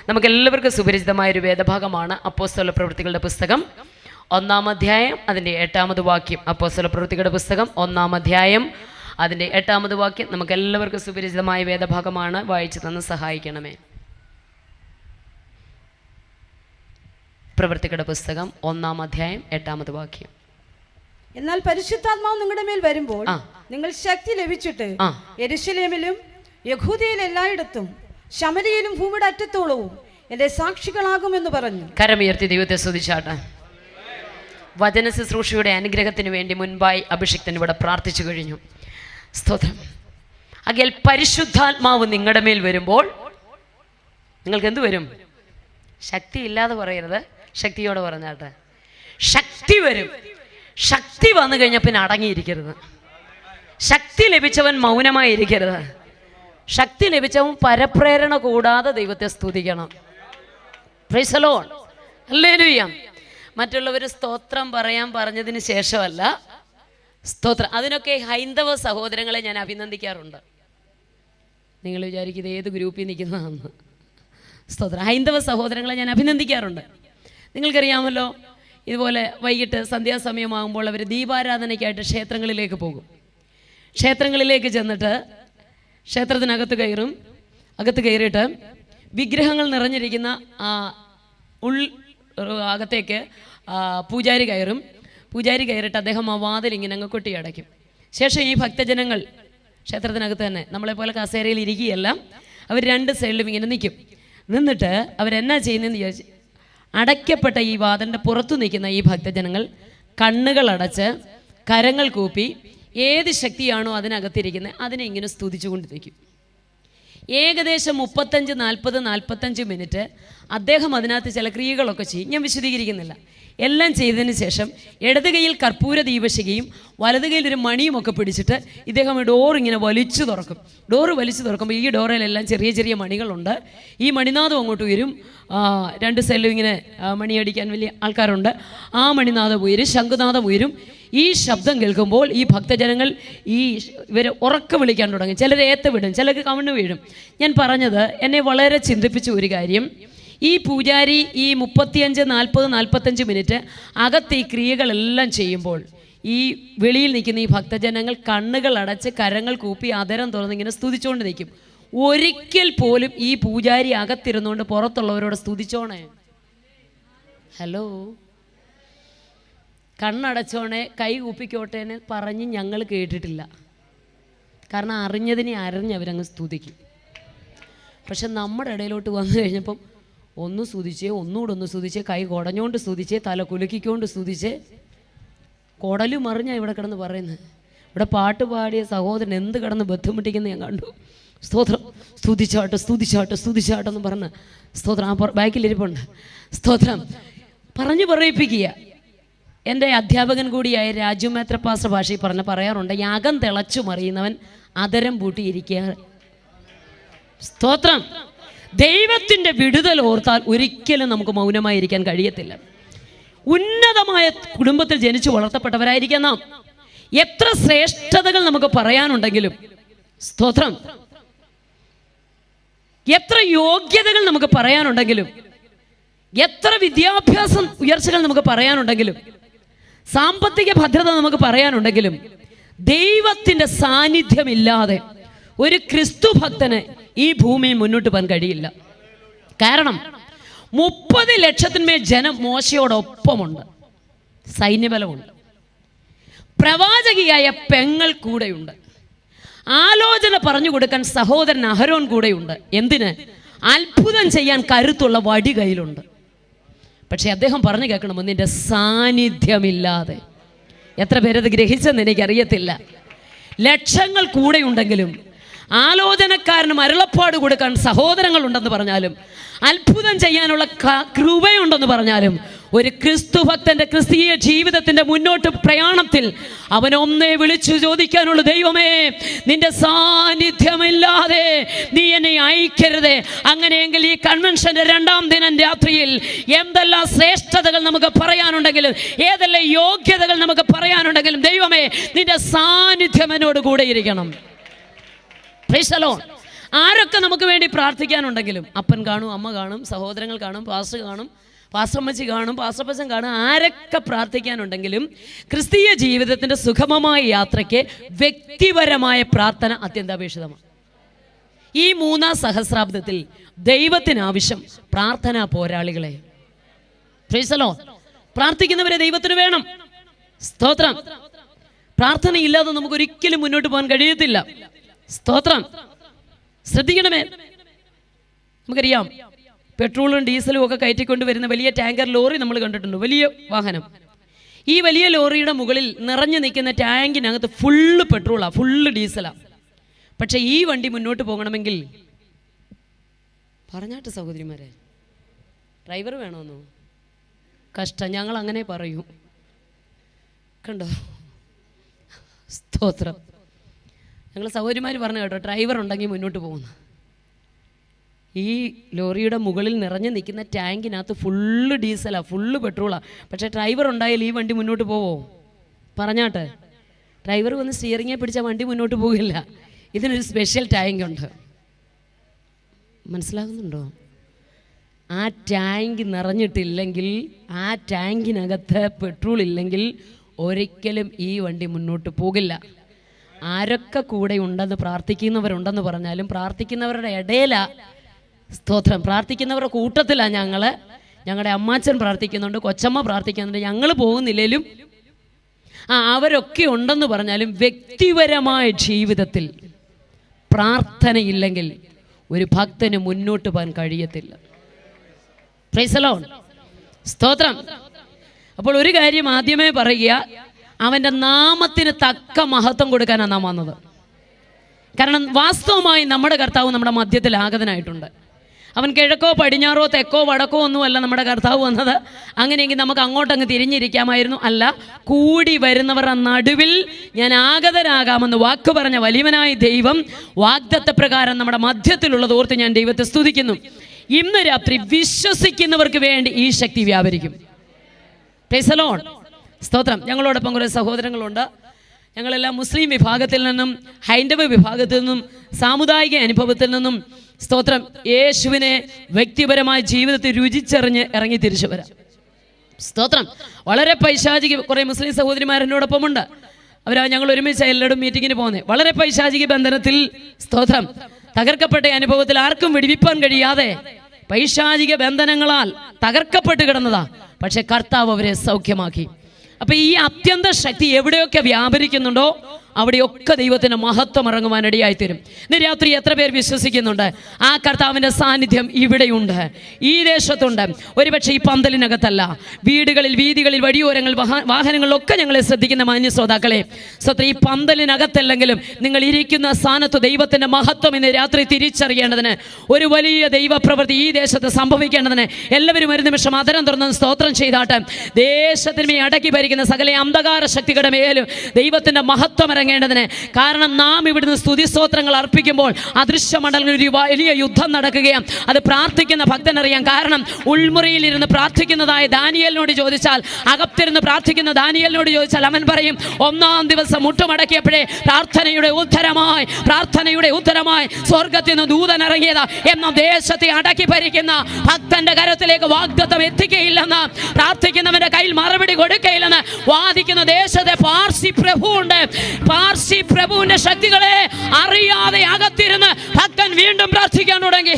നമുക്കെല്ലാവർക്കും സുപരിചിതമായൊരു വേദഭാഗമാണ് അപ്പോസ്തല പ്രവൃത്തികളുടെ പുസ്തകം 1-ാം അധ്യായം അതിൻ്റെ 8-ാമത് വാക്യം. അപ്പോസ്തല പ്രവൃത്തികളുടെ പുസ്തകം 1-ാം അധ്യായം അതിൻ്റെ 8-ാമത് വാക്യം നമുക്കെല്ലാവർക്കും സുപരിചിതമായ വേദഭാഗമാണ്. വായിച്ചു തന്ന് സഹായിക്കണമേ. പ്രവൃത്തികളുടെ പുസ്തകം 1-ാം അധ്യായം 8-ാമത് വാക്യം. എന്നാൽ പരിശുദ്ധാത്മാവ് നിങ്ങളുടെ മേൽ വരുമ്പോൾ നിങ്ങൾ ശക്തി ലഭിച്ചിട്ട് യെരൂശലേമിലും യഹൂദയിൽ എല്ലായിടത്തും ശമരിയിലും ഭൂമിയുടെ അറ്റത്തോളവും എന്റെ സാക്ഷികളാകുമെന്ന് പറഞ്ഞു. കരമുയർത്തി ദൈവത്തെ സ്തുതിച്ചാട്ടെ. വചന ശുശ്രൂഷയുടെ അനുഗ്രഹത്തിന് വേണ്ടി മുൻപായി അഭിഷിക്തൻ ഇവിടെ പ്രാർത്ഥിച്ചു കഴിഞ്ഞു. സ്തോത്രം. അകൽ പരിശുദ്ധാത്മാവ് നിങ്ങളുടെ മേൽ വരുമ്പോൾ നിങ്ങൾക്ക് എന്ത് വരും? ശക്തി ഇല്ലാതെ പറയരുത്, ശക്തിയോടെ പറഞ്ഞാട്ടെ. ശക്തി വരും. ശക്തി വന്നു കഴിഞ്ഞാൽ പിന്നെ അടങ്ങിയിരിക്കരുത്. ശക്തി ലഭിച്ചവൻ മൗനമായിരിക്കരുത്. ശക്തി ലഭിച്ചവൻ പരപ്രേരണ കൂടാതെ ദൈവത്തെ സ്തുതിക്കണം. Praise the Lord. ഹല്ലേലൂയ. മറ്റുള്ളവർ സ്തോത്രം പറയാൻ പറഞ്ഞതിന് ശേഷമല്ല സ്തോത്രം. അതിനൊക്കെ ഹൈന്ദവ സഹോദരങ്ങളെ ഞാൻ അഭിനന്ദിക്കാറുണ്ട്. നിങ്ങൾ വിചാരിക്കും ഇത് ഏത് ഗ്രൂപ്പിൽ നിൽക്കുന്നതാണെന്ന്. സ്തോത്രം. ഹൈന്ദവ സഹോദരങ്ങളെ ഞാൻ അഭിനന്ദിക്കാറുണ്ട്. നിങ്ങൾക്കറിയാമല്ലോ, ഇതുപോലെ വൈകിട്ട് സന്ധ്യാസമയമാകുമ്പോൾ അവർ ദീപാരാധനയ്ക്കായിട്ട് ക്ഷേത്രങ്ങളിലേക്ക് പോകും. ക്ഷേത്രങ്ങളിലേക്ക് ചെന്നിട്ട് ക്ഷേത്രത്തിനകത്ത് കയറും. അകത്ത് കയറിയിട്ട് വിഗ്രഹങ്ങൾ നിറഞ്ഞിരിക്കുന്ന അകത്തേക്ക് പൂജാരി കയറും. പൂജാരി കയറിയിട്ട് അദ്ദേഹം ആ വാതിൽ ഇങ്ങനെ അങ്ങ് കൊട്ടി അടയ്ക്കും. ശേഷം ഈ ഭക്തജനങ്ങൾ ക്ഷേത്രത്തിനകത്ത് തന്നെ നമ്മളെപ്പോലെ കസേരയിൽ ഇരിക്കുകയല്ല, അവർ രണ്ട് സൈഡിലും ഇങ്ങനെ നിൽക്കും. നിന്നിട്ട് അവരെന്നാ ചെയ്യുന്നതെന്ന് ചോദിച്ചു, അടയ്ക്കപ്പെട്ട ഈ വാതിലിൻ്റെ പുറത്തു നിൽക്കുന്ന ഈ ഭക്തജനങ്ങൾ കണ്ണുകൾ അടച്ച് കരങ്ങൾ കൂപ്പി ഏത് ശക്തിയാണോ അതിനകത്തിരിക്കുന്നത് അതിനെ ഇങ്ങനെ സ്തുതിച്ചുകൊണ്ട് നിൽക്കും. ഏകദേശം 35-40-45 മിനിറ്റ് അദ്ദേഹം അതിനകത്ത് ചില ക്രിയകളൊക്കെ ചെയ്യും. ഞാൻ വിശദീകരിക്കുന്നില്ല. എല്ലാം ചെയ്തതിന് ശേഷം ഇടത് കൈയിൽ കർപ്പൂര ദീപശികയും വലത് കൈയിൽ ഒരു മണിയും ഒക്കെ പിടിച്ചിട്ട് ഇദ്ദേഹം ഡോർ ഇങ്ങനെ വലിച്ചു തുറക്കും. ഡോറ് വലിച്ചു തുറക്കുമ്പോൾ ഈ ഡോറിലെല്ലാം ചെറിയ ചെറിയ മണികളുണ്ട്. ഈ മണിനാദം അങ്ങോട്ട് ഉയരും. രണ്ട് സൈഡിലും ഇങ്ങനെ മണിയടിക്കാൻ വലിയ ആൾക്കാരുണ്ട്. ആ മണിനാദം ഉയരും, ശംഖുനാദം ഉയരും. ഈ ശബ്ദം കേൾക്കുമ്പോൾ ഈ ഭക്തജനങ്ങൾ ഇവരെ ഉറക്കം വിളിക്കാൻ തുടങ്ങും. ചിലർ ഏത്ത വിടും, ചിലർക്ക് കവിണ്ണ് വീഴും. ഞാൻ പറഞ്ഞത് എന്നെ വളരെ ചിന്തിപ്പിച്ച ഒരു കാര്യം, ഈ പൂജാരി ഈ 35-40-45 മിനിറ്റ് അകത്ത് ഈ ക്രിയകളെല്ലാം ചെയ്യുമ്പോൾ ഈ വെളിയിൽ നിൽക്കുന്ന ഈ ഭക്തജനങ്ങൾ കണ്ണുകൾ അടച്ച് കരങ്ങൾ കൂപ്പി അതരം തുറന്ന് ഇങ്ങനെ സ്തുതിച്ചുകൊണ്ട് നിൽക്കും. ഒരിക്കൽ പോലും ഈ പൂജാരി അകത്തിരുന്നുകൊണ്ട് പുറത്തുള്ളവരോട് സ്തുതിച്ചോണേ, ഹലോ, കണ്ണടച്ചോണേ, കൈ കൂപ്പിക്കോട്ടേന്ന് പറഞ്ഞ് ഞങ്ങൾ കേട്ടിട്ടില്ല. കാരണം അറിഞ്ഞതിനെ അറിഞ്ഞവരങ്ങ് സ്തുതിക്കും. പക്ഷെ നമ്മുടെ ഇടയിലോട്ട് വന്നു കഴിഞ്ഞപ്പം ഒന്ന് സ്തുതിച്ചേ, ഒന്നുകൂടെ ഒന്ന് സ്തുതിച്ചേ, കൈ കുടഞ്ഞോണ്ട് സ്തുതിച്ചേ, തല കുലുക്കിക്കൊണ്ട് സ്തുതിച്ചേ, കുടലും മറിഞ്ഞാൽ ഇവിടെ കിടന്ന് പറയുന്നത്. ഇവിടെ പാട്ട് പാടിയ സഹോദരൻ എന്ത് കിടന്ന് ബുദ്ധിമുട്ടിക്കുന്നത് ഞാൻ കണ്ടു. സ്തോത്രം. സ്തുതിച്ചാട്ട് സ്തുതിച്ചാട്ട് സ്തുതിച്ചാട്ടെന്ന് പറഞ്ഞ് സ്തോത്രം. ആ ബാക്കിലിരിപ്പുണ്ട്. സ്തോത്രം പറഞ്ഞു പറയിപ്പിക്കുക. എൻ്റെ അധ്യാപകൻ കൂടിയായ രാജു മേത്ര പാസ്റ്റർ ഭാഷയിൽ പറയാറുണ്ട്, യാഗം തിളച്ചു മറിയുന്നവൻ അതരം പൂട്ടിയിരിക്കുക. സ്തോത്രം. ദൈവത്തിൻ്റെ വിടുതൽ ഓർത്താൽ ഒരിക്കലും നമുക്ക് മൗനമായിരിക്കാൻ കഴിയത്തില്ല. ഉന്നതമായ കുടുംബത്തിൽ ജനിച്ചു വളർത്തപ്പെട്ടവരായിരിക്കാം നാം. എത്ര ശ്രേഷ്ഠതകൾ നമുക്ക് പറയാനുണ്ടെങ്കിലും, സ്തോത്രം, എത്ര യോഗ്യതകൾ നമുക്ക് പറയാനുണ്ടെങ്കിലും, എത്ര വിദ്യാഭ്യാസം ഉയർച്ചകൾ നമുക്ക് പറയാനുണ്ടെങ്കിലും, സാമ്പത്തിക ഭദ്രത നമുക്ക് പറയാനുണ്ടെങ്കിലും, ദൈവത്തിൻ്റെ സാന്നിധ്യമില്ലാതെ ഒരു ക്രിസ്തു ഭക്തന് ഈ ഭൂമിയിൽ മുന്നോട്ട് പോകാൻ കഴിയില്ല. കാരണം 30 ലക്ഷത്തിന്മേൽ ജനം മോശയോടൊപ്പമുണ്ട്, സൈന്യബലമുണ്ട്, പ്രവാചകിയായ പെങ്ങൾ കൂടെയുണ്ട്, ആലോചന പറഞ്ഞു കൊടുക്കാൻ സഹോദരൻ അഹരോൻ കൂടെയുണ്ട്. എന്തിന്? അത്ഭുതം ചെയ്യാൻ കരുത്തുള്ള വടി കയ്യിലുണ്ട്. പക്ഷെ അദ്ദേഹം പറഞ്ഞു കേൾക്കണം, നിന്റെ സാന്നിധ്യമില്ലാതെ. എത്ര പേരത് ഗ്രഹിച്ചെന്ന് എനിക്കറിയത്തില്ല. ലക്ഷങ്ങൾ കൂടെയുണ്ടെങ്കിലും, ആലോചനക്കാരനും അരുളപ്പാട് കൊടുക്കാൻ സഹോദരങ്ങളുണ്ടെന്ന് പറഞ്ഞാലും, അത്ഭുതം ചെയ്യാനുള്ള കൃപയുണ്ടെന്ന് പറഞ്ഞാലും, ഒരു ക്രിസ്തു ഭക്തന്റെ ക്രിസ്തീയ ജീവിതത്തിന്റെ മുന്നോട്ട് പ്രയാണത്തിൽ അവനൊന്നേ വിളിച്ചു ചോദിക്കാനുള്ള, ദൈവമേ, നിന്റെ സാന്നിധ്യമില്ലാതെ നീ എന്നെ അയക്കരുതേ. അങ്ങനെയെങ്കിൽ ഈ കൺവെൻഷന്റെ 2-ാം ദിനം രാത്രിയിൽ എന്തെല്ലാം ശ്രേഷ്ഠതകൾ നമുക്ക് പറയാനുണ്ടെങ്കിലും, ഏതെല്ലാം യോഗ്യതകൾ നമുക്ക് പറയാനുണ്ടെങ്കിലും, ദൈവമേ, നിന്റെ സാന്നിധ്യം എന്നോട് കൂടെ ഇരിക്കണം. Price the Lord. ആരൊക്കെ നമുക്ക് വേണ്ടി പ്രാർത്ഥിക്കാനുണ്ടെങ്കിലും, അപ്പൻ കാണും, അമ്മ കാണും, സഹോദരങ്ങൾ കാണും, പാസ്റ്റർ കാണും, പാസ്റ്ററമ്മച്ചി കാണും, പാസ്റ്റർപ്പച്ചൻ കാണും, ആരൊക്കെ പ്രാർത്ഥിക്കാനുണ്ടെങ്കിലും ക്രിസ്തീയ ജീവിതത്തിൻ്റെ സുഗമമായ യാത്രയ്ക്ക് വ്യക്തിപരമായ പ്രാർത്ഥന അത്യന്താപേക്ഷിതമാണ്. ഈ 3-ാം സഹസ്രാബ്ദത്തിൽ ദൈവത്തിനാവശ്യം പ്രാർത്ഥനാ പോരാളികളെ. Praise the Lord. പ്രാർത്ഥിക്കുന്നവരെ ദൈവത്തിന് വേണം. സ്തോത്രം. പ്രാർത്ഥനയില്ലാതെ നമുക്ക് ഒരിക്കലും മുന്നോട്ട് പോകാൻ കഴിയത്തില്ല. സ്തോത്രം. ശ്രദ്ധിക്കണമേ. നമുക്കറിയാം, പെട്രോളും ഡീസലും ഒക്കെ കയറ്റിക്കൊണ്ട് വരുന്ന വലിയ ടാങ്കർ ലോറി നമ്മൾ കണ്ടിട്ടുണ്ട്, വലിയ വാഹനം. ഈ വലിയ ലോറിയുടെ മുകളിൽ നിറഞ്ഞു നിൽക്കുന്ന ടാങ്കിനകത്ത് ഫുള്ള് പെട്രോളാണ്, ഫുള്ള് ഡീസലാണ്. പക്ഷെ ഈ വണ്ടി മുന്നോട്ട് പോകണമെങ്കിൽ പറഞ്ഞാട്ട് സഹോദരിമാരെ, ഡ്രൈവർ വേണമെന്നോ? കഷ്ടം. ഞങ്ങൾ അങ്ങനെ പറയൂ. കണ്ടോ? സ്തോത്രം. ഞങ്ങൾ സഹോദരിമാർ പറഞ്ഞു കേട്ടോ, ഡ്രൈവർ ഉണ്ടെങ്കിൽ മുന്നോട്ട് പോകുന്നു. ഈ ലോറിയുടെ മുകളിൽ നിറഞ്ഞു നിൽക്കുന്ന ടാങ്കിനകത്ത് ഫുള്ള് ഡീസലാണ്, ഫുള്ള് പെട്രോളാണ്. പക്ഷേ ഡ്രൈവർ ഉണ്ടായാൽ ഈ വണ്ടി മുന്നോട്ട് പോവോ? പറഞ്ഞാട്ടെ. ഡ്രൈവർ വന്ന് സ്റ്റിയറിങ്ങെ പിടിച്ചാൽ വണ്ടി മുന്നോട്ട് പോകില്ല. ഇതിനൊരു സ്പെഷ്യൽ ടാങ്ക് ഉണ്ട്. മനസ്സിലാകുന്നുണ്ടോ? ആ ടാങ്ക് നിറഞ്ഞിട്ടില്ലെങ്കിൽ, ആ ടാങ്കിനകത്ത് പെട്രോൾ ഇല്ലെങ്കിൽ ഒരിക്കലും ഈ വണ്ടി മുന്നോട്ട് പോകില്ല. ആരൊക്കെ കൂടെ ഉണ്ടെന്ന് പ്രാർത്ഥിക്കുന്നവരുണ്ടെന്ന് പറഞ്ഞാലും പ്രാർത്ഥിക്കുന്നവരുടെ ഇടയിലാണ്. സ്തോത്രം. പ്രാർത്ഥിക്കുന്നവരുടെ കൂട്ടത്തിലാണ് ഞങ്ങളുടെ അമ്മാച്ചൻ പ്രാർത്ഥിക്കുന്നുണ്ട്, കൊച്ചമ്മ പ്രാർത്ഥിക്കുന്നുണ്ട്, ഞങ്ങൾ പോകുന്നില്ലേലും അവരൊക്കെ ഉണ്ടെന്ന് പറഞ്ഞാലും വ്യക്തിപരമായ ജീവിതത്തിൽ പ്രാർത്ഥനയില്ലെങ്കിൽ ഒരു ഭക്തന് മുന്നോട്ട് പോകാൻ കഴിയത്തില്ല. Price the Lord. സ്തോത്രം. അപ്പോൾ ഒരു കാര്യം ആദ്യമേ പറയുക, അവൻ്റെ നാമത്തിന് തക്ക മഹത്വം കൊടുക്കാനാണ് നാം വന്നത്. കാരണം വാസ്തവമായി നമ്മുടെ കർത്താവ് നമ്മുടെ മധ്യത്തിൽ ആഗതനായിട്ടുണ്ട്. അവൻ കിഴക്കോ പടിഞ്ഞാറോ തെക്കോ വടക്കോ ഒന്നുമല്ല നമ്മുടെ കർത്താവ് വന്നത്. അങ്ങനെയെങ്കിൽ നമുക്ക് അങ്ങോട്ടങ്ങ് തിരിഞ്ഞിരിക്കാമായിരുന്നു. അല്ല, കൂടി വരുന്നവരുടെ നടുവിൽ ഞാൻ ആഗതനാകാമെന്ന് വാക്ക് പറഞ്ഞ വലിയവനായ ദൈവം വാഗ്ദത്ത പ്രകാരം നമ്മുടെ മധ്യത്തിലുള്ളത് ഓർത്ത് ഞാൻ ദൈവത്തെ സ്തുതിക്കുന്നു. ഇന്ന് രാത്രി വിശ്വസിക്കുന്നവർക്ക് വേണ്ടി ഈ ശക്തി വ്യാപരിക്കും. Praise the Lord. സ്തോത്രം. ഞങ്ങളോടൊപ്പം കുറേ സഹോദരങ്ങളുണ്ട്. ഞങ്ങളെല്ലാം മുസ്ലിം വിഭാഗത്തിൽ നിന്നും ഹൈന്ദവ വിഭാഗത്തിൽ നിന്നും സാമുദായിക അനുഭവത്തിൽ നിന്നും സ്തോത്രം യേശുവിനെ വ്യക്തിപരമായ ജീവിതത്തിൽ രുചിച്ചറിഞ്ഞ് ഇറങ്ങി തിരിച്ചു വരാം. സ്തോത്രം. വളരെ പൈശാചിക കുറേ മുസ്ലിം സഹോദരിമാരെന്നോടൊപ്പമുണ്ട്. ഞങ്ങൾ ഒരുമിച്ച് എല്ലായിടും മീറ്റിങ്ങിന് പോകുന്നത്. വളരെ പൈശാചിക ബന്ധനത്തിൽ സ്തോത്രം തകർക്കപ്പെട്ട അനുഭവത്തിൽ ആർക്കും വിടിവിപ്പാൻ കഴിയാതെ പൈശാചിക ബന്ധനങ്ങളാൽ തകർക്കപ്പെട്ട് കിടന്നതാ. പക്ഷെ കർത്താവ് അവരെ സൗഖ്യമാക്കി. അപ്പൊ ഈ അത്യന്ത ശക്തി എവിടെയൊക്കെ വ്യാപരിക്കുന്നുണ്ടോ അവിടെയൊക്കെ ദൈവത്തിന് മഹത്വം ഇറങ്ങുവാനിടയായിത്തീരും. ഇന്ന് രാത്രി എത്ര പേർ വിശ്വസിക്കുന്നുണ്ട് ആ കർത്താവിൻ്റെ സാന്നിധ്യം ഇവിടെയുണ്ട്, ഈ ദേശത്തുണ്ട്? ഒരുപക്ഷെ ഈ പന്തലിനകത്തല്ല, വീടുകളിൽ, വീതികളിൽ, വഴിയോരങ്ങൾ, വാഹനങ്ങളിലൊക്കെ ഞങ്ങളെ ശ്രദ്ധിക്കുന്ന മാന്യ ശ്രോതാക്കളെ, ഈ പന്തലിനകത്തല്ലെങ്കിലും നിങ്ങൾ ഇരിക്കുന്ന സ്ഥാനത്ത് ദൈവത്തിൻ്റെ മഹത്വം ഇന്ന് രാത്രി തിരിച്ചറിയേണ്ടതിന്, ഒരു വലിയ ദൈവപ്രവൃത്തി ഈ ദേശത്ത് സംഭവിക്കേണ്ടതിന് എല്ലാവരും ഒരു നിമിഷം അതരം തുറന്ന് സ്തോത്രം ചെയ്താട്ട് ദേശത്തിന് മേൽ അടക്കി ഭരിക്കുന്ന സകല അന്ധകാര ശക്തികളുടെ മേലും ദൈവത്തിൻ്റെ മഹത്വം ഇറങ്ങേണ്ടതിന്. കാരണം നാം ഇവിടുന്ന് സ്തുതിസ്തോത്രങ്ങൾ അർപ്പിക്കുമ്പോൾ അദൃശ്യമണ്ഡലങ്ങളിൽ ഒരു വലിയ യുദ്ധം നടക്കുകയാണ്. അത് പ്രാർത്ഥിക്കുന്ന ഭക്തനറിയാം. കാരണം ഉൾമുറിയിലിരുന്ന് പ്രാർത്ഥിക്കുന്നതായ ദാനിയേലിനോട് ചോദിച്ചാൽ, അകത്തിരുന്ന് പ്രാർത്ഥിക്കുന്ന ദാനിയേലിനോട് ചോദിച്ചാൽ അവൻ പറയും, 1-ാം ദിവസം മുട്ടുമടക്കിയപ്പോഴേ പ്രാർത്ഥനയുടെ ഉത്തരമായി സ്വർഗത്തിൽ നിന്ന് ദൂതൻ ഇറങ്ങിയതാ എന്ന ദേശത്തെ അടക്കി ഭരിക്കുന്ന ഭക്തന്റെ കരത്തിലേക്ക് വാഗ്ദത്തം എത്തിക്കയില്ലെന്ന്, പ്രാർത്ഥിക്കുന്നവന്റെ കയ്യിൽ മറുപടി കൊടുക്കയില്ലെന്ന് വാദിക്കുന്ന ദേശത്തെ പാർസി പ്രഭു ഉണ്ട്. പാർസി പ്രഭുവിന്റെ ശക്തികളെ അറിയാതെ അകത്തിരുന്ന് ഭക്തൻ വീണ്ടും പ്രാർത്ഥിക്കാൻ തുടങ്ങി.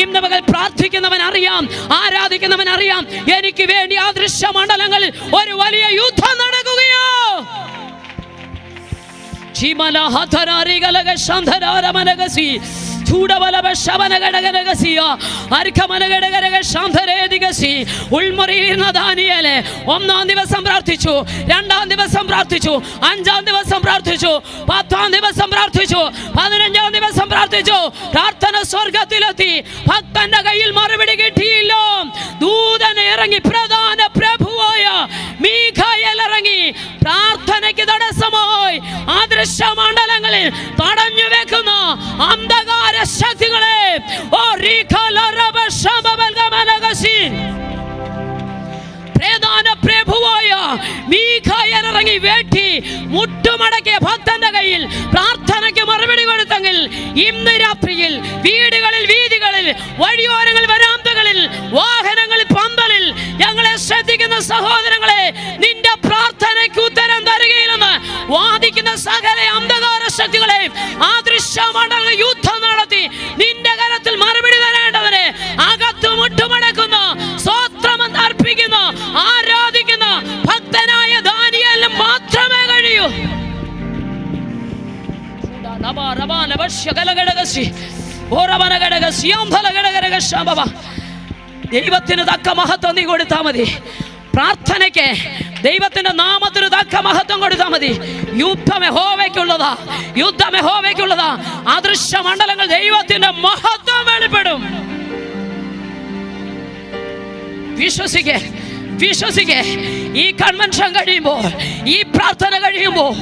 ഇന്ന് പകൽ പ്രാർത്ഥിക്കുന്നവൻ അറിയാം, ആരാധിക്കുന്നവൻ അറിയാം, എനിക്ക് വേണ്ടി അദൃശ്യ മണ്ഡലങ്ങളിൽ ഒരു വലിയ യുദ്ധം നടക്കുകയോ. ഉൾമുറിയിരുന്ന ദാനിയേൽ 1-ാം ദിവസം പ്രാർത്ഥിച്ചു, 2-ാം ദിവസം പ്രാർത്ഥിച്ചു, 5-ാം ദിവസം പ്രാർത്ഥിച്ചു, 10-ാം ദിവസം പ്രാർത്ഥിച്ചു, 15-ാം ദിവസം പ്രാർത്ഥിച്ചു. പ്രാർത്ഥന സ്വർഗത്തിലെത്തി. ഭക്തന്റെ കയ്യിൽ മറുപടി കിട്ടിയില്ല. ദൂതൻ ഇറങ്ങി, പ്രധാന പ്രഭുവായ മീഖായേൽ ഇറങ്ങി പ്രാർത്ഥനയ്ക്ക് തടസ്സമായി അദൃശ്യ മണ്ഡലങ്ങളിൽ തടഞ്ഞു വെക്കുന്ന അന്ധകാര ശക്തികളെ പ്രധാന പ്രഭുവായ മീഖായേൽ ഇറങ്ങി വേട്ടി മുട്ടുമടക്കിയ ഭക്തന്റെ കയ്യിൽ പ്രാർത്ഥനയ്ക്ക് മറുപടി കൊടുത്തെങ്കിൽ ഇന്ന് രാത്രിയിൽ വീടുകളിൽ, വീതികളിൽ, വഴിയോരങ്ങളിൽ, വരാന്തകളിൽ, വാഹനങ്ങളിൽ, പന്തലിൽ ഞങ്ങളെ ശ്രദ്ധിക്കുന്ന സഹോദരങ്ങളെ, നിന്റെ പ്രാർത്ഥനയ്ക്ക് ഉത്തരം തരികയില്ലെന്ന് വാദിക്കുന്ന സകല അന്ധകാര ശക്തികളെ ആദൃശ്യമണ്ഡല യുദ്ധം നടത്തി നിന്റെ കരത്തിൽ മറുപടി തരേണ്ടവരെ അകത്തു മുട്ടുമടക്കുന്ന, സ്തോത്രം അർപ്പിക്കുന്ന, ആരാധിക്കുന്ന ഭക്തനായ ദാനിയേലിന് മാത്രമേ കഴിയൂ. ദൈവത്തിന് തക്ക മഹത്വം നീ കൊടുത്താൽ മതി. പ്രാർത്ഥനയ്ക്ക് ദൈവത്തിന്റെ നാമത്തിന് തക്ക മഹത്വം കൊടുത്താൽ മതി. യുദ്ധം യഹോവയ്ക്കുള്ളതാ, യുദ്ധം യഹോവയ്ക്കുള്ളതാ. അദൃശ്യ മണ്ഡലങ്ങൾ ദൈവത്തിന്റെ മഹത്വം വെളിപ്പെടും. വിശ്വസിക്കേ, വിശ്വസിക്കേ. ഈ കൺവെൻഷൻ കഴിയുമ്പോൾ, ഈ പ്രാർത്ഥന കഴിയുമ്പോൾ,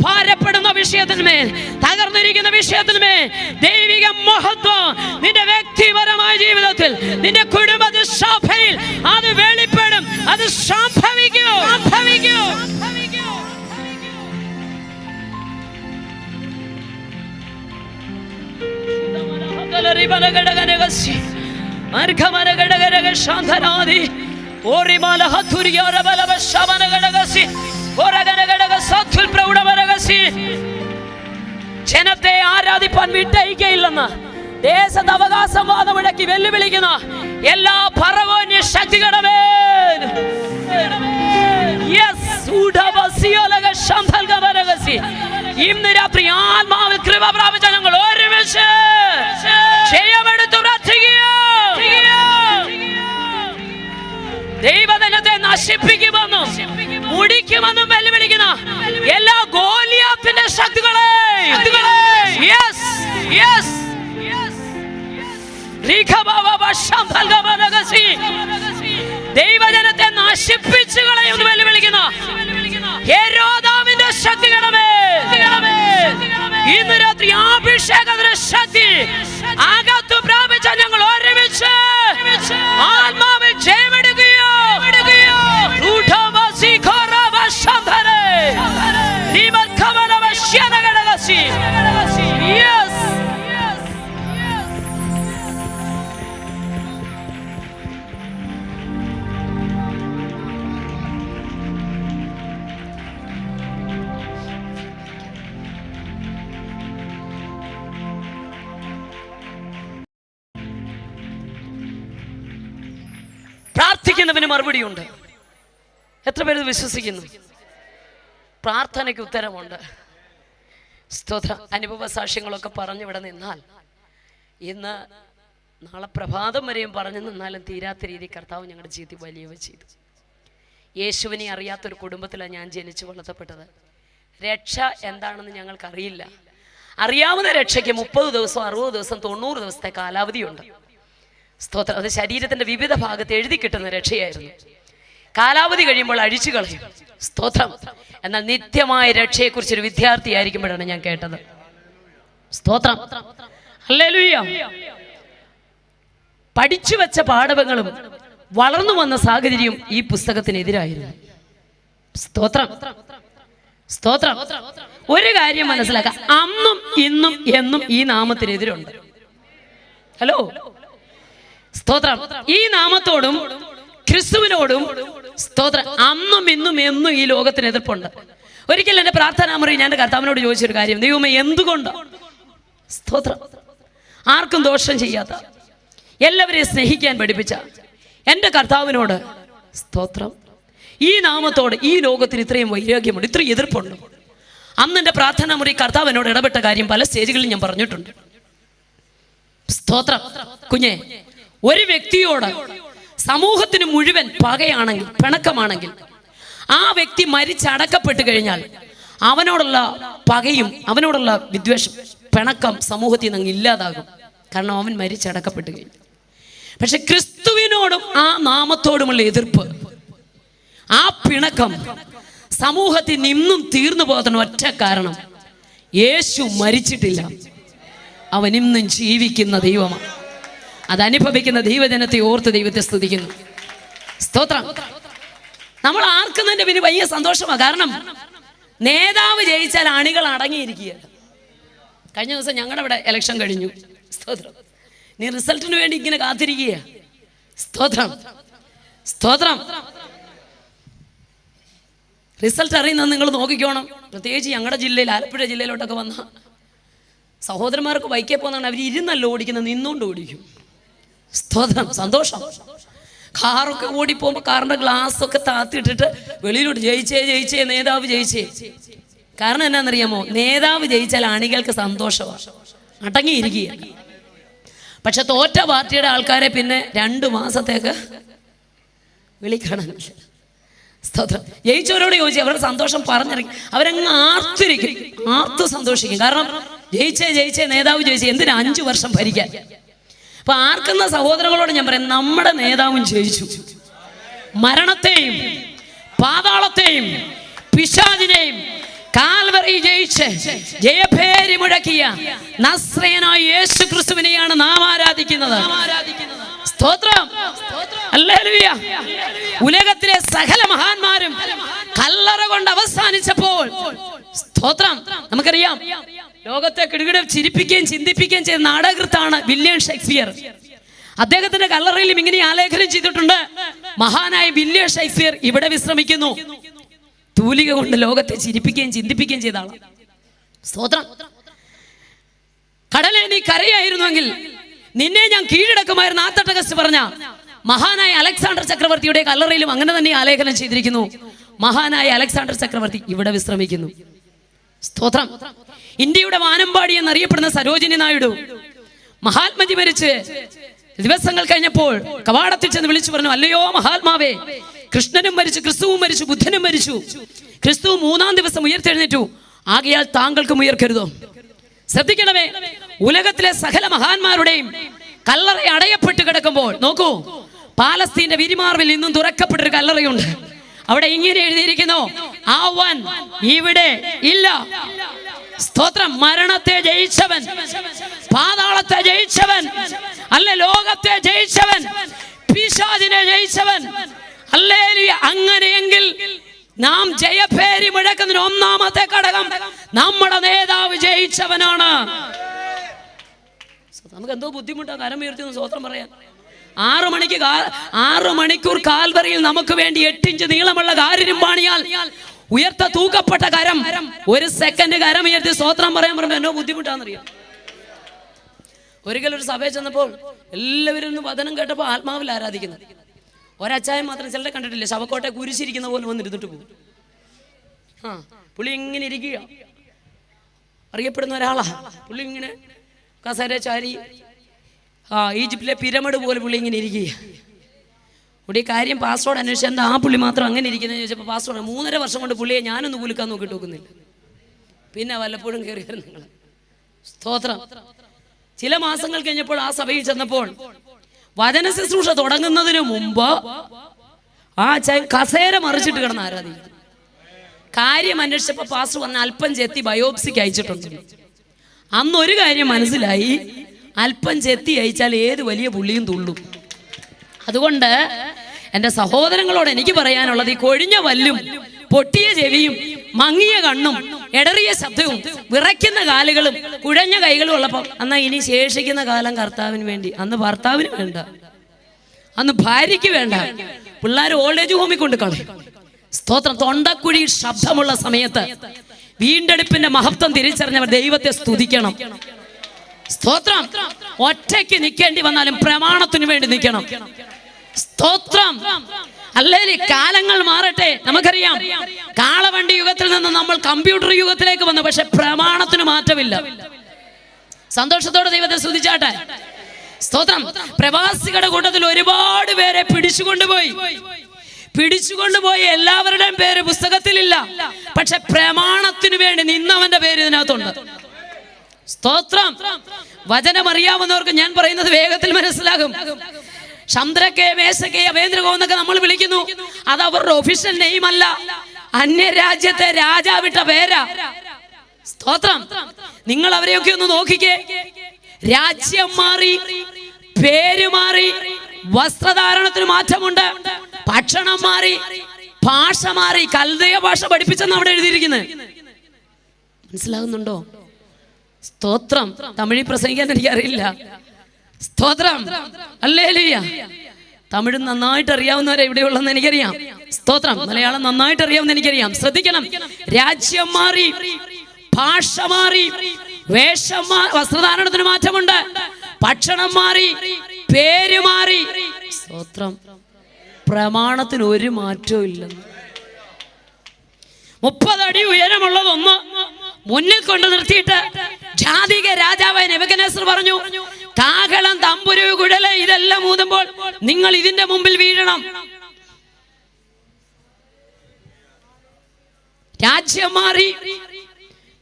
ഭാരപ്പെടുന്ന വിഷയത്തിന്മേൽ, തകർന്നിരിക്കുന്ന വിഷയത്തിന്മേൽ ദൈവിക മഹത്വം നിന്റെ വ്യക്തിപരമായ ജീവിതത്തിൽ, നിന്റെ കുടുംബത്തിൽ, സഭയിൽ അത് വെളിപ്പെടും. അത് സംഭവിക്കൂ, സംഭവിക്കൂ. ജനത്തെ ആരാധിപ്പാൻ വിട്ടയക്കയില്ലെന്ന് ദേശത്ത് അവകാശവാദം മുടക്കി വെല്ലുവിളിക്കുന്ന എല്ലാ ഭരണ ശക്തികളുടെ മേൽ ഇന്ന് രാത്രി ആത്മാവിൽ കൃപ പ്രാപിച്ച ഞങ്ങൾ ഒരുമിച്ച് ജയമെടുത്തു പ്രാർത്ഥിക്കുക. ദൈവജനത്തെ നശിപ്പിക്കുമെന്നും മുടിക്കുമെന്നും വെല്ലുവിളിക്കുന്ന എല്ലാ ഗോലിയാത്തിന്റെ ശക്തികളെ ദൈവജനത്തെ നശിപ്പിച്ചു കളയുമെന്ന് വെല്ലുവിളിക്കുന്ന ഹെരോദാവിന്റെ ശക്തികളെ ഇന്ന് രാത്രി അഭിഷേകത്തിന്റെ ശക്തി അകത്തു പ്രാപിച്ച ഞങ്ങൾ ഒരുമിച്ച് ആത്മാവിൽ ജയമെടുക്കുകയോ പ്രാർത്ഥിക്കുന്നവന് മറുപടിയുണ്ട്. എത്ര പേര് വിശ്വസിക്കുന്നു? പ്രാർത്ഥനയ്ക്ക് ഉത്തരമുണ്ട്. സ്തോത്ര അനുഭവ സാക്ഷ്യങ്ങളൊക്കെ പറഞ്ഞു ഇവിടെ നിന്നാൽ, ഇന്ന് നാളെ പ്രഭാതം വരെയും പറഞ്ഞു നിന്നാലും തീരാത്ത രീതി കർത്താവ് ഞങ്ങളുടെ ജീവിതത്തിൽ വലിയവ ചെയ്തു. യേശുവിനെ അറിയാത്തൊരു കുടുംബത്തിലാണ് ഞാൻ ജനിച്ചു വളർത്തപ്പെട്ടത്. രക്ഷ എന്താണെന്ന് ഞങ്ങൾക്കറിയില്ല. അറിയാവുന്ന രക്ഷയ്ക്ക് 30 ദിവസം, 60 ദിവസം, 90 ദിവസത്തെ കാലാവധിയുണ്ട്. സ്തോത്രം. അത് ശരീരത്തിന്റെ വിവിധ ഭാഗത്ത് എഴുതി കിട്ടുന്ന രക്ഷയായിരുന്നു. കാലാവധി കഴിയുമ്പോൾ അഴിച്ചു കളയും. സ്തോത്രം. എന്നാൽ നിത്യമായ രക്ഷയെക്കുറിച്ച് ഒരു വിദ്യാർത്ഥിയായിരിക്കുമ്പോഴാണ് ഞാൻ കേട്ടത്. സ്തോത്രം. ഹല്ലേലൂയ. പഠിച്ചു വെച്ച പാഠങ്ങളും വളർന്നു വന്ന സാഹചര്യം ഈ പുസ്തകത്തിനെതിരായിരുന്നു. സ്തോത്രം, സ്തോത്രം. ഒരു കാര്യം മനസ്സിലാക്കാം, അന്നും ഇന്നും എന്നും ഈ നാമത്തിനെതിരുണ്ട്. ഹലോ, സ്തോത്രം. ഈ നാമത്തോടും ക്രിസ്തുവിനോടും സ്തോത്രം അന്നും ഇന്നും എന്നും ഈ ലോകത്തിന് എതിർപ്പുണ്ട്. ഒരിക്കൽ എൻ്റെ പ്രാർത്ഥനാ മുറി ഞാൻ എൻ്റെ കർത്താവിനോട് ചോദിച്ചൊരു കാര്യം, ദൈവമേ എന്തുകൊണ്ട് സ്തോത്രം ആർക്കും ദോഷം ചെയ്യാത്ത, എല്ലാവരെയും സ്നേഹിക്കാൻ പഠിപ്പിച്ച എൻ്റെ കർത്താവിനോട് സ്തോത്രം ഈ നാമത്തോട് ഈ ലോകത്തിന് ഇത്രയും വൈരാഗ്യമുണ്ട്, ഇത്രയും എതിർപ്പുണ്ട്. അന്ന് എൻ്റെ പ്രാർത്ഥനാ മുറി കർത്താവിനോട് ഇടപെട്ട കാര്യം പല സ്റ്റേജുകളിൽ ഞാൻ പറഞ്ഞിട്ടുണ്ട്. സ്തോത്രം. കുഞ്ഞെ, ഒരു വ്യക്തിയോട് സമൂഹത്തിന് മുഴുവൻ പകയാണെങ്കിൽ, പിണക്കമാണെങ്കിൽ, ആ വ്യക്തി മരിച്ചടക്കപ്പെട്ട് കഴിഞ്ഞാൽ അവനോടുള്ള പകയും അവനോടുള്ള വിദ്വേഷം, പിണക്കം സമൂഹത്തിൽ നിന്ന് ഇല്ലാതാകും. കാരണം അവൻ മരിച്ചടക്കപ്പെട്ട് കഴിഞ്ഞു. പക്ഷെ ക്രിസ്തുവിനോടും ആ നാമത്തോടുമുള്ള എതിർപ്പ്, ആ പിണക്കം സമൂഹത്തിൽ നിന്നും തീർന്നു പോകാൻ ഒറ്റ കാരണം, യേശു മരിച്ചിട്ടില്ല, അവൻ ഇന്നും ജീവിക്കുന്ന ദൈവമാണ്. അതനുഭവിക്കുന്ന ദൈവജനത്തെ ഓർത്ത് ദൈവത്തെ സ്തുതിക്കുന്നു. സ്തോത്രം. നമ്മൾ ആർക്കുന്നതിന്റെ പിന്നെ വലിയ സന്തോഷമാണ്. കാരണം നേതാവ് ജയിച്ചാൽ അണികൾ അടങ്ങിയിരിക്കുകയാണ്. കഴിഞ്ഞ ദിവസം ഞങ്ങളുടെ ഇവിടെ ഇലക്ഷൻ കഴിഞ്ഞു. സ്തോത്രം. നീ റിസൾട്ടിന് വേണ്ടി ഇങ്ങനെ കാത്തിരിക്കുക. സ്തോത്രം, സ്തോത്രം. റിസൾട്ട് അറിയുന്നത് നിങ്ങൾ നോക്കിക്കോണം. പ്രത്യേകിച്ച് ഞങ്ങളുടെ ജില്ലയിൽ, ആലപ്പുഴ ജില്ലയിലോട്ടൊക്കെ വന്ന സഹോദരന്മാർക്ക് ബൈക്കേ പോകുന്നതാണ്. അവർ ഇരുന്നല്ല ഓടിക്കുന്നത്, നിന്നുകൊണ്ട് ഓടിക്കും. സ്തോത്രം, സന്തോഷം. കാറൊക്കെ ഓടിപ്പോകുമ്പോൾ കാറിൻ്റെ ഗ്ലാസ്സൊക്കെ താത്തിയിട്ടിട്ട് വെളിയിലോട്ട് ജയിച്ചേ ജയിച്ചേ നേതാവ് ജയിച്ചേ. കാരണം എന്നാണെന്നറിയാമോ? നേതാവ് ജയിച്ചാൽ അണികൾക്ക് സന്തോഷമാണ്, അടങ്ങിയിരിക്കുകയാണ്. പക്ഷെ തോറ്റ പാർട്ടിയുടെ ആൾക്കാരെ പിന്നെ 2 മാസത്തേക്ക് വിളിക്കാണില്ല. സ്തോത്രം. ജയിച്ചവരോട് ചോദിച്ചു, അവരുടെ സന്തോഷം പറഞ്ഞിരിക്കും. അവരങ്ങ് ആർത്തിരിക്കും, ആർത്തു സന്തോഷിക്കും. കാരണം ജയിച്ചേ ജയിച്ചേ നേതാവ് ജയിച്ചേ. എന്തിനാ 5 വർഷം ഭരിക്കാൻ? അപ്പൊ ആർക്കുന്ന സഹോദരങ്ങളോട് ഞാൻ പറയാം, നമ്മുടെ നേതാവും ജയിച്ചു. മരണത്തെയും പാതാളത്തെയും പിശാചിനെയും കാൽവറി ജയിച്ച് ജയഭേരി മുഴക്കിയ നസ്രയനായ യേശു ക്രിസ്തുവിനെയാണ് നാം ആരാധിക്കുന്നത്. സ്തോത്രം, ഹല്ലേലൂയ. ഉലകത്തിലെ സകല മഹാന്മാരും കല്ലറ കൊണ്ട് അവസാനിച്ചപ്പോൾ, സ്തോത്രം, നമുക്കറിയാം ലോകത്തെ കിടുകിട ചിരിപ്പിക്കുകയും ചിന്തിപ്പിക്കുകയും ചെയ്ത നാടകൃത്താണ് വില്യം ഷേക്സ്പിയർ. അദ്ദേഹത്തിന്റെ കല്ലറയിലും ഇങ്ങനെ ആലേഖനം ചെയ്തിട്ടുണ്ട്, മഹാനായ വില്യം ഷേക്സ്പിയർ ഇവിടെ വിശ്രമിക്കുന്നു. തൂലിക കൊണ്ട് ലോകത്തെ ചിരിപ്പിക്കുകയും ചിന്തിപ്പിക്കുകയും ചെയ്ത ആളാണ്. സ്തോത്രം. കടലെ നീ കരയായിരുന്നുവെങ്കിൽ നിന്നെ ഞാൻ കീഴടക്കുമായിരുന്നു. ആർത്തട്ടഗസ്റ്റ് പറഞ്ഞ മഹാനായ അലക്സാണ്ടർ ചക്രവർത്തിയുടെ കല്ലറയിലും അങ്ങനെ തന്നെ ആലേഖനം ചെയ്തിരിക്കുന്നു. മഹാനായ അലക്സാണ്ടർ ചക്രവർത്തി ഇവിടെ വിശ്രമിക്കുന്നു. സ്തോത്രം. ഇന്ത്യയുടെ വാനമ്പാടി എന്നറിയപ്പെടുന്ന സരോജിനി നായിഡു മഹാത്മജി മരിച്ച് ദിവസങ്ങൾ കഴിഞ്ഞപ്പോൾ കവാടത്തിൽ ചെന്ന് വിളിച്ചു പറഞ്ഞു, അല്ലയോ മഹാത്മാവേ, കൃഷ്ണനും മരിച്ചു, ക്രിസ്തുവും മരിച്ചു, ബുദ്ധനും മരിച്ചു, ക്രിസ്തു 3-ാം ദിവസം ഉയർത്തെഴുന്നേറ്റു, ആകയാൽ താങ്കൾക്കും ഉയർക്കരുതോ? ശ്രദ്ധിക്കണമേ, ഉലകത്തിലെ സകല മഹാന്മാരുടെയും കല്ലറ അടയപ്പെട്ട് കിടക്കുമ്പോൾ നോക്കൂ, പാലസ്തീന്റെ വിരിമാർവിൽ ഇന്നും തുറക്കപ്പെട്ടൊരു കല്ലറയുണ്ട്. അവിടെ ഇങ്ങനെ എഴുതിയിരിക്കുന്നു, അവൻ ഇവിടെ ഇല്ല. സ്തോത്രം. മരണത്തെ ജയിച്ചവൻ, പാതാളത്തെ ജയിച്ചവൻ, അല്ല ലോകത്തെ ജയിച്ചവൻ, പിശാചിനെ ജയിച്ചവൻ. ഹല്ലേലൂയ. അങ്ങനെയെങ്കിൽ നാം ജയഭേരി മുഴക്കുന്നതിന് 1-ാമത്തെ ഘടകം നമ്മുടെ നേതാവ് ജയിച്ചവനാണ്. നമുക്ക് എന്തോ ബുദ്ധിമുട്ടാ കരം ഉയർത്തി സ്വോത്രം പറയാൻ. 6 മണിക്കൂർ കാൽവറിയിൽ നമുക്ക് വേണ്ടി 8 ഇഞ്ച് നീളമുള്ള കാര്യം പാണിയാൽ ഉയർത്ത തൂക്കപ്പെട്ട കരം 1 സെക്കൻഡ് കരം ഉയർത്തി സ്വോത്രം പറയാൻ പറയുമ്പോൾ എന്നോ ബുദ്ധിമുട്ടാണെന്നറിയാം. ഒരിക്കലൊരു സഭയിൽ ചെന്നപ്പോൾ എല്ലാവരും വചനം കേട്ടപ്പോൾ ആത്മാവിൽ ആരാധിക്കുന്നത്. ഒരച്ചായം മാത്രം ചിലരെ കണ്ടിട്ടില്ലേ, ശവക്കോട്ടെ കുരിശിരിക്കുന്ന പോലെ വന്നിരുന്നിട്ട് പോകും. പുള്ളി ഇങ്ങനെ ഇരിക്കുക, അറിയപ്പെടുന്ന ഒരാളാ. പുള്ളി ഇങ്ങനെ കസേര ചാരി ഈജിപ്തിലെ പിരമിഡ് പോലെ പുള്ളി ഇങ്ങനെ ഇരിക്കുക. ഇവിടെ ഈ കാര്യം പാസ്റ്ററോട് അന്വേഷിച്ച് എന്താ ആ പുള്ളി മാത്രം അങ്ങനെ ഇരിക്കുന്നത് ചോദിച്ചപ്പോൾ പാസ്റ്ററോട് 3.5 വർഷം കൊണ്ട് പുള്ളിയെ ഞാനൊന്ന് കുലുക്കാൻ നോക്കിയിട്ട് നോക്കുന്നില്ല, പിന്നെ വല്ലപ്പോഴും കയറി വരും നിങ്ങൾ. സ്തോത്രം. ചില മാസങ്ങൾ കഴിഞ്ഞപ്പോൾ ആ സഭയിൽ ചെന്നപ്പോൾ വചന ശുശ്രൂഷ തുടങ്ങുന്നതിന് മുമ്പ് ആ കസേര മറിച്ചിട്ട് കിടന്ന് ആരാധിക്കും. കാര്യം അന്വേഷിച്ചപ്പോൾ പാസ്റ്റർ വന്ന് അല്പം ചെത്തി ബയോപ്സിക്ക് അയച്ചിട്ടുണ്ട്. അന്നൊരു കാര്യം മനസ്സിലായി, അല്പം ചെത്തി അയച്ചാൽ ഏത് വലിയ പുള്ളിയും തുള്ളും. അതുകൊണ്ട് എൻ്റെ സഹോദരങ്ങളോട് എനിക്ക് പറയാനുള്ളത്, ഈ കൊഴിഞ്ഞ വല്ലും പൊട്ടിയ ചെവിയും മങ്ങിയ കണ്ണും എടറിയ ശബ്ദവും വിറയ്ക്കുന്ന കാലുകളും കുഴഞ്ഞ കൈകളും ഉള്ളപ്പോൾ എന്നാ ഇനി ശേഷിക്കുന്ന കാലം കർത്താവിന് വേണ്ടി. അന്ന് ഭർത്താവിന് വേണ്ട, അന്ന് ഭാര്യയ്ക്ക് വേണ്ട, പിള്ളേർ ഓൾഡ് ഏജ് ഹോമിൽ കൊണ്ട് കളയും. സ്തോത്രം. തൊണ്ടക്കുഴി ശബ്ദമുള്ള സമയത്ത് വീണ്ടെടുപ്പിന്റെ മഹത്വം തിരിച്ചറിഞ്ഞവർ ദൈവത്തെ സ്തുതിക്കണം. സ്തോത്രം. ഒറ്റയ്ക്ക് നിൽക്കേണ്ടി വന്നാലും പ്രമാണത്തിന് വേണ്ടി നിൽക്കണം. സ്തോത്രം. അല്ലേലി കാലങ്ങൾ മാറട്ടെ. നമുക്കറിയാം കാളവണ്ടി യുഗത്തിൽ നിന്ന് നമ്മൾ കമ്പ്യൂട്ടർ യുഗത്തിലേക്ക് വന്നു, പക്ഷെ പ്രമാണത്തിന് മാറ്റമില്ല. സന്തോഷത്തോടെ ദൈവത്തെ സ്തുതിച്ചാട്ടെ. സ്തോത്രം. പ്രവാസികളുടെ കൂട്ടത്തിൽ ഒരുപാട് പേരെ പിടിച്ചുകൊണ്ടുപോയി. എല്ലാവരുടെയും പേര് പുസ്തകത്തിലില്ല, പക്ഷെ പ്രമാണത്തിന് വേണ്ടി നിന്നവന്റെ പേര് ഇതിനകത്തുണ്ട്. സ്തോത്രം. വചനം അറിയാവുന്നവർക്ക് ഞാൻ പറയുന്നത് വേഗത്തിൽ മനസ്സിലാകും. ചന്ദ്രക്കെ മേശക്കെ അവേന്ദ്രകോ എന്നൊക്കെ നമ്മൾ വിളിക്കുന്നു, അത് അവരുടെ ഒഫീഷ്യൽ നെയിം അല്ല, അന്യരാജ്യത്തെ രാജാവിട്ട പേരാ. സ്തോത്രം. നിങ്ങൾ അവരെയൊക്കെ ഒന്ന് നോക്കിക്കേ. രാജ്യം മാറി, പേര് മാറി, വസ്ത്രധാരണത്തിന് മാറ്റമുണ്ട്, ഭക്ഷണം മാറി, ഭാഷ മാറി, കൽദയ ഭാഷ പഠിപ്പിച്ചെന്ന് അവിടെ എഴുതിയിരിക്കുന്നത്. മനസ്സിലാകുന്നുണ്ടോ? സ്തോത്രം. തമിഴിൽ പ്രസംഗിക്കാൻ എനിക്കറിയില്ല. സ്തോത്രം. ഹല്ലേലൂയ. തമിഴ് നന്നായിട്ട് അറിയാവുന്നവരെ എവിടെയുള്ളതെന്ന് എനിക്കറിയാം. സ്തോത്രം. മലയാളം നന്നായിട്ട് അറിയാവുന്ന എനിക്കറിയാം. ശ്രദ്ധിക്കണം. രാജ്യം മാറി, ഭാഷ മാറി, വേഷം വസ്ത്രധാരണത്തിന് മാറ്റമുണ്ട്, ഭക്ഷണം മാറി, പേര് മാറി. സ്തോത്രം. പ്രമാണത്തിന് ഒരു മാറ്റവും ഇല്ലെന്ന്. 30 അടി ഉയരമുള്ളതൊന്ന് മുന്നിൽ കൊണ്ട് നിർത്തിയിട്ട് ജാതിക രാജാവായ നെബൂഖദ്നേസർ പറഞ്ഞു, കാഹളം, തമ്പുരു, കുഴല് ഇതെല്ലാം ഊതുമ്പോൾ നിങ്ങൾ ഇതിന്റെ മുമ്പിൽ വീഴണം. രാജ്യം മാറി,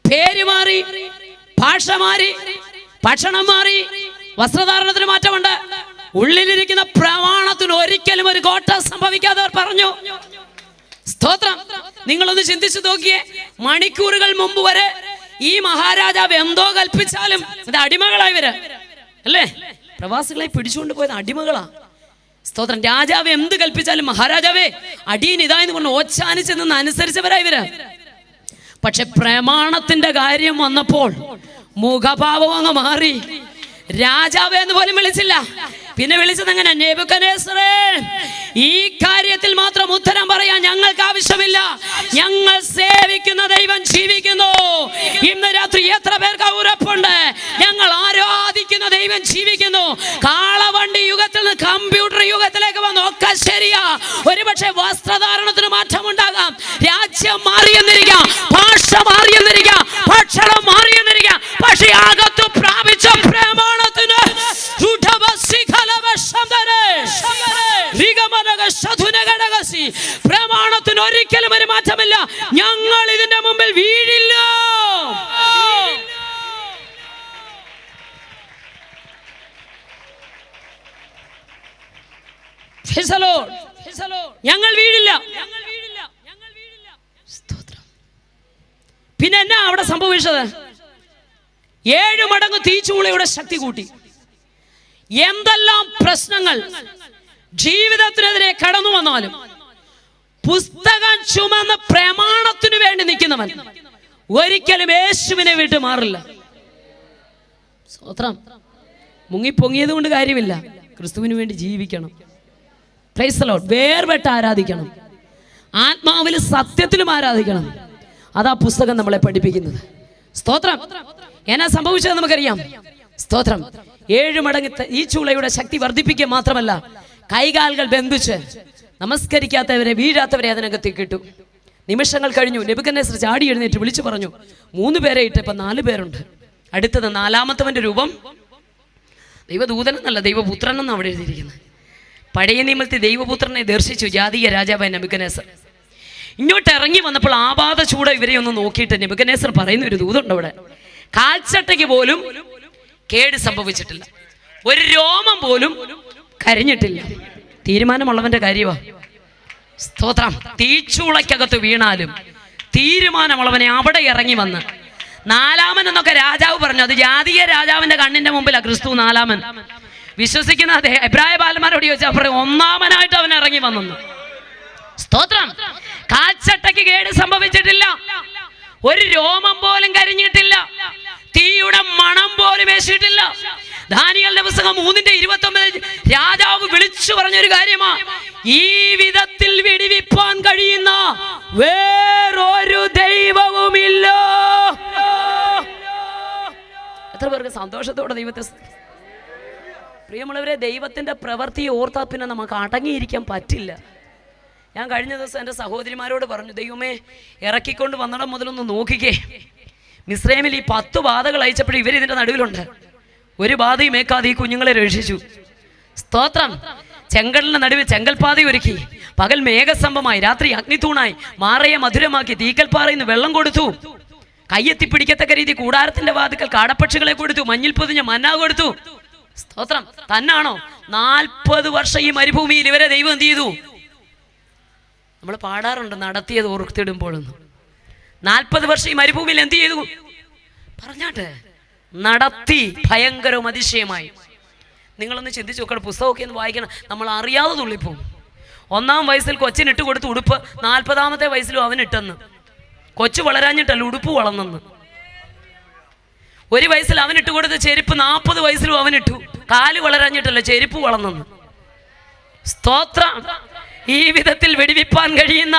പേര് മാറി, ഭാഷ മാറി, ഭക്ഷണം മാറി, വസ്ത്രധാരണത്തിന് മാറ്റമുണ്ട്. ഉള്ളിലിരിക്കുന്ന പ്രമാണത്തിന് ഒരിക്കലും ഒരു കോട്ടം സംഭവിക്കാതെ പറഞ്ഞു. സ്തോത്രം. നിങ്ങളൊന്ന് ചിന്തിച്ചു നോക്കിയേ. മണിക്കൂറുകൾ മുമ്പ് വരെ ഈ മഹാരാജാവ് എന്തോ കൽപ്പിച്ചാലും അത് അടിമകളായി വരെ അല്ലേ? പ്രവാസികളെ പിടിച്ചുകൊണ്ട് പോയത് അടിമകളാ. സ്തോത്രം. രാജാവ് എന്ത് കൽപ്പിച്ചാലും മഹാരാജാവേ അടിയൻ ഇതായെന്ന് കൊണ്ട് ഓച്ചാനിച്ച് നിന്ന് അനുസരിച്ചവരായി വരാ. പക്ഷെ പ്രമാണത്തിന്റെ കാര്യം വന്നപ്പോൾ മുഖഭാവം അങ്ങ് മാറി. രാജാവ് എന്ന് പോലും വിളിച്ചില്ല. പിന്നെ വിളിച്ചത് എങ്ങനെ? നെബൂഖദ്നേസറേ, ഈ കാര്യത്തിൽ മാത്രം ഉത്തരം പറയാൻ ഞങ്ങൾക്ക് ആവശ്യമില്ല. ഞങ്ങൾ സേവിക്കുന്ന ദൈവം ജീവിക്കുന്നു. ഇന്ന് രാത്രി എത്ര പേർക്ക് ഉറപ്പുണ്ട്? ഞങ്ങൾ ആരാധിക്കുന്ന ദൈവം ജീവിക്കുന്നു. കാളവണ്ടി യുഗത്തിൽ നിന്ന് കമ്പ്യൂട്ടർ യുഗത്തിലേക്ക് വന്നു. ഒക്കെ ശരിയാ. ഒരുപക്ഷെ വസ്ത്രധാരണത്തിന് മാറ്റമുണ്ടാകാം, രാജ്യം മാറിയെന്നിരിക്കാം, ഭാഷ മാറിയെന്നിരിക്കാം, ഭക്ഷണം മാറിയെന്നിരിക്കാം. പക്ഷേ അകത്ത് പ്രാപിച്ച പ്രമാണത്തിന് പ്രമാണത്തിന് ഒരിക്കലും ഒരു മാറ്റമില്ല. ഞങ്ങൾ ഇതിന്റെ മുമ്പിൽ വീഴില്ല. ഞങ്ങൾ വീഴില്ല. പിന്നെ എന്നാ അവിടെ സംഭവിച്ചത്? 7 മടങ്ങ് തീച്ചൂളയുടെ ശക്തി കൂട്ടി. എന്തെല്ലാം പ്രശ്നങ്ങൾ ജീവിതത്തിനെതിരെ കടന്നു വന്നാലും പുസ്തകം ചുമന്ന് പ്രമാണത്തിനു വേണ്ടി നിൽക്കുന്നവൻ ഒരിക്കലും യേശുവിനെ വിട്ട് മാറില്ല. സ്തോത്രം. മുങ്ങിപ്പൊങ്ങിയത് കൊണ്ട് കാര്യമില്ല. ക്രിസ്തുവിന് വേണ്ടി ജീവിക്കണം. Praise the Lord. വേർപെട്ട് ആരാധിക്കണം. ആത്മാവിൽ സത്യത്തിലും ആരാധിക്കണം. അതാ പുസ്തകം നമ്മളെ പഠിപ്പിക്കുന്നത്. സ്തോത്രം. എന്നാ സംഭവിച്ചത് നമുക്കറിയാം. സ്തോത്രം. 7 മടങ്ങ് ഈ ചൂളയുടെ ശക്തി വർദ്ധിപ്പിക്കുക മാത്രമല്ല, കൈകാലുകൾ ബന്ധിച്ച് നമസ്കരിക്കാത്തവരെ, വീഴാത്തവരെ അതിനകത്തേക്ക് ഇട്ടു. നിമിഷങ്ങൾ കഴിഞ്ഞു. നെബൂഖദ്നേസർ ചാടി എഴുന്നേറ്റ് വിളിച്ചു പറഞ്ഞു, 3 പേരെ ഇട്ട് ഇപ്പം 4 പേരുണ്ട്. അടുത്തത് 4-മത്തവന്റെ രൂപം ദൈവദൂതനെന്നല്ല, ദൈവപുത്രൻ എന്നാണ് അവിടെ എഴുതിയിരിക്കുന്നത്. പഴയ നിയമത്തിൽ ദൈവപുത്രനെ ദർശിച്ചു ജാതീയ രാജാവായ നെബൂഖദ്നേസർ. ഇങ്ങോട്ട് ഇറങ്ങി വന്നപ്പോൾ ആപാത ചൂട് ഇവരെ ഒന്ന് നോക്കിയിട്ട് നെബൂഖദ്നേസർ പറയുന്ന ഒരു ദൂതുണ്ട് അവിടെ. കാൽച്ചട്ടയ്ക്ക് പോലും കേട് സംഭവിച്ചിട്ടില്ല, ഒരു രോമം പോലും കരിഞ്ഞിട്ടില്ല. തീരുമാനമുള്ളവന്റെ കാര്യമാണ്. സ്തോത്രം. തീച്ചൂളയ്ക്കകത്ത് വീണാലും തീരുമാനമുള്ളവനെ അവിടെ ഇറങ്ങി വന്ന് 4-മൻ എന്നൊക്കെ രാജാവ് പറഞ്ഞു. അത് ജാതീയ രാജാവിന്റെ കണ്ണിന്റെ മുമ്പിലാണ് ക്രിസ്തു 4-മൻ. വിശ്വസിക്കുന്ന എബ്രായ ബാലന്മാരോട് ചോദിച്ചാൽ പറയും 1-മനായിട്ട് അവൻ ഇറങ്ങി വന്നു. സ്തോത്രം. കാൽച്ചട്ടയ്ക്ക് കേട് സംഭവിച്ചിട്ടില്ല, ഒരു രോമം പോലും കരിഞ്ഞിട്ടില്ല, തീയുടെ മണം പോലും ഏശിട്ടില്ല. ദാനിയേലിന്റെ പുസ്തകം 3:29 രാജാവ് വിളിച്ചു പറഞ്ഞൊരു കാര്യമാ, ഈ വിധത്തിൽ വിടിവിപ്പാൻ കഴിയുന്ന വേറൊരു ദൈവവുമില്ല. എത്ര പേർക്ക് സന്തോഷത്തോടെ ദൈവത്തെ. പ്രിയമുള്ളവരെ, ദൈവത്തിന്റെ പ്രവൃത്തിയെ ഓർത്താൽ പിന്നെ നമുക്ക് അടങ്ങിയിരിക്കാൻ പറ്റില്ല. ഞാൻ കഴിഞ്ഞ ദിവസം എൻ്റെ സഹോദരിമാരോട് പറഞ്ഞു, ദൈവമേ ഇറക്കിക്കൊണ്ട് വന്നിടം മുതലൊന്ന് നോക്കിക്കേ. മിസ്രൈമിൽ ഈ 10 ബാധകൾ അയച്ചപ്പോൾ ഇവർ ഇതിൻ്റെ നടുവിലുണ്ട്. ഒരു ബാധയും ഏക്കാതെ ഈ കുഞ്ഞുങ്ങളെ രക്ഷിച്ചു. സ്തോത്രം. ചെങ്കടലിന്റെ നടുവിൽ ചെങ്കൽപ്പാത ഒരുക്കി, പകൽ മേഘസ്തംഭമായി, രാത്രി അഗ്നിത്തൂണായി, മാറയെ മധുരമാക്കി, തീക്കൽപ്പാറയിൽ നിന്ന് വെള്ളം കൊടുത്തു, കയ്യെത്തി പിടിക്കത്തക്ക രീതി കൂടാരത്തിന്റെ വാതിക്കൽ കാടപ്പക്ഷികളെ കൊടുത്തു, മഞ്ഞിൽ പൊതിഞ്ഞ മന്ന കൊടുത്തു. സ്തോത്രം. തന്നാണോ? 40 വർഷം ഈ മരുഭൂമിയിൽ ഇവരെ ദൈവം എന്ത് ചെയ്തു? നമ്മൾ പാടാറുണ്ട്, നടത്തിയത് ഓർത്തിടുമ്പോഴൊന്നും. 40 വർഷം ഈ മരുഭൂമിയിൽ എന്ത് ചെയ്തു? പറഞ്ഞാട്ടെ, നടത്തി. ഭയങ്കരവും അതിശയമായി. നിങ്ങളൊന്ന് ചിന്തിച്ചു നോക്കണം. പുസ്തകമൊക്കെ ഒന്ന് വായിക്കണം. നമ്മൾ അറിയാതെ തുള്ളിപ്പോവും. 1-ാം വയസ്സിൽ കൊച്ചിനിട്ട് കൊടുത്ത് ഉടുപ്പ് 40-ാമത്തെ വയസ്സിലും അവനിട്ടെന്ന്. കൊച്ചു വളരാഞ്ഞിട്ടല്ല, ഉടുപ്പ് വളർന്നെന്ന്. 1 വയസ്സിൽ അവനിട്ട് കൊടുത്ത ചെരുപ്പ് 40 വയസ്സിലും അവനിട്ടു. കാല് വളരാഞ്ഞിട്ടല്ല, ചെരുപ്പ് വളർന്നെന്ന്. സ്തോത്രം. ഈ വിധത്തിൽ വെടിവിപ്പാൻ കഴിയുന്ന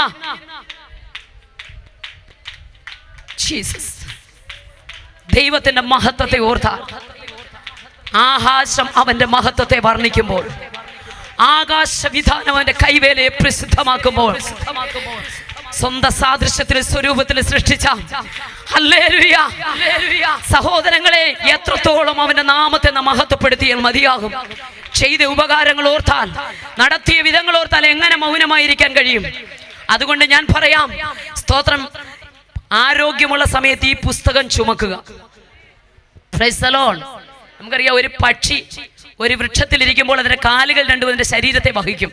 ജീസസ് ദൈവത്തിന്റെ മഹത്വത്തെ ഓർത്താൽ, ആകാശം അവന്റെ മഹത്വത്തെ വർണ്ണിക്കുമ്പോൾ, ആകാശവിധാനം അവന്റെ കൈവേലയെ പ്രസിദ്ധമാക്കുമ്പോൾ, സ്വന്തം സാദൃശ്യത്തിൽ സ്വരൂപത്തിൽ സൃഷ്ടിച്ച ഹല്ലേലൂയ സഹോദരങ്ങളെ, എത്രത്തോളം അവന്റെ നാമത്തെ നാം മഹത്വപ്പെടുത്തിയാൽ മതിയാകും. ചെയ്ത ഉപകാരങ്ങൾ ഓർത്താൽ, നടത്തിയ വിധങ്ങൾ ഓർത്താൽ എങ്ങനെ മൗനമായിരിക്കാൻ കഴിയും? അതുകൊണ്ട് ഞാൻ പറയാം, സ്തോത്രം, ആരോഗ്യമുള്ള സമയത്ത് ഈ പുസ്തകം ചുമക്കുക. Price the Lord. നമുക്കറിയാം, ഒരു പക്ഷി ഒരു വൃക്ഷത്തിലിരിക്കുമ്പോൾ അതിന്റെ കാലുകൾ രണ്ടും അതിന്റെ ശരീരത്തെ വഹിക്കും.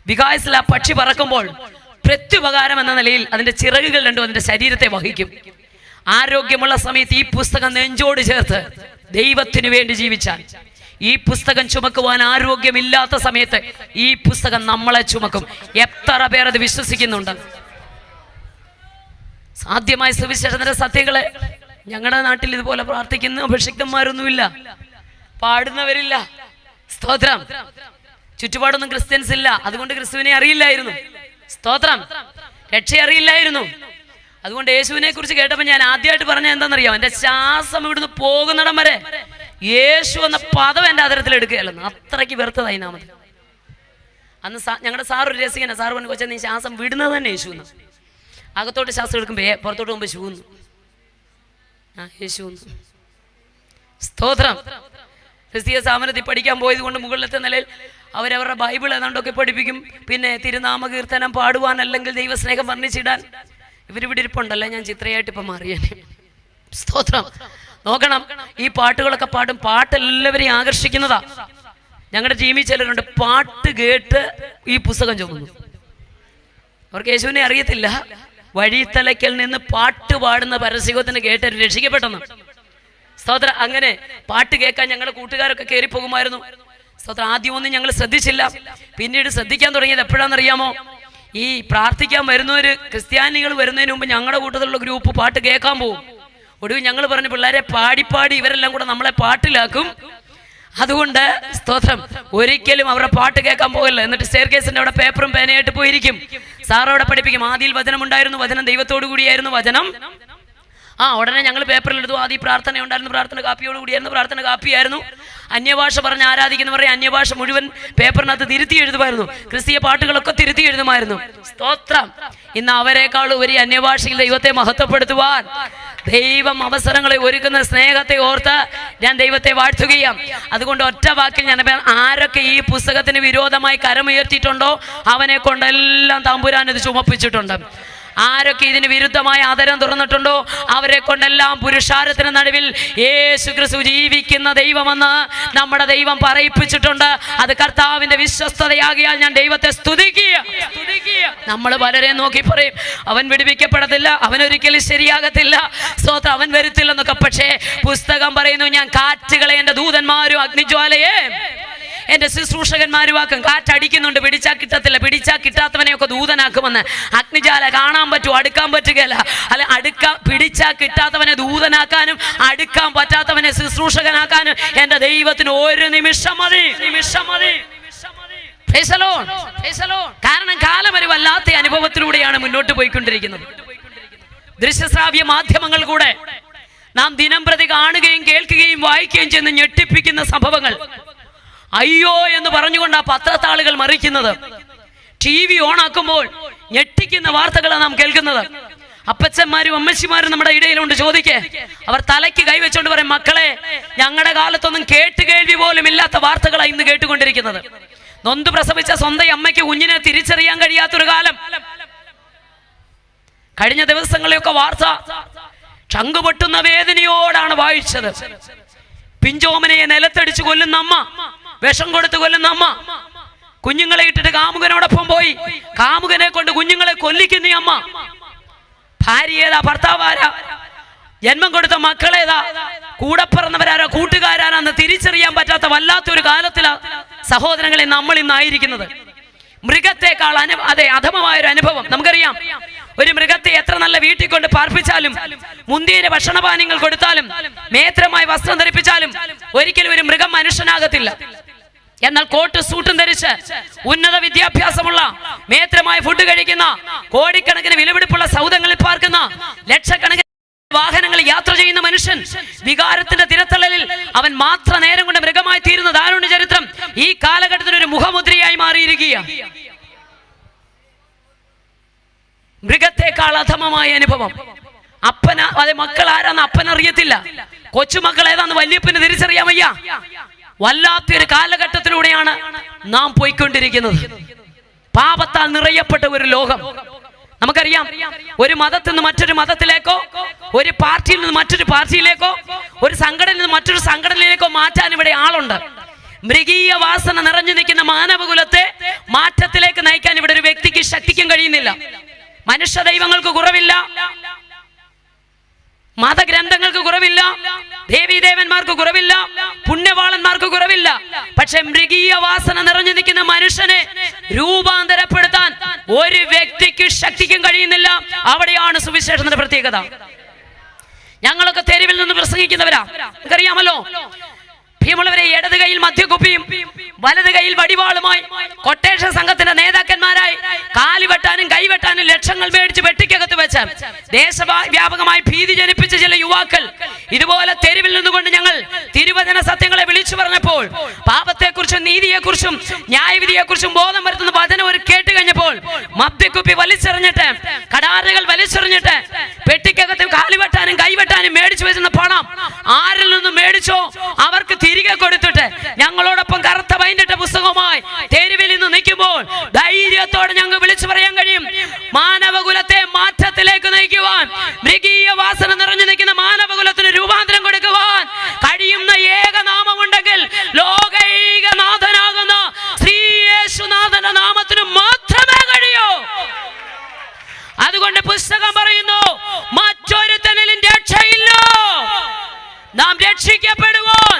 വികായസിൽ ആ പക്ഷി പറക്കുമ്പോൾ പ്രത്യുപകാരം എന്ന നിലയിൽ അതിന്റെ ചിറകുകൾ രണ്ടും അതിന്റെ ശരീരത്തെ വഹിക്കും. ആരോഗ്യമുള്ള സമയത്ത് ഈ പുസ്തകം നെഞ്ചോട് ചേർത്ത് ദൈവത്തിന് വേണ്ടി ജീവിച്ചാൽ, ഈ പുസ്തകം ചുമക്കുവാൻ ആരോഗ്യമില്ലാത്ത സമയത്ത് ഈ പുസ്തകം നമ്മളെ ചുമക്കും. എത്ര പേർ അത് വിശ്വസിക്കുന്നുണ്ട്? സാധ്യമായ സുവിശേഷത്തിന്റെ സത്യങ്ങളെ ഞങ്ങളുടെ നാട്ടിൽ ഇതുപോലെ പ്രാർത്ഥിക്കുന്ന അഭിഷിക്തന്മാരൊന്നുമില്ല, പാടുന്നവരില്ല. സ്തോത്രം. ചുറ്റുപാടൊന്നും ക്രിസ്ത്യൻസ് ഇല്ല, അതുകൊണ്ട് ക്രിസ്തുവിനെ അറിയില്ലായിരുന്നു. സ്തോത്രം. രക്ഷ അറിയില്ലായിരുന്നു. അതുകൊണ്ട് യേശുവിനെ കുറിച്ച് കേട്ടപ്പോൾ ഞാൻ ആദ്യമായിട്ട് പറഞ്ഞ എന്താണെന്നറിയാം, എൻ്റെ ശ്വാസം ഇവിടുന്ന് പോകുന്നിടം വരെ യേശു എന്ന പദം എൻ്റെ ആദരത്തിൽ എടുക്കുകയല്ലെന്ന്. അത്രയ്ക്ക് വെറുത്തതായി നാമത്തിൽ. അന്ന് ഞങ്ങളുടെ സാർ ഒരു രസികന സാർ പറഞ്ഞു, കൊച്ചാ നീ ശ്വാസം വിടുന്നത് തന്നെ യേശു എന്ന്. അകത്തോട്ട് ശ്വാസം എടുക്കുമ്പോ പുറത്തോട്ട് പോകുമ്പോ ശൂന്നു. യേശു. സ്തോത്രം. ക്രിസ്തീയ സ്ഥാപനത്തിൽ പഠിക്കാൻ പോയത് കൊണ്ട് മുകളിലത്തെ നിലയിൽ അവരവരുടെ ബൈബിൾ ഏതാണ്ടൊക്കെ പഠിപ്പിക്കും. പിന്നെ തിരുനാമ കീർത്തനം പാടുവാൻ, അല്ലെങ്കിൽ ദൈവസ്നേഹം വർണ്ണിച്ചിടാൻ. ഇവരിവിടെ ഇരിപ്പുണ്ടല്ലോ, ഞാൻ ചിത്രയായിട്ട് ഇപ്പം മാറിയാണ്. സ്തോത്രം. നോക്കണം, ഈ പാട്ടുകളൊക്കെ പാടും. പാട്ട് എല്ലാവരെയും ആകർഷിക്കുന്നതാ. ഞങ്ങളുടെ ടീമിൽ ചിലരുണ്ട് പാട്ട് കേട്ട് ഈ പുസ്തകം ചുമന്നു. അവർക്ക് യേശുവിനെ അറിയത്തില്ല. വഴിത്തലയ്ക്കൽ നിന്ന് പാട്ട് പാടുന്ന പരസ്യത്തിന് കേട്ട് രക്ഷിക്കപ്പെട്ടെന്ന്. സ്തോത്രം. അങ്ങനെ പാട്ട് കേൾക്കാൻ ഞങ്ങളുടെ കൂട്ടുകാരൊക്കെ കയറി പോകുമായിരുന്നു. സ്തോത്രം. ആദ്യമൊന്നും ഞങ്ങൾ ശ്രദ്ധിച്ചില്ല, പിന്നീട് ശ്രദ്ധിക്കാൻ തുടങ്ങിയത് എപ്പോഴാണെന്നറിയാമോ? ഈ പ്രാർത്ഥിക്കാൻ വരുന്നവര്, ക്രിസ്ത്യാനികൾ വരുന്നതിന് മുമ്പ് ഞങ്ങളുടെ കൂട്ടത്തിലുള്ള ഗ്രൂപ്പ് പാട്ട് കേൾക്കാൻ പോകും. ഒടുവിൽ ഞങ്ങൾ പറഞ്ഞു, പിള്ളേരെ പാടിപ്പാടി ഇവരെല്ലാം കൂടെ നമ്മളെ പാട്ടിലാക്കും. അതുകൊണ്ട് സ്തോത്രം, ഒരിക്കലും അവരുടെ പാട്ട് കേൾക്കാൻ പോകില്ല. എന്നിട്ട് സ്റ്റെയർകേസിന്റെ അവിടെ പേപ്പറും പേനയായിട്ട് പോയിരിക്കും. സാറവിടെ പഠിപ്പിക്കും. ആദിയിൽ വചനം ഉണ്ടായിരുന്നു, വചനം ദൈവത്തോടു കൂടിയായിരുന്നു, വചനം. ഉടനെ ഞങ്ങൾ പേപ്പറിൽ എഴുതും. ആദ്യം പ്രാർത്ഥന ഉണ്ടായിരുന്നു, പ്രാർത്ഥന കാപ്പിയോട് കൂടിയായിരുന്നു, പ്രാർത്ഥന കാപ്പിയായിരുന്നു. അന്യഭാഷ പറഞ്ഞ് ആരാധിക്കുന്നവരെ അന്യഭാഷ മുഴുവൻ പേപ്പറിനകത്ത് തിരുത്തി എഴുതുമായിരുന്നു. ക്രിസ്തീയ പാട്ടുകളൊക്കെ തിരുത്തി എഴുതുമായിരുന്നു. സ്തോത്രം. ഇന്ന് അവരെക്കാൾ ഉപരി അന്യഭാഷയിൽ ദൈവത്തെ മഹത്വപ്പെടുത്തുവാൻ ദൈവം അവസരങ്ങളെ ഒരുക്കുന്ന സ്നേഹത്തെ ഓർത്ത് ഞാൻ ദൈവത്തെ വാഴ്ത്തുകയാണ്. അതുകൊണ്ട് ഒറ്റ വാക്കിൽ ഞാൻ ആരൊക്കെ ഈ പുസ്തകത്തിന് വിരോധമായി കരമുയർത്തിയിട്ടുണ്ടോ അവനെ കൊണ്ടെല്ലാം തമ്പുരാൻ ഇത് ചുമപ്പിച്ചിട്ടുണ്ട്. ആരൊക്കെ ഇതിന് വിരുദ്ധമായ ആദരം തുറന്നിട്ടുണ്ടോ അവരെ കൊണ്ടെല്ലാം പുരുഷാരത്തിന് നടുവിൽ യേശു ക്രിസ്തു ജീവിക്കുന്ന ദൈവമെന്ന് നമ്മുടെ ദൈവം പറയിപ്പിച്ചിട്ടുണ്ട്. അത് കർത്താവിന്റെ വിശ്വസ്തതയാകിയാൽ ഞാൻ ദൈവത്തെ സ്തുതിക്കുക. നമ്മൾ പലരെ നോക്കി പറയും, അവൻ വിടുവിക്കപ്പെടത്തില്ല, അവനൊരിക്കലും ശരിയാകത്തില്ല, സ്തോത്രം, അവൻ വരത്തില്ലെന്നൊക്കെ. പക്ഷേ പുസ്തകം പറയുന്നു, ഞാൻ കാറ്റുകളെ എൻ്റെ ദൂതന്മാരും അഗ്നിജ്വാലയെ എന്റെ ശുശ്രൂഷകന്മാരുവാക്കും. കാറ്റടിക്കുന്നുണ്ട്, പിടിച്ചാൽ കിട്ടത്തില്ല, പിടിച്ചാൽ കിട്ടാത്തവനെയൊക്കെ ദൂതനാക്കുമെന്ന്. അഗ്നിജാല കാണാൻ പറ്റും, അടുക്കാൻ പറ്റുകയല്ല. അല്ല, പിടിച്ചാൽ കിട്ടാത്തവനെ ദൂതനാക്കാനും അടുക്കാൻ പറ്റാത്തവനെ ശുശ്രൂഷകനാക്കാനും എന്റെ ദൈവത്തിന് ഒരു നിമിഷം മതി. കാരണം കാലം ഒരു വല്ലാത്ത അനുഭവത്തിലൂടെയാണ് മുന്നോട്ട് പോയിക്കൊണ്ടിരിക്കുന്നത്. ദൃശ്യശ്രാവ്യ മാധ്യമങ്ങൾ കൂടെ നാം ദിനം പ്രതി കാണുകയും കേൾക്കുകയും വായിക്കുകയും ചെയ്യുന്ന ഞെട്ടിപ്പിക്കുന്ന സംഭവങ്ങൾ. അയ്യോ എന്ന് പറഞ്ഞുകൊണ്ട് ആ പത്രത്താളുകൾ മറിക്കുന്നത്. TV ഓണാക്കുമ്പോൾ ഞെട്ടിക്കുന്ന വാർത്തകളാണ് നാം കേൾക്കുന്നത്. അപ്പച്ചന്മാരും അമ്മച്ചിമാരും നമ്മുടെ ഇടയിലുണ്ട്. ചോദിക്കേ, അവർ തലയ്ക്ക് കൈവച്ചുകൊണ്ട് പറയും, മക്കളെ, ഞങ്ങളുടെ കാലത്തൊന്നും കേൾവി പോലും ഇല്ലാത്ത വാർത്തകളാണ് ഇന്ന് കേട്ടുകൊണ്ടിരിക്കുന്നത്. നൊന്ത് പ്രസവിച്ച സ്വന്തം അമ്മയ്ക്ക് കുഞ്ഞിനെ തിരിച്ചറിയാൻ കഴിയാത്തൊരു കാലം. കഴിഞ്ഞ ദിവസങ്ങളിലൊക്കെ വാർത്ത ചങ്കുപൊട്ടുന്ന വേദനയോടാണ് വായിച്ചത്. പിഞ്ചോമനയെ നിലത്തടിച്ചു കൊല്ലുന്ന അമ്മ, വിഷം കൊടുത്ത് കൊല്ലുന്ന അമ്മ, കുഞ്ഞുങ്ങളെ ഇട്ടിട്ട് കാമുകനോടൊപ്പം പോയി കാമുകനെ കൊണ്ട് കുഞ്ഞുങ്ങളെ കൊല്ലിക്കുന്ന അമ്മ, ഭാര്യ ഏതാ, ഭർത്താവാരാ, ജന്മം കൊടുത്ത മക്കളേതാ, കൂടെ പിറന്നവരാരോ, കൂട്ടുകാരാണെന്ന് തിരിച്ചറിയാൻ പറ്റാത്ത വല്ലാത്തൊരു കാലത്തിലാ സഹോദരങ്ങളെ നമ്മൾ ഇന്നായിരിക്കുന്നത്. മൃഗത്തെക്കാൾ അതെ അധമമായൊരു അനുഭവം. നമുക്കറിയാം, ഒരു മൃഗത്തെ എത്ര നല്ല വീട്ടിൽ കൊണ്ട് പാർപ്പിച്ചാലും, മുന്തിയ ഭക്ഷണപാനീയങ്ങൾ കൊടുത്താലും, മേത്രമായി വസ്ത്രം ധരിപ്പിച്ചാലും ഒരിക്കലും ഒരു മൃഗം മനുഷ്യനാകത്തില്ല. എന്നാൽ കോട്ട് സൂട്ടും ധരിച്ച് ഉന്നത വിദ്യാഭ്യാസമുള്ള, മേത്രമായ ഫുഡ് കഴിക്കുന്ന, കോടിക്കണക്കിന് വിലപിടിപ്പുള്ള സൗധങ്ങളിൽ പാർക്കുന്ന, ലക്ഷക്കണക്കിന് വാഹനങ്ങൾ യാത്ര ചെയ്യുന്ന മനുഷ്യൻ, വികാരത്തിന്റെ തിരത്തള്ളലിൽ അവൻ മാത്ര നേരം കൊണ്ട് മൃഗമായി തീരുന്ന ദാരുണ്യ ചരിത്രം ഈ കാലഘട്ടത്തിന് ഒരു മുഖമുദ്രയായി മാറിയിരിക്കുക. മൃഗത്തെക്കാൾ അധമമായ അനുഭവം. അതെ, മക്കൾ ആരാന്ന് അപ്പനറിയത്തില്ല, കൊച്ചുമക്കൾ ഏതാന്ന് വല്യപ്പന് തിരിച്ചറിയാൻ വയ്യ. വല്ലാത്തൊരു കാലഘട്ടത്തിലൂടെയാണ് നാം പോയിക്കൊണ്ടിരിക്കുന്നത്. പാപത്താൽ നിറയപ്പെട്ട ഒരു ലോകം. നമുക്കറിയാം, ഒരു മതത്തിൽ നിന്ന് മറ്റൊരു മതത്തിലേക്കോ, ഒരു പാർട്ടിയിൽ നിന്ന് മറ്റൊരു പാർട്ടിയിലേക്കോ, ഒരു സംഘടനയിൽ നിന്ന് മറ്റൊരു സംഘടനയിലേക്കോ മാറ്റാൻ ഇവിടെ ആളുണ്ട്. മൃഗീയ വാസന നിറഞ്ഞു നിൽക്കുന്ന മാനവകുലത്തെ മാറ്റത്തിലേക്ക് നയിക്കാൻ ഇവിടെ ഒരു വ്യക്തിക്ക് ശക്തിക്കും കഴിയുന്നില്ല. മനുഷ്യ ദൈവങ്ങൾക്ക് കുറവില്ല, മതഗ്രന്ഥങ്ങൾക്ക് കുറവില്ല, ദേവീദേവന്മാർക്ക് കുറവില്ല, പുണ്യവാളന്മാർക്ക് കുറവില്ല. പക്ഷെ മൃഗീയ വാസന നിറഞ്ഞു നിൽക്കുന്ന മനുഷ്യനെ രൂപാന്തരപ്പെടുത്താൻ ഒരു വ്യക്തിക്ക് ശക്തിക്കും കഴിയുന്നില്ല. അവിടെയാണ് സുവിശേഷത്തിന്റെ പ്രത്യേകത. ഞങ്ങളൊക്കെ തെരുവിൽ നിന്ന് പ്രസംഗിക്കുന്നവരാ, നമുക്കറിയാമല്ലോ. പ്രിയമുള്ളവരെ, ഇടത് കൈയിൽ മദ്യക്കുപ്പിയും വലത് കൈയിൽ വടിവാളുമായി കൊട്ടേഷൻ സംഘത്തിന്റെ നേതാക്കന്മാരായി കാലുവെട്ടാനും കൈവെട്ടാനും ലക്ഷങ്ങൾ മേടിച്ച് വെട്ടിക്കകത്ത് വെച്ച് ദേശവ്യാപകമായി ഭീതി ജനിപ്പിച്ച ചില യുവാക്കൾ ഇതുപോലെ തെരുവിൽ നിന്നുകൊണ്ട് ഞങ്ങൾ തിരുവചന സത്യങ്ങളെ വിളിച്ചു പറഞ്ഞപ്പോൾ, പാപത്തെക്കുറിച്ചും നീതിയെക്കുറിച്ചും ന്യായവിധിയെക്കുറിച്ചും ബോധം വരുത്തുന്ന വചനം ഒരു കേട്ട് കഴിഞ്ഞപ്പോൾ, മദ്യക്കുപ്പി വലിച്ചെറിഞ്ഞിട്ട്, കടാറുകൾ വലിച്ചെറിഞ്ഞിട്ട്, പെട്ടിക്കകത്ത് കാലുവെട്ടാനും കൈവെട്ടാനും മേടിച്ചു വെച്ചിരുന്ന പണം ആരിൽ നിന്നും മേടിച്ചോ അവർക്ക് തിരികെ കൊടുത്തിട്ട് ഞങ്ങളോടൊപ്പം കറുത്ത പൈൻറിട്ട പുസ്തകവുമായി തെരുവിൽ നിന്ന് നിൽക്കുമ്പോൾ ധൈര്യത്തോടെ ഞങ്ങൾ വിളിച്ചു പറയാൻ കഴിയും, മാനവകുലത്തെ മാറ്റത്തിലേക്ക് നയിക്കുവാൻ, മൃഗീയ വാസന നിറഞ്ഞു നിൽക്കുന്ന മാനവകുലത്തിന് രൂപാന്തരം കൊടുക്കുവാൻ കഴിയുന്ന ഏക നാമമുണ്ടെങ്കിൽ ലോകൈകനാഥനാകുന്ന ശ്രീ യേശുനാഥന്റെ നാമത്തിന് മാത്രമേ കഴിയൂ. അതുകൊണ്ട് പുസ്തകം പറയുന്നു, മറ്റൊരുത്തനിലും രക്ഷയില്ല. നാം രക്ഷിക്കപ്പെടുവാൻ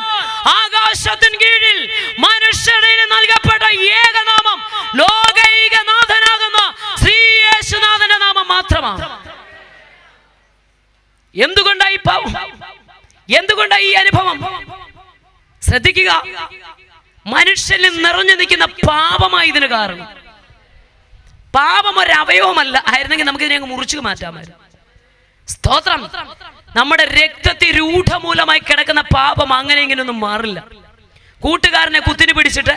ആകാശത്തിന് കീഴിൽ മനുഷ്യരിൽ നൽകപ്പെട്ട ഏകനാമം ലോകൈകനാഥനാകുന്ന ശ്രീ യേശുനാഥന്റെ നാമം മാത്രമാണ്. എന്തുകൊണ്ടായി പാപം? എന്തുകൊണ്ടായി ഈ അനുഭവം? ശ്രദ്ധിക്കുക, മനുഷ്യനിൽ നിറഞ്ഞു നിൽക്കുന്ന പാപമായി ഇതിന് കാരണം. പാപം ഒരു അവയവമല്ല ആയിരുന്നെങ്കിൽ നമുക്ക് ഇതിനെ മുറിച്ചു മാറ്റാമായിരുന്നു. സ്തോത്രം. നമ്മുടെ രക്തത്തിൽ രൂഢമൂലമായി കിടക്കുന്ന പാപം അങ്ങനെ ഇങ്ങനെയൊന്നും മാറില്ല. കൂട്ടുകാരനെ കുത്തിന് പിടിച്ചിട്ട്,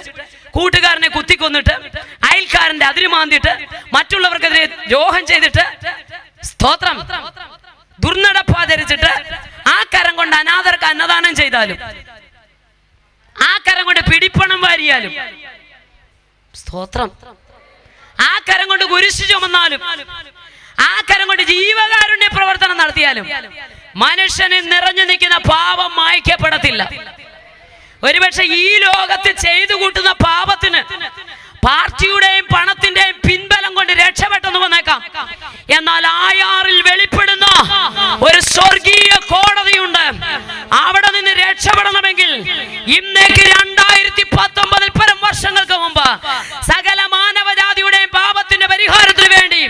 കൂട്ടുകാരനെ കുത്തിക്കൊന്നിട്ട്, അയൽക്കാരന്റെ അതിര് മാന്തിയിട്ട്, മറ്റുള്ളവർക്കെതിരെ ദ്രോഹം ചെയ്തിട്ട്, സ്തോത്രം, ദുർനടപ്പാചരിച്ചിട്ട്, ആ കരം കൊണ്ട് അനാഥർക്ക് അന്നദാനം ചെയ്താലും, ആ കരം കൊണ്ട് പിടിപ്പണം വാരിയാലും, സ്തോത്രം, ആ കരം കൊണ്ട് കുരിശ് ചുമന്നാലും, ആ കരം കൊണ്ട് ജീവകാരുണ്യ പ്രവർത്തനം നടത്തിയാലും മനുഷ്യനിൽ നിറഞ്ഞു നിൽക്കുന്ന പാപം മായ്ക്കപ്പെടത്തില്ല. ഒരുപക്ഷെ ഈ ലോകത്ത് ചെയ്തു കൂട്ടുന്ന പാപത്തിന് പാർട്ടിയുടെയും പണത്തിന്റെയും പിൻബലം കൊണ്ട് രക്ഷപ്പെട്ടെന്ന് വന്നേക്കാം. എന്നാൽ ആയാറിൽ വെളിപ്പെടുന്ന ഒരു സ്വർഗീയ കോടതിയുണ്ട്. അവിടെ നിന്ന് രക്ഷപ്പെടണമെങ്കിൽ ഇന്നേക്ക് 2019 പരം വർഷങ്ങൾക്ക് മുമ്പ് സകല മാനവജാതിയുടെയും പാപത്തിന്റെ പരിഹാരത്തിന് വേണ്ടി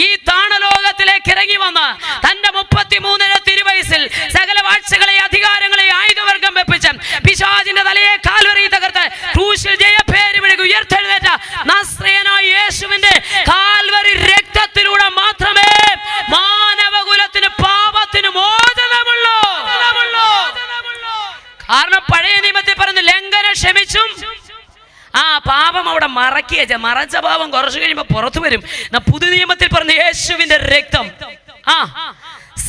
ഈ താണലോകത്തിലേക്ക് ഇറങ്ങി വന്ന് തന്റെ 33 തിരുവയസ്സിൽ സകല വാഴ്ചകളെ അധികാരങ്ങളെ ആയുധവർഗം വെപ്പിച്ച് പിശാചിന്റെ തലയെ കാൽവരി തകർത്ത് ക്രൂശിൽ ജയപേര് വിളിക്ക് ഉയർത്തെഴുന്നേറ്റ നസ്രയനായ യേശുവിന്റെ കാൽവരി രക്തത്തിലൂടെ മാത്രമേ മാനവകുലത്തിന് പാപത്തിന് മോചനമുള്ളൂ. കാരണം പഴയ നിയമത്തിൽ പറയുന്ന ലംഘനം ക്ഷമിച്ചും ആ പാപം അവിടെ മറക്കിയ മറച്ച പാപം കുറച്ചു കഴിയുമ്പോ പുറത്തു വരും. പുതു നിയമത്തിൽ പറഞ്ഞ യേശുവിന്റെ രക്തം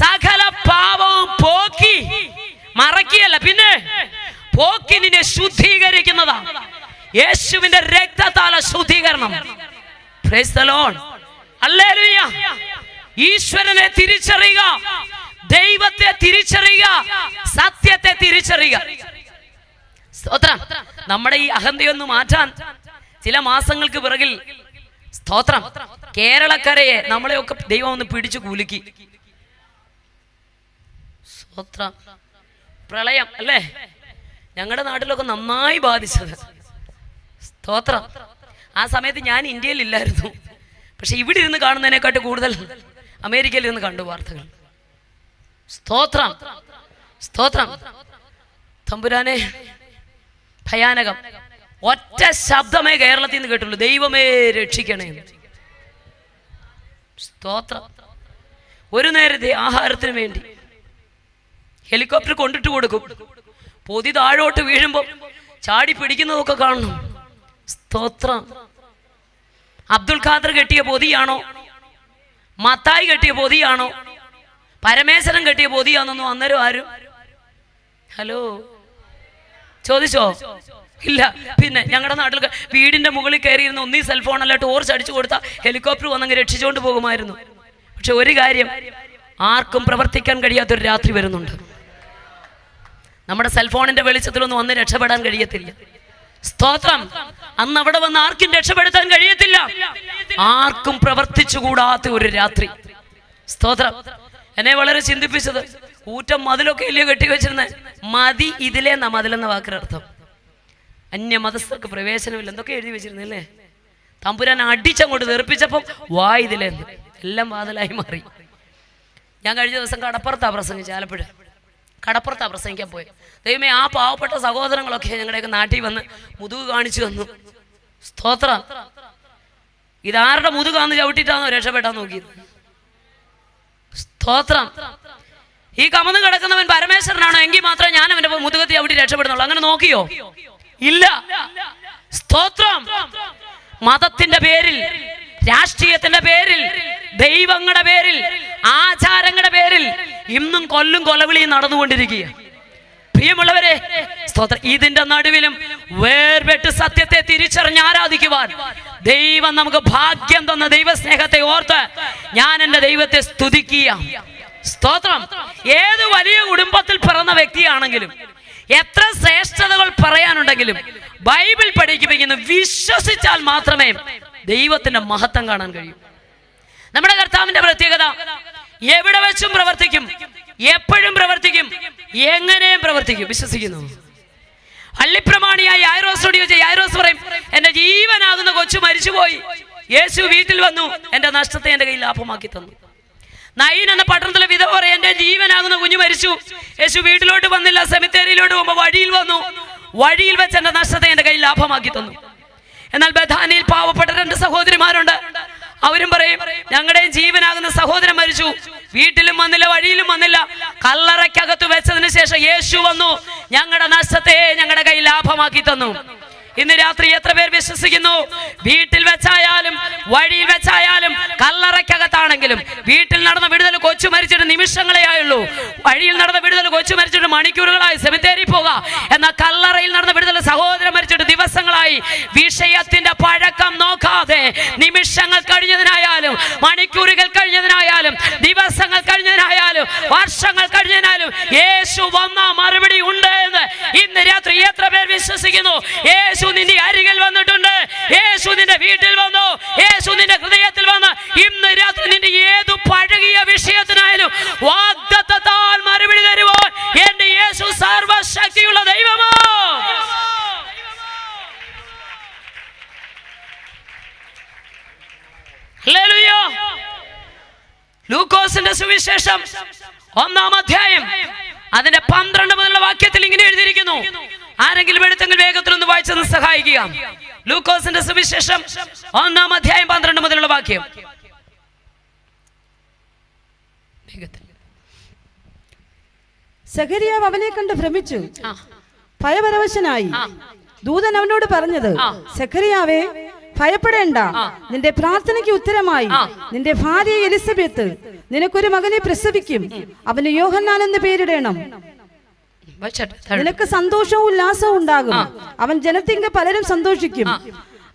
സകല പാപവും പോക്കി മറക്കിയല്ല, പിന്നെ പോക്കി നിന്നെ ശുദ്ധീകരിക്കുന്നതാ. യേശുവിന്റെ രക്തത്താല ശുദ്ധീകരണം. Price the Lord. ഹല്ലേലൂയ. ഈശ്വരനെ തിരിച്ചറിയുക, ദൈവത്തെ തിരിച്ചറിയുക, സത്യത്തെ തിരിച്ചറിയുക. സ്തോത്രം. നമ്മുടെ ഈ അഹന്തയൊന്ന് മാറ്റാൻ ചില മാസങ്ങൾക്ക് പിറകിൽ, സ്തോത്രം, കേരളക്കരയെ നമ്മളെയൊക്കെ ദൈവം ഒന്ന് പിടിച്ചു കുലുക്കി. സ്തോത്രം. പ്രളയം അല്ലേ ഞങ്ങളുടെ നാട്ടിലൊക്കെ നന്നായി ബാധിച്ചത്. സ്തോത്രം. ആ സമയത്ത് ഞാൻ ഇന്ത്യയിലില്ലായിരുന്നു. പക്ഷെ ഇവിടെ ഇരുന്ന് കാണുന്നതിനെക്കാട്ട് കൂടുതൽ അമേരിക്കയിൽ ഇരുന്ന് കണ്ടു വാർത്തകൾ. സ്തോത്രം, സ്തോത്രം. തമ്പുരാനെ, ഭയാനകം. ഒറ്റ ശബ്ദമേ കേരളത്തിൽ നിന്ന് കേട്ടുള്ളൂ, ദൈവമേ രക്ഷിക്കണേ. സ്തോത്രം. ഒരു നേരത്തെ ആഹാരത്തിന് വേണ്ടി ഹെലികോപ്റ്റർ കൊണ്ടിട്ട് കൊടുക്കും. പൊതി താഴോട്ട് വീഴുമ്പോൾ ചാടി പിടിക്കുന്നതൊക്കെ കാണണം. സ്തോത്രം. അബ്ദുൽ ഖാദർ കെട്ടിയ പൊതിയാണോ, മത്തായി കെട്ടിയ പൊതിയാണോ, പരമേശ്വരൻ കെട്ടിയ പൊതിയാണെന്നൊന്നും അന്നേരം ആരും ഹലോ ചോദിച്ചോ? ഇല്ല. പിന്നെ ഞങ്ങളുടെ നാട്ടിൽ വീടിന്റെ മുകളിൽ കയറിയിരുന്ന ഒന്നീ സെൽഫോൺ അല്ല ടോർച്ച് അടിച്ചു കൊടുത്താൽ ഹെലികോപ്റ്റർ വന്നങ്ങ് രക്ഷിച്ചുകൊണ്ട് പോകുമായിരുന്നു. പക്ഷെ ഒരു കാര്യം, ആർക്കും പ്രവർത്തിക്കാൻ കഴിയാത്തൊരു രാത്രി വരുന്നുണ്ട്. നമ്മുടെ സെൽഫോണിന്റെ വെളിച്ചത്തിലൊന്നും വന്ന് രക്ഷപ്പെടാൻ കഴിയത്തില്ല. സ്തോത്രം. അന്ന് അവിടെ വന്ന് ആർക്കും രക്ഷപ്പെടുത്താൻ കഴിയത്തില്ല. ആർക്കും പ്രവർത്തിച്ചുകൂടാത്ത ഒരു രാത്രി. സ്തോത്രം. എന്നെ വളരെ ചിന്തിപ്പിച്ചത്, കൂറ്റം മതിലൊക്കെ ഇല്ലയോ കെട്ടി വെച്ചിരുന്നത്. മതി ഇതിലെന്നാ മതിലെന്ന വാക്കിനർത്ഥം. അന്യമതസ്ഥർക്ക് പ്രവേശനമില്ല എന്തൊക്കെ എഴുതി വെച്ചിരുന്നല്ലേ. തമ്പുരാൻ അടിച്ചങ്ങോട്ട് തെറിപ്പിച്ചപ്പം ഇതിലെന്ന് എല്ലാം വാതിലായി മാറി. ഞാൻ കഴിഞ്ഞ ദിവസം കടപ്പുറത്താ പ്രസംഗിച്ച, ആലപ്പുഴ കടപ്പുറത്താ പ്രസംഗിക്കാൻ പോയി. ദൈവമേ, ആ പാവപ്പെട്ട സഹോദരങ്ങളൊക്കെ ഞങ്ങളുടെയൊക്കെ നാട്ടിൽ വന്ന് മുതുക് കാണിച്ചു തന്നു. സ്തോത്രം. ഇതാരുടെ മുതുകാന്ന് ചവിട്ടിട്ടാന്നോ രക്ഷപ്പെട്ടാൻ നോക്കിയത്? സ്തോത്രം. ഈ കമന്ന് കിടക്കുന്നവൻ പരമേശ്വരനാണോ എങ്കിൽ മാത്രമേ ഞാൻ അവന്റെ മുതുകത്തി ചവിട്ടി രക്ഷപ്പെടുന്നുള്ളൂ. അങ്ങനെ നോക്കിയോ? ഇല്ല. സ്തോത്രം. മതത്തിന്റെ പേരിൽ, രാഷ്ട്രീയത്തിന്റെ പേരിൽ, ദൈവങ്ങളുടെ പേരിൽ, ആചാരങ്ങളുടെ പേരിൽ ഇന്നും കൊല്ലും കൊലവിളിയും നടന്നുകൊണ്ടിരിക്കുക. പ്രിയമുള്ളവരെ, സ്തോത്രം. ഇതിന്റെ നടുവിലും വേർപെട്ട് സത്യത്തെ തിരിച്ചറിഞ്ഞ് ആരാധിക്കുവാൻ ദൈവം നമുക്ക് ഭാഗ്യം തന്ന ദൈവസ്നേഹത്തെ ഓർത്ത് ഞാൻ എൻ്റെ ദൈവത്തെ സ്തുതിക്കുക. സ്തോത്രം. ഏത് വലിയ കുടുംബത്തിൽ പിറന്ന വ്യക്തിയാണെങ്കിലും, എത്ര ശ്രേഷ്ഠതകൾ പറയാനുണ്ടെങ്കിലും, ബൈബിൾ പഠിക്കുമെന്ന് വിശ്വസിച്ചാൽ മാത്രമേ ദൈവത്തിന്റെ മഹത്വം കാണാൻ കഴിയും. നമ്മുടെ കർത്താവിന്റെ പ്രത്യേകത, എവിടെ വെച്ചും പ്രവർത്തിക്കും, എപ്പോഴും പ്രവർത്തിക്കും, എങ്ങനെയും പ്രവർത്തിക്കും. വിശ്വസിക്കുന്നു. അള്ളിപ്രമാണിയായ യായിറോസിനോട് ചോദിച്ച യായിറോസ് പറയും, എന്റെ ജീവനാകുന്ന കൊച്ചു മരിച്ചുപോയി, യേശു വീട്ടിൽ വന്നു, എന്റെ നഷ്ടത്തെ എന്റെ കയ്യിൽ ലാഭമാക്കി തന്നു. നയീൻ എന്ന പട്ടണത്തിലെ വിധവ പറയും, എന്റെ ജീവനാകുന്ന കുഞ്ഞു മരിച്ചു, യേശു വീട്ടിലോട്ട് വന്നില്ല, സെമിത്തേരിയിലോട്ട് പോകുമ്പോൾ വഴിയിൽ വന്നു, വഴിയിൽ വെച്ച് എന്റെ നഷ്ടത്തെ എന്റെ കയ്യിൽ ലാഭമാക്കി തന്നു. എന്നാൽ ബഥാനിയിൽ പാവപ്പെട്ട 2 സഹോദരിമാരുണ്ട്. അവരും പറയും, ഞങ്ങളുടെയും ജീവനാകുന്ന സഹോദരൻ മരിച്ചു, വീട്ടിലും വന്നില്ല, വഴിയിലും വന്നില്ല, കല്ലറയ്ക്കകത്ത് വെച്ചതിന് ശേഷം യേശു വന്നു, ഞങ്ങളുടെ നഷ്ടത്തെ ഞങ്ങളുടെ കയ്യിൽ ലാഭമാക്കി തന്നു. ഇന്ന് രാത്രി എത്ര പേർ വിശ്വസിക്കുന്നു? വീട്ടിൽ വെച്ചായാലും വഴിയിൽ വെച്ചായാലും കല്ലറയ്ക്കകത്താണെങ്കിലും, വീട്ടിൽ നടന്ന വിടുതൽ കൊച്ചു മരിച്ചിട്ട് നിമിഷങ്ങളെ ആയുള്ളൂ, വഴിയിൽ നടന്ന വിടുതൽ കൊച്ചു മരിച്ചിട്ട് മണിക്കൂറുകളായി സെമിത്തേരിയിൽ പോകാം. എന്നാൽ കല്ലറയിൽ നടന്ന വിടുതൽ സഹോദരൻ മരിച്ചിട്ട് ദിവസങ്ങളായി. വിഷയത്തിന്റെ പഴക്കം നോക്കാതെ നിമിഷങ്ങൾ കഴിഞ്ഞതിനായാലും, മണിക്കൂറുകൾ കഴിഞ്ഞതിനായാലും, ദിവസങ്ങൾ കഴിഞ്ഞതിനായാലും, വർഷങ്ങൾ കഴിഞ്ഞതിനായാലും യേശു വന്ന മറുപടി ഉണ്ട് എന്ന് ഇന്ന് രാത്രി എത്ര പേർ വിശ്വസിക്കുന്നു? യേശു നിന്റെ അരികിൽ വന്നിട്ടുണ്ട്, യേശു നിന്റെ വീട്ടിൽ വന്നു, യേശു നിന്റെ ഹൃദയത്തിൽ വന്ന് ഇന്ന് രാത്രി നിന്റെ ഏതു പഴകിയ വിഷയത്തിനായാലും വാഗ്ദത്തത്താൽ മറുപടി തരുവാൻ എന്റെ യേശു സർവശക്തിയുള്ള ദൈവമോ. ഹല്ലേലൂയ. ലൂക്കോസിന്റെ സുവിശേഷം 1-ാം അധ്യായം അതിന്റെ 12 മുതലുള്ള വാക്യത്തിൽ ഇങ്ങനെ എഴുതിയിരിക്കുന്നു. ആരെങ്കിലും എടുത്തെങ്കിൽ വേഗത്തിലൊന്ന് വായിച്ചൊന്ന് സഹായിക്കുക. ലൂക്കോസിന്റെ സുവിശേഷം 1-ാം അധ്യായം 12 മുതലുള്ള വാക്യം. സഖരിയാവ് അവനെ കണ്ട് ഭ്രമിച്ചു, ഭയപരവശനായി. ദൂതൻ അവനോട് പറഞ്ഞത്, സഖരിയാവേ, ഭയപ്പെടേണ്ട, നിന്റെ പ്രാർത്ഥനയ്ക്ക് ഉത്തരമായി നിന്റെ ഭാര്യ എലിസബത്ത് നിനക്കൊരു മകനെ പ്രസവിക്കും, അവന് യോഹന്നാൻ എന്ന് പേരിടണം. നിനക്ക് സന്തോഷവും ഉല്ലാസവും ഉണ്ടാകും, അവൻ ജനത്തിങ്ക് പലരും സന്തോഷിക്കും.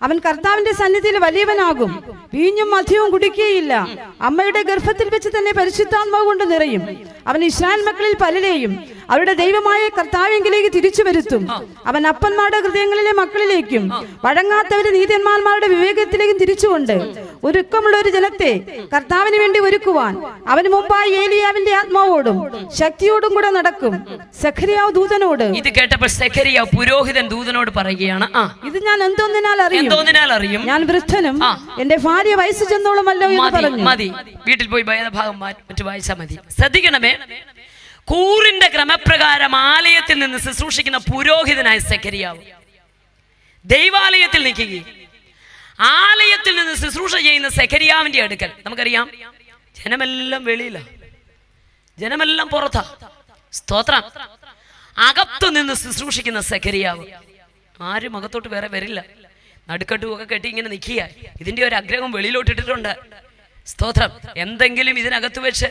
അവൻ കർത്താവിന്റെ സന്നിധിയിൽ വലിയവനാകും, വീഞ്ഞും മദ്യവും കുടിക്കുകയില്ല, അമ്മയുടെ ഗർഭത്തിൽ വെച്ച് തന്നെ പരിശുദ്ധാത്മാവ് കൊണ്ട് നിറയും. അവൻ ഇസ്രായേൽ മക്കളിൽ പലരെയും അവരുടെ ദൈവമായ കർത്താവിലേക്ക് തിരിച്ചു വരുത്തും. അവൻ അപ്പന്മാരുടെ ഹൃദയങ്ങളിലെ മക്കളിലേക്കും വഴങ്ങാത്തവരെ നീതിന്മാന്മാരുടെ വിവേകത്തിലേക്കും തിരിച്ചുകൊണ്ട് ഒരുക്കമുള്ള ഒരു ജനത്തെ കർത്താവിന് വേണ്ടി ഒരുക്കുവാൻ അവന് മുമ്പായി ഏലിയാവിന്റെ ആത്മാവോടും ശക്തിയോടും കൂടെ നടക്കും. സെഖര്യാവ് ദൂതനോട്, ഇത് കേട്ടപ്പോൾ സെഖര്യാവ് പുരോഹിതൻ ദൂതനോട് പറയുകയാണ്, ഇത് ഞാൻ എന്തോന്നിനാൽ അറിയും, ഞാൻ വൃദ്ധനും എന്റെ ഭാര്യ വയസ്സ് ചെന്നോളുമല്ലോ എന്ന് പറഞ്ഞു. മതി, വീട്ടിൽ പോയി ഭാഗം മറ്റു വായിച്ചാൽ മതി. ശ്രദ്ധിക്കണമേ, കൂറിന്റെ ക്രമപ്രകാരം ആലയത്തിൽ നിന്ന് ശുശ്രൂഷിക്കുന്ന പുരോഹിതനായ സെഖര്യാവ് ദൈവാലയത്തിൽ നിൽക്കുകയും ആലയത്തിൽ നിന്ന് ശുശ്രൂഷ ചെയ്യുന്ന സെഖര്യാവിന്റെ അടുക്കൽ, നമുക്കറിയാം ജനമെല്ലാം വെളിയില, ജനമെല്ലാം പുറത്താ. സ്തോത്രം. അകത്തു നിന്ന് ശുശ്രൂഷിക്കുന്ന സെഖര്യാവ്, ആരും അകത്തോട്ട് വേറെ വരില്ല, നടുക്കെട്ടുമൊക്കെ കെട്ടി ഇങ്ങനെ നിൽക്കുക. ഇതിന്റെ ഒരു ആഗ്രഹം വെളിയിലോട്ട് ഇട്ടിട്ടുണ്ട്. സ്തോത്രം. എന്തെങ്കിലും ഇതിനകത്ത് വെച്ച്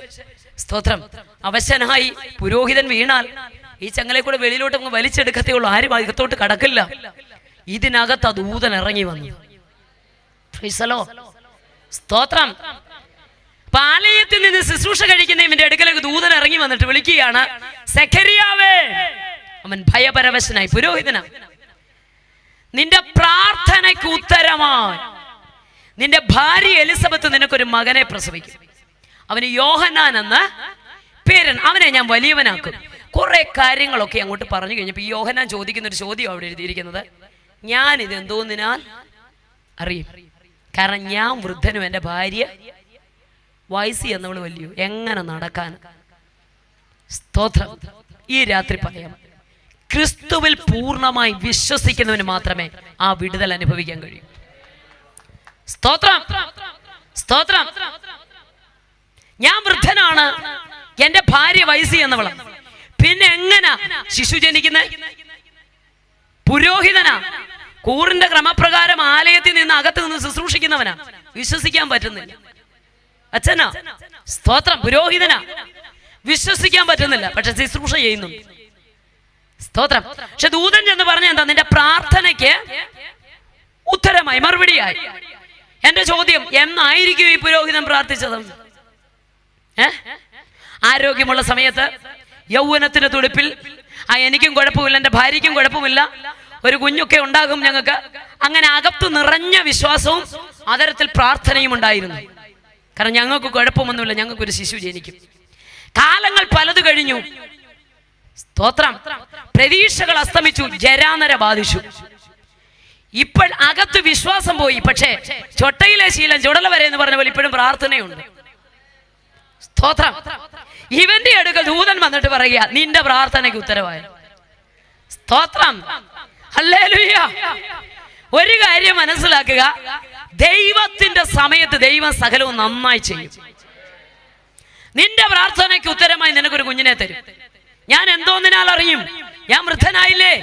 സ്തോത്രം അവശനായി പുരോഹിതൻ വീണാൽ ഈ ചങ്ങലെ കൂടെ വെളിയിലോട്ട് അങ്ങ് വലിച്ചെടുക്കത്തേ ഉള്ളൂ, ആരും അകത്തോട്ട് കടക്കില്ല. ഇതിനകത്ത് ആ ദൂതൻ ഇറങ്ങി വന്നു. സ്തോത്രം. ആലയത്തിൽ നിന്ന് ശുശ്രൂഷ കഴിക്കുന്ന ഇവന്റെ അടുക്കലേക്ക് ദൂതൻ ഇറങ്ങി വന്നിട്ട് വിളിക്കുകയാണ്, സെഖര്യാവേ. അവൻ ഭയപരവശനായി. പുരോഹിതനാ. നിന്റെ പ്രാർത്ഥനയ്ക്ക് ഉത്തരമായി നിന്റെ ഭാര്യ എലിസബത്ത് നിനക്കൊരു മകനെ പ്രസവിക്കും. അവന് യോഹന്നാൻ എന്ന പേരൻ. അവനെ ഞാൻ വലിയവനാക്കും. കുറെ കാര്യങ്ങളൊക്കെ അങ്ങോട്ട് പറഞ്ഞു കഴിഞ്ഞപ്പോൾ ഈ യോഹന്നാൻ ചോദിക്കുന്ന ഒരു ചോദ്യം അവിടെ എഴുതിയിരിക്കുന്നത്, ഞാൻ ഇത് എന്തോന്നിനാൽ അറിയും, കാരണം ഞാൻ വൃദ്ധനും എൻ്റെ ഭാര്യ വയസ്സ് എന്നവൾ വലിയ, എങ്ങനെ നടക്കാൻ. സ്തോത്രം. ഈ രാത്രി പറയാം, ക്രിസ്തുവിൽ പൂർണ്ണമായി വിശ്വസിക്കുന്നവന് മാത്രമേ ആ വിടുതൽ അനുഭവിക്കാൻ കഴിയൂ. സ്തോത്രം. സ്തോത്രം. ഞാൻ വൃദ്ധനാണ്, എന്റെ ഭാര്യ വയസ്സ് എന്നവളാണ്, പിന്നെ എങ്ങനെ ശിശു ജനിക്കുന്നത്? പുരോഹിതനാ, കൂറിന്റെ ക്രമപ്രകാരം ആലയത്തിൽ നിന്ന് അകത്ത് നിന്ന് ശുശ്രൂഷിക്കുന്നവനാ, വിശ്വസിക്കാൻ പറ്റുന്നില്ല. അച്ഛനാ, സ്തോത്രം, പുരോഹിതനാ, വിശ്വസിക്കാൻ പറ്റുന്നില്ല, പക്ഷെ ശുശ്രൂഷ ചെയ്യുന്നു. സ്തോത്രം. പക്ഷെ ദൂതൻ ചെന്ന് പറഞ്ഞ എന്താ? നിന്റെ പ്രാർത്ഥനയ്ക്ക് ഉത്തരമായി, മറുപടിയായി. എന്റെ ചോദ്യം, എന്നായിരിക്കും ഈ പുരോഹിതൻ പ്രാർത്ഥിച്ചത്? ആരോഗ്യമുള്ള സമയത്ത്, യൗവനത്തിന്റെ തുടിപ്പിൽ, എനിക്കും കുഴപ്പമില്ല, എൻ്റെ ഭാര്യയ്ക്കും കുഴപ്പമില്ല, ഒരു കുഞ്ഞൊക്കെ ഉണ്ടാകും ഞങ്ങൾക്ക്, അങ്ങനെ അകത്തു നിറഞ്ഞ വിശ്വാസവും അതരത്തിൽ പ്രാർത്ഥനയും ഉണ്ടായിരുന്നു. കാരണം ഞങ്ങൾക്ക് കുഴപ്പമൊന്നുമില്ല, ഞങ്ങൾക്കൊരു ശിശു ജനിക്കും. കാലങ്ങൾ പലത് കഴിഞ്ഞു. സ്തോത്രം. പ്രതീക്ഷകൾ അസ്തമിച്ചു, ജരാനര ബാധിച്ചു. ഇപ്പോൾ അകത്ത് വിശ്വാസം പോയി, പക്ഷേ ചൊട്ടയിലെ ശീലം ചുടല വരെ എന്ന് പറഞ്ഞ പോലെ ഇപ്പോഴും പ്രാർത്ഥനയുണ്ട്. സ്തോത്രം. ഇവന്റെ അടുക്കൽ ദൂതൻ വന്നിട്ട് പറയുക, നിന്റെ പ്രാർത്ഥനയ്ക്ക് ഉത്തരവായി. സ്തോത്രം. ഹല്ലേലൂയ. ഒരു കാര്യം മനസ്സിലാക്കുക, ദൈവത്തിന്റെ സമയത്ത് ദൈവം സകലവും നന്നായി ചെയ്യും. നിന്റെ പ്രാർത്ഥനയ്ക്ക് ഉത്തരമായി നിനക്കൊരു കുഞ്ഞിനെ തരും. ഞാൻ എന്തോന്നിനാൽ അറിയും? ഞാൻ വൃദ്ധനായില്ലേ,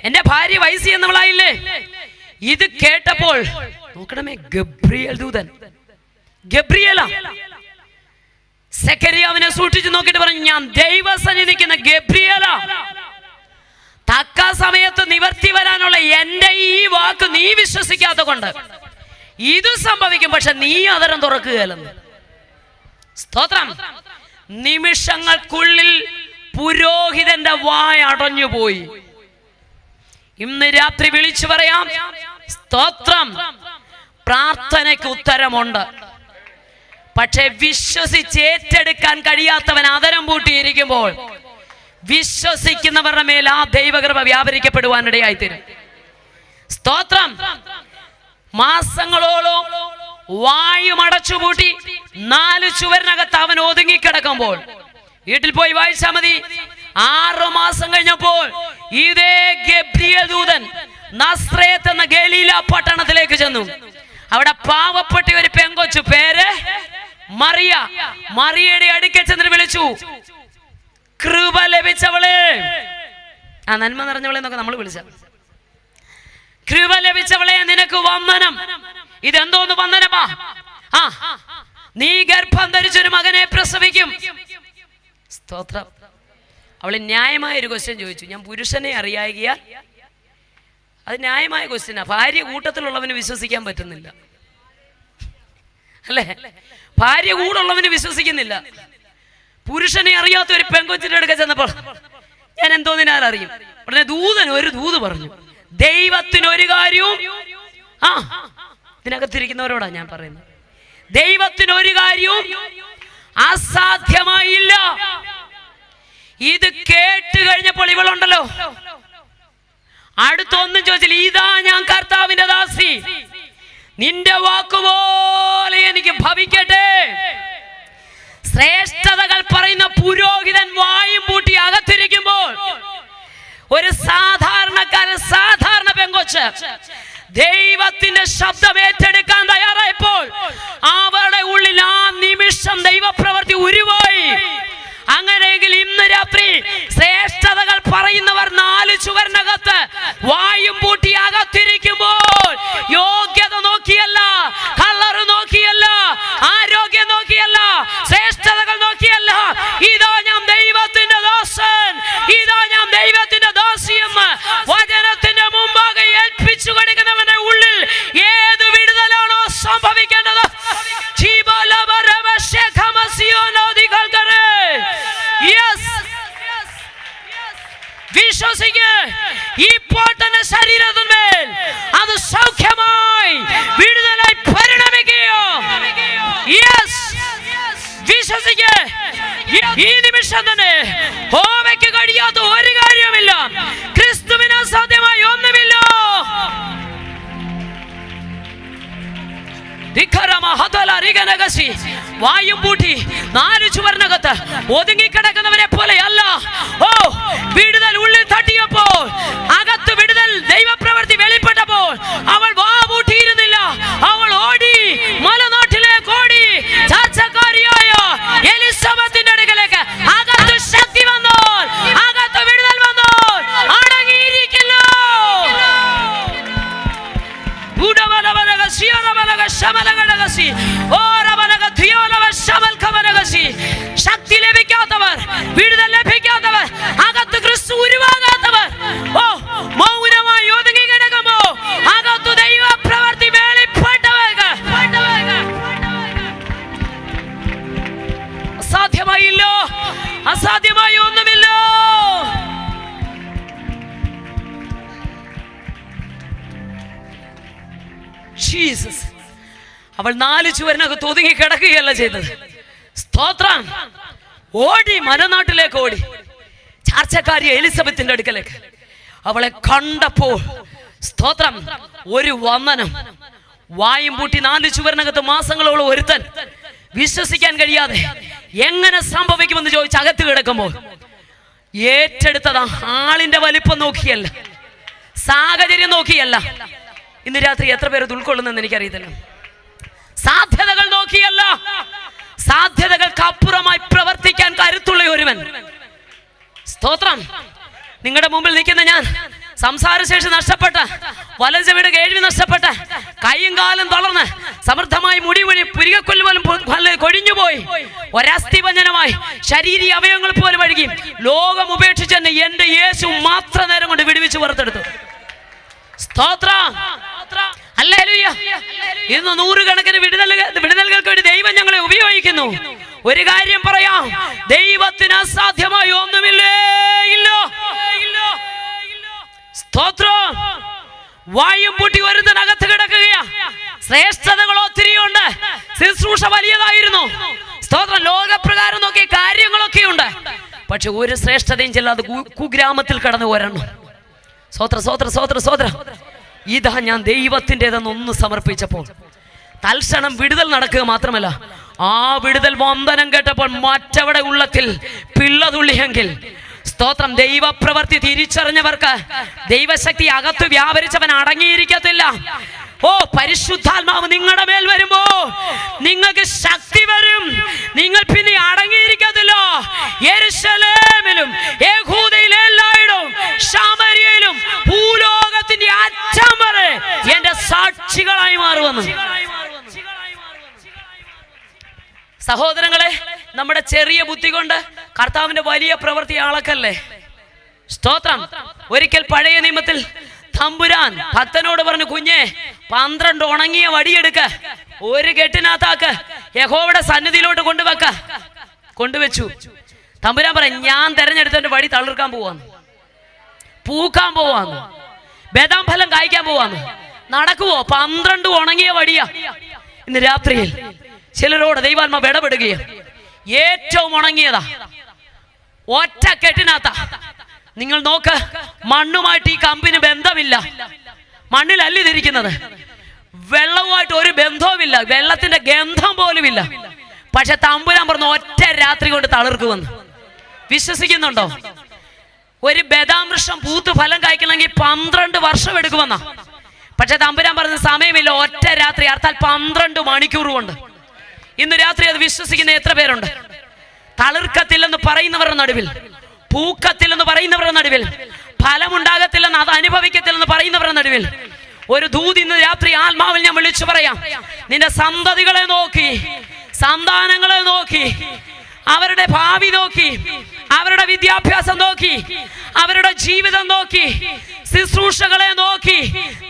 എന്റെ ഭാര്യ വയസ്സ് എന്നവളായില്ലേ. ഇത് കേട്ടപ്പോൾ നോക്കണമേ, ഗബ്രിയേൽ ദൂതൻ, ഗബ്രിയേലാ, സെഖര്യാവിനെ സൂക്ഷിച്ചു നോക്കിയിട്ട് പറഞ്ഞു, ഞാൻ ദൈവസന്നിധിയിൽ നിൽക്കുന്ന ഗബ്രിയേലാ, തക്ക സമയത്ത് നിവർത്തി വരാനുള്ള എന്റെ ഈ വാക്ക് നീ വിശ്വസിക്കാത്ത കൊണ്ട് ഇത് സംഭവിക്കും, പക്ഷെ നീ അതരം തുറക്കുകയല്ലെന്ന്. സ്തോത്രം. നിമിഷങ്ങൾക്കുള്ളിൽ പുരോഹിതന്റെ വായ അടഞ്ഞുപോയി. ഇന്ന് രാത്രി വിളിച്ചു പറയാം, സ്തോത്രം, പ്രാർത്ഥനയ്ക്ക് ഉത്തരമുണ്ട്. പക്ഷെ വിശ്വസിച്ച് ഏറ്റെടുക്കാൻ കഴിയാത്തവൻ അതരം പൂട്ടിയിരിക്കുമ്പോൾ വിശ്വസിക്കുന്നവരുടെ മേൽ ആ ദൈവകൃപ വ്യാപരിക്കപ്പെടുവാനിടയായി തീരും. സ്തോത്രം. മാസങ്ങളോളം വായുമടച്ചുപൂട്ടി 4 ചുവരിനകത്ത് അവൻ ഒതുങ്ങിക്കിടക്കുമ്പോൾ, വീട്ടിൽ പോയി വായിച്ചാൽ മതി, 6 മാസം കഴിഞ്ഞപ്പോൾ ഇതേ ഗബ്രിയേൽ ദൂതൻ നസ്രേത്ത് എന്ന ഗലീല പട്ടണത്തിലേക്ക് ചെന്നു. അവിടെ പാവപ്പെട്ട ഒരു പെങ്കൊച്ചു, പേര് മറിയ. മറിയയുടെ അടുക്കൽ ചെന്നിട്ട് വിളിച്ചു, കൃപ ലഭിച്ചവളെ. ആ നന്മ നിറഞ്ഞവളെ എന്നൊക്കെ നമ്മൾ വിളിച്ച, കൃപ ലഭിച്ചവളെ നിനക്ക് വന്ദനം. ഇതെന്തോന്ന് വന്ദനമാ? നീ ഗർഭം ധരിച്ചൊരു മകനെ പ്രസവിക്കും. സ്തോത്രം. അവള് ന്യായമായ ഒരു ക്വസ്റ്റ്യൻ ചോദിച്ചു. ഞാൻ പുരുഷനെ അറിയാകിയാൽ, അത് ന്യായമായ ക്വസ്റ്റ്യനാ. ഭാര്യ കൂട്ടത്തിലുള്ളവന് വിശ്വസിക്കാൻ പറ്റുന്നില്ല, അല്ലേ? ഭാര്യ കൂടുള്ളവന് വിശ്വസിക്കുന്നില്ല. പുരുഷനെ അറിയാത്ത ഒരു പെങ്കൊച്ചിന്റെ അടുക്ക ചെന്നപ്പോൾ ഞാൻ എന്തോന്നിനാൽ അറിയും. ഉടനെ ദൂതൻ ഒരു ദൂത് പറഞ്ഞു, ദൈവത്തിന് ഒരു കാര്യവും, ഇതിനകത്തിരിക്കുന്നവരോടാ ഞാൻ പറയുന്നത്, ദൈവത്തിന് ഒരു കാര്യവും അസാധ്യമായില്ല. ഇത് കേട്ട് കഴിഞ്ഞപ്പോൾ ഇവളുണ്ടല്ലോ, അടുത്തൊന്നും ചോദിച്ചില്ല. ഇതാ ഞാൻ കർത്താവിന്റെ ദാസി, നിന്റെ വാക്കുപോലെ എനിക്ക് ഭവിക്കട്ടെ. ശ്രേഷ്ഠതകൾ പറയുന്ന പുരോഹിതൻ വായും പൂട്ടി അകത്തിരിക്കുമ്പോൾ ഒരു സാധാരണക്കാരൻ, സാധാരണ പെങ്കൊച്ച് ദൈവത്തിന്റെ ശബ്ദം ഏറ്റെടുക്കാൻ തയ്യാറായപ്പോൾ അവരുടെ ഉള്ളിൽ ആ നിമിഷം ദൈവപ്രവൃത്തി ഉരുവായി. അങ്ങനെയെങ്കിൽ ഇന്ന് രാത്രി ശ്രേഷ്ഠതകൾ പറയുന്നവർ 4 ചുവരിനകത്ത് വായും പൂട്ടി അകത്തിരിക്കുമ്പോൾ യോഗ്യത നോക്കിയല്ല, കളറ് നോക്കിയല്ല, ആരോഗ്യം നോക്കിയല്ല, ശ്രേഷ്ഠതകൾ നോക്കിയല്ല, ഇതാ ഞാൻ ദൈവത്തിന്റെ ദാസൻ, ഇതാ ഞാൻ ദൈവത്തിന്റെ ദാസിയെന്ന് വചനത്തിന്റെ മുമ്പാകെ ഏൽപ്പിച്ചു കൊടുക്കുന്നവന്റെ ഉള്ളിൽ ഏത് വിടുതലാണോ സംഭവിക്കേണ്ടത്, വിശ്വസിക്ക്. ഇപ്പോൾ തന്നെ ശരീരത്തിന്മേൽ അത് സൗഖ്യമായി വിടുതലായി പരിണമിക്കുകയോ. വിശ്വസിക്ക്. ഈ നിമിഷം തന്നെ ഹോവയ്ക്ക് കഴിയാത്ത ഒരു കാര്യവുമില്ല, ക്രിസ്തുവിന് അസാധ്യമായി ഒന്നുമില്ല. വായും പൂട്ടി 4 ചുവരിനകത്ത് ഒതുങ്ങിക്കിടക്കുന്നവരെ പോലെ അല്ല. ഓ, വിടുതൽ ഉള്ളിൽ തട്ടിയപ്പോൾ, അകത്ത് വിടുതൽ ദൈവപ്രവൃത്തി വെളിപ്പെട്ടപ്പോൾ അവൾ വാ പൂട്ടിയിരുന്നില്ല. അവൾ ഓടി, മലനാട്ടിലേക്ക് ഓടി, ചാർച്ചക്കാരിയായ എലിസബത്തിന്റെ അടുക്കലേക്ക്. അകത്ത് ശക്തി വന്നോൾ, അകത്ത് വിടുതൽ വന്നോൾ അടങ്ങിയിരിക്കില്ല. ശക്തി ലഭിക്കാത്തവർ, വിടുതൽ ലഭിക്കാത്തവർ, അകത്ത് ക്രിസ്തു ഉരുവാകാത്തവർ, ഓ, മൗനമായി ഒതുങ്ങി കിടക്കുമ്പോ അകത്തു ദൈവ പ്രവൃത്തി വെളിപ്പെട്ടവർക്ക് അസാധ്യമായില്ലോ, അസാധ്യമായി ഒന്നുമില്ലോ. ജീസസ്. അവൾ 4 ചുവരിനകത്ത് ഒതുങ്ങി കിടക്കുകയല്ല ചെയ്തത്. സ്തോത്രം. ഓടി, മലനാട്ടിലേക്ക് ഓടി, ചാർച്ചക്കാരി എലിസബത്തിന്റെ അടുക്കലേക്ക്. അവളെ കണ്ടപ്പോൾ സ്തോത്രം, ഒരു വന്ദനം. വായും പൂട്ടി 4 ചുവരിനകത്ത് മാസങ്ങളോളം ഒരുത്തൻ വിശ്വസിക്കാൻ കഴിയാതെ എങ്ങനെ സംഭവിക്കുമെന്ന് ചോദിച്ച് അകത്ത് കിടക്കുമ്പോൾ ഏറ്റെടുത്തത് ആളിന്റെ വലിപ്പം നോക്കിയല്ല, സാഹചര്യം നോക്കിയല്ല. ഇന്ന് രാത്രി എത്ര പേര് ഉൾക്കൊള്ളുന്നെന്ന് എനിക്കറിയത്തില്ല. സാധ്യതകൾ നോക്കിയല്ല, സാധ്യതകൾക്ക് അപ്പുറമായി പ്രവർത്തിക്കാൻ കരുത്തുള്ള ഒരുവൻ. സ്തോത്രം. നിങ്ങളുടെ മുമ്പിൽ നിൽക്കുന്ന ഞാൻ, സംസാരശേഷി നഷ്ടപ്പെട്ട, വലഞ്ചവിട കേൾവി നഷ്ടപ്പെട്ട, കൈയും കാലും തളർന്ന് സമൃദ്ധമായി മുടി പുരികക്കൊല്ലു പോലും കൊഴിഞ്ഞുപോയി, ഒരസ്ഥിഭഞ്ജനമായി ശരീര അവയവങ്ങൾ പോലും അഴുകി ലോകം ഉപേക്ഷിച്ച് തന്നെ എന്റെ യേശു മാത്ര നേരം കൊണ്ട് വിടുവിച്ച് പുറത്തെടുത്തു. സ്തോത്രം. ഹല്ലേലൂയ. ഇന്ന് 100 കണക്കിന് വിടുതലുകൾക്ക് വേണ്ടി ദൈവം ഞങ്ങളെ ഉപയോഗിക്കുന്നു. ഒരു കാര്യം പറയാം, ദൈവത്തിന് അസാധ്യമായി ഒന്നുമില്ലേ. സ്തോത്രം. വായും പൂട്ടി ഒരുത്തനകത്ത് കിടക്കുകയാ. ശ്രേഷ്ഠതകൾ ഒത്തിരിയുണ്ട്, ശുശ്രൂഷ വലിയതായിരുന്നു. സ്തോത്രം. ലോകപ്രകാരം നോക്കിയ കാര്യങ്ങളൊക്കെ ഉണ്ട്. പക്ഷെ ഒരു ശ്രേഷ്ഠതയും ചെല്ലാതെ കുഗ്രാമത്തിൽ കടന്നു വരണം. സ്വോത്ര. ഇതാ ഞാൻ ദൈവത്തിൻ്റെതെന്നൊന്ന് സമർപ്പിച്ചപ്പോൾ തൽക്ഷണം വിടുതൽ നടക്കുക മാത്രമല്ല, ആ വിടുതൽ വന്ദനം കേട്ടപ്പോൾ മറ്റവിടെ ഉള്ളത്തിൽ പിള്ളതുള്ളിയെങ്കിൽ സ്തോത്രം. ദൈവപ്രവൃത്തി തിരിച്ചറിഞ്ഞവർക്ക് ദൈവശക്തി അകത്ത് വ്യാപരിച്ചവൻ അടങ്ങിയിരിക്കത്തില്ല. ഓ, പരിശുദ്ധാത്മാവ് നിങ്ങളുടെ മേൽ വരുമ്പോ നിങ്ങൾക്ക് ശക്തി വരും. നിങ്ങൾ പിന്നെ അടങ്ങിയിരിക്കത്തില്ല. യെരുശലേമിലും യഹൂദയിലും എല്ലായിടവും ശമര്യയിലും ഭൂലോകത്തിന്റെ അറ്റം വരെ എന്റെ സാക്ഷികളായി മാറുമെന്ന്. സഹോദരങ്ങളെ, നമ്മുടെ ചെറിയ ബുദ്ധി കൊണ്ട് കർത്താവിന്റെ വലിയ പ്രവൃത്തി അളക്കല്ലേ. സ്തോത്രം. ഒരിക്കൽ പഴയ നിയമത്തിൽ തമ്പുരാൻ ഭക്തനോട് പറഞ്ഞു, കുഞ്ഞെ 12 ഉണങ്ങിയ വടിയെടുക്ക, ഒരു കെട്ടിനകത്താക്ക്, യഹോവയുടെ സന്നിധിയിലോട്ട് കൊണ്ടുവെച്ചു. തമ്പുരാൻ പറയും, ഞാൻ തെരഞ്ഞെടുത്തവന്റെ വടി തളിർക്കാൻ പോവാന്ന്. പൂക്കാൻ പോവാന്ന്, ബദാം ഫലം കായ്ക്കാൻ പോവാന്ന്. നടക്കുവോ? 12 ഉണങ്ങിയ വടിയാ. ഇന്ന് രാത്രിയിൽ ചിലരോട് ദൈവാത്മാവ് ഇടപെടുകയാണ്. ഏറ്റവും ഉണങ്ങിയതാ, ഒറ്റ കെട്ടിനകത്താ. നിങ്ങൾ നോക്ക്, മണ്ണുമായിട്ട് ഈ കമ്പിന് ബന്ധമില്ല. മണ്ണിലല്ല ഇതിരിക്കുന്നത്. വെള്ളവുമായിട്ട് ഒരു ബന്ധവുമില്ല, വെള്ളത്തിന്റെ ഗന്ധം പോലുമില്ല. പക്ഷെ തമ്പുരാൻ പറഞ്ഞു ഒറ്റ രാത്രി കൊണ്ട് തളിർക്കുമെന്ന്. വിശ്വസിക്കുന്നുണ്ടോ? ഒരു ബദാം വൃക്ഷം പൂത്ത് ഫലം കായ്ക്കണമെങ്കിൽ 12 വർഷം എടുക്കുമെന്നാ. പക്ഷെ തമ്പുരാൻ പറഞ്ഞ സമയമില്ല, ഒറ്റ രാത്രി, അർത്ഥാൽ 12 മണിക്കൂർ കൊണ്ട്. ഇന്ന് രാത്രി അത് വിശ്വസിക്കുന്ന എത്ര പേരുണ്ട്? തളിർക്കത്തില്ലെന്ന് പറയുന്നവരുടെ നടുവിൽ, പൂക്കത്തില്ലെന്ന് പറയുന്നവരുടെ നടുവിൽ, ഫലമുണ്ടാകത്തില്ലെന്ന്, അത് അനുഭവിക്കത്തില്ലെന്ന് പറയുന്നവരുടെ നടുവിൽ ഒരു ദൂത് ഇന്ന് രാത്രി ആത്മാവിൽ ഞാൻ വിളിച്ചു പറയാം. നിന്റെ സന്തതികളെ നോക്കി, സന്താനങ്ങളെ നോക്കി, അവരുടെ ഭാവി നോക്കി, അവരുടെ വിദ്യാഭ്യാസം നോക്കി, അവരുടെ ജീവിതം നോക്കി, ശുശ്രൂഷകളെ നോക്കി,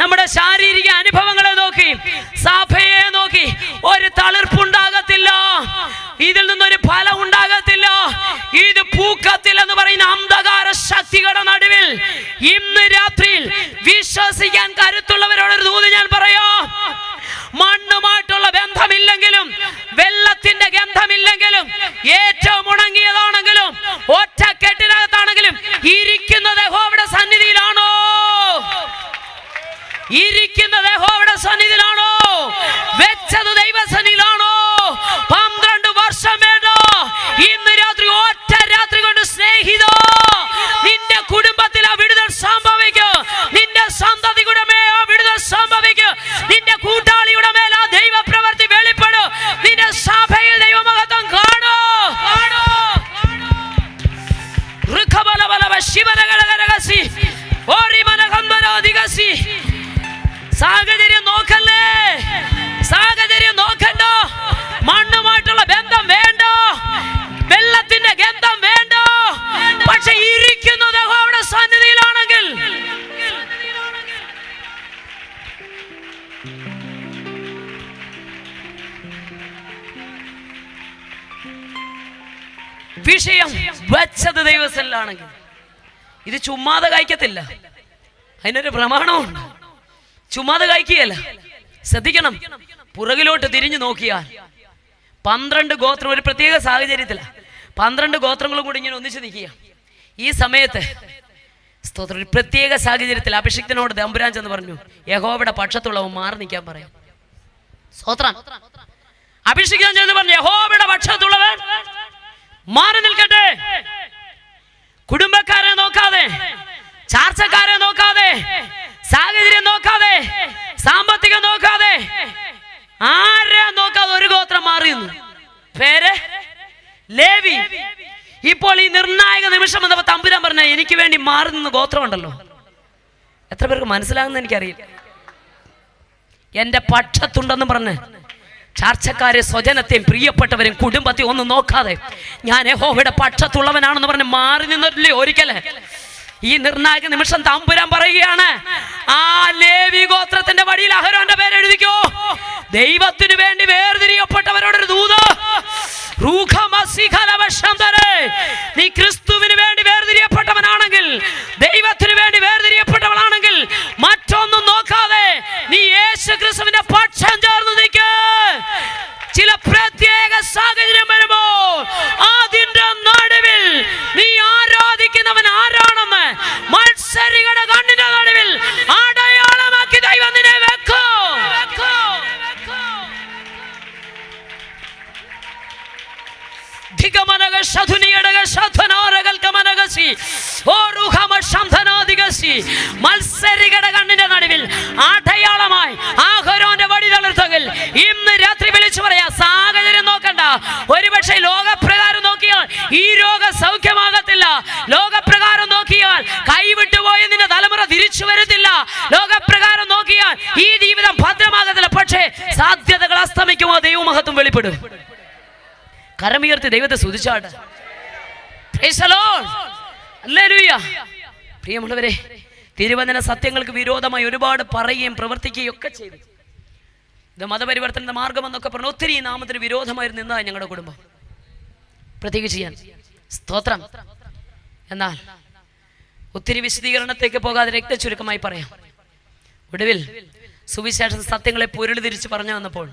നമ്മുടെ ശാരീരിക അനുഭവങ്ങളെ നോക്കി, സഭയെ നോക്കി, ഒരു തളിർപ്പുണ്ടാകത്തില്ല, ഇതിൽ നിന്നൊരു ഫലം ഉണ്ടാകത്തില്ല. ഇത് പൂക്കത്തിൽ എന്ന് പറയുന്ന അന്ധകാര ശക്തികളുടെ നടുവിൽ ഇന്ന് രാത്രിയിൽ വിശ്വസിക്കാൻ കരുത്തുള്ളവരോടൊരു ദൂത് ഞാൻ പറയാം. മണ്ണുമായിട്ടുള്ള ബന്ധമില്ലെങ്കിലും, വെള്ളത്തിന്റെ ഗന്ധമില്ലെങ്കിലും, ഏറ്റവും ഉണങ്ങിയതാണെങ്കിലും, ഒറ്റ കെട്ടിനകത്താണെങ്കിലും, ഇരിക്കുന്നത് യഹോവയുടെ സന്നിധിയിലാണോ? ഇരിക്കുന്നത് യഹോവയുടെ സന്നിധിയിലാണോ? വെച്ചത് ദൈവസന്നിധിയിലാണോ? 12 വർഷം വേണ്ടോ? ഇന്ന് രാത്രി ഒറ്റ രാത്രി കൊണ്ട് സ്നേഹിതോ, നിന്റെ കുടുംബത്തിൽ ആ വിടുതൽ സംഭവിക്കും. നിന്റെ സന്തതിയുടെ മേൽ ആ വിടുതൽ സംഭവിക്കും. നിന്റെ കൂട്ടാളിയുടെ മേൽ ആ ദൈവ പ്രവൃത്തി വെളിപ്പെടും. നിന്റെ സഭയിൽ ദൈവമഹത്വം കാണൂ. സാഹചര്യം നോക്കല്ലേ, സാഹചര്യം നോക്കണ്ട. മണ്ണുമായിട്ടുള്ള ബന്ധം വേണ്ട, വെള്ളത്തിന്റെ ഗന്ധം വേണ്ട. പക്ഷെ ഇരിക്കുന്നത് യഹോവയുടെ സന്നിധിയിലാണെങ്കിൽ, വിഷയം വെച്ചത് ദൈവസന്നിധിയിലാണെങ്കിൽ ഇത് ചുമ്മാതെ കായ്ക്കത്തില്ല. അതിനൊരു പ്രമാണമുണ്ട്. ചുമ്മാതെ കായ്ക്കുകയല്ല. ശ്രദ്ധിക്കണം. പുറകിലോട്ട് തിരിഞ്ഞു നോക്കിയാൽ 12 ഗോത്രം ഒരു പ്രത്യേക സാഹചര്യത്തിലാണ്. 12 ഗോത്രങ്ങളും കൂടി ഇങ്ങനെ ഒന്നിച്ചു നിൽക്കുക. ഈ സമയത്ത് സ്തോത്രം, ഒരു പ്രത്യേക സാഹചര്യത്തിൽ അഭിഷിക്തനോട് തമ്പുരാൻ ചെന്ന് പറഞ്ഞു, യഹോവയുടെ പക്ഷത്തുള്ളവൻ മാറി നിൽക്കാൻ പറയാം. സ്തോത്രം. അഭിഷിക്തൻ ചെന്ന് പറഞ്ഞു, യഹോവയുടെ പക്ഷത്തുള്ളവൻ മാറി നിൽക്കട്ടെ. കുടുംബക്കാരെ നോക്കാതെ, ചാർച്ചക്കാരെ നോക്കാതെ, സാഹചര്യം നോക്കാതെ, സാമ്പത്തികം നോക്കാതെ, ആരെ നോക്കാതെ ഒരു ഗോത്രം മാറിയുന്നു. പേര് ലേവി. ഇപ്പോൾ ഈ നിർണായക നിമിഷം വന്നപ്പോൾ തമ്പുരാൻ പറഞ്ഞ എനിക്ക് വേണ്ടി മാറി നിന്ന് ഗോത്രമുണ്ടല്ലോ. എത്ര പേർക്ക് മനസ്സിലാകുന്ന എനിക്കറിയില്ല. എന്റെ പക്ഷത്തുണ്ടെന്ന് പറഞ്ഞ് ചാർച്ചക്കാരെ, സ്വജനത്തെയും പ്രിയപ്പെട്ടവരെയും കുടുംബത്തെയും ഒന്നും നോക്കാതെ ഞാൻ യഹോവയുടെ പക്ഷത്തുള്ളവനാണെന്ന് പറഞ്ഞ് മാറി നിന്നിട്ടില്ലേ ഒരിക്കലേ? ഈ നിർണായക നിമിഷം തമ്പുരാൻ പറയുകയാണ്, ആ ലേവി ഗോത്രത്തിന്റെ വടിയിൽ അഹരോന്റെ പേര് എഴുതിക്കോ. ദൈവത്തിന് വേണ്ടി വേർതിരിയപ്പെട്ടവരോടൊരു ദൂത്. നീ ക്രിസ്തുവിന് വേണ്ടി വേർതിരിയപ്പെട്ടവനാണെങ്കിൽ, ദൈവത്തിന് വേണ്ടി വേർതിരിയപ്പെട്ടവളാണെങ്കിൽ, മറ്റൊന്നും നോക്കാതെ നീ യേശു ക്രിസ്തുവിന്റെ പക്ഷം ചേർന്ന് നിൽക്ക്. ചില പ്രത്യേക സാഹചര്യം വരുമ്പോൾ അതിന്റെ നടുവിൽ നീ ആരാധിക്കുന്നവൻ ആരാണെന്ന് മത്സരികളുടെ കണ്ണിന്റെ നടുവിൽ അടയാളമാക്കി ദൈവം നിന്നെ വെക്കൂ. മത്സരികളുടെ കണ്ണിന്റെ നടുവിൽ അടയാളമായി ആഹരോന്റെ വടി തളിർത്തെങ്കിൽ ഇന്ന് രാത്രി വിളിച്ചു പറയാ, സാഹചര്യം നോക്കണ്ട. ഒരുപക്ഷെ ലോകപ്രകാരം നോക്കിയാൽ ഈ രോഗം സൗഖ്യമാകത്തില്ല. ലോകപ്രകാരം നോക്കിയാൽ കൈവിട്ടുപോയ നിന്റെ തലമുറ തിരിച്ചു വരത്തില്ല. ലോകപ്രകാരം നോക്കിയാൽ ഈ ജീവിതം ഭദ്രമാകത്തില്ല. പക്ഷേ സാധ്യതകൾ അസ്തമിക്കുമോ ദൈവമഹത്വം വെളിപ്പെടും. കരമുയർത്തി ദൈവത്തെ സ്തുതിച്ചാട്ടെ. പ്രിയമുള്ളവരെ, തിരുവചന സത്യങ്ങൾക്ക് വിരോധമായി ഒരുപാട് പറയുകയും പ്രവർത്തിക്കുകയും ഒക്കെ ചെയ്തു. ഇത് മതപരിവർത്തനത്തിന്റെ മാർഗമെന്നൊക്കെ പറഞ്ഞ് ഒത്തിരി നാമത്തിന് വിരോധമായിരുന്നു നിന്നതാണ് ഞങ്ങളുടെ കുടുംബം. പ്രത്യേകിച്ച് ചെയ്യാൻ സ്തോത്രം. എന്നാൽ ഒത്തിരി വിശദീകരണത്തേക്ക് പോകാതെ രക്തചുരുക്കമായി പറയാം. ഒടുവിൽ സുവിശേഷ സത്യങ്ങളെ പൊരുളി തിരിച്ച് പറഞ്ഞു വന്നപ്പോൾ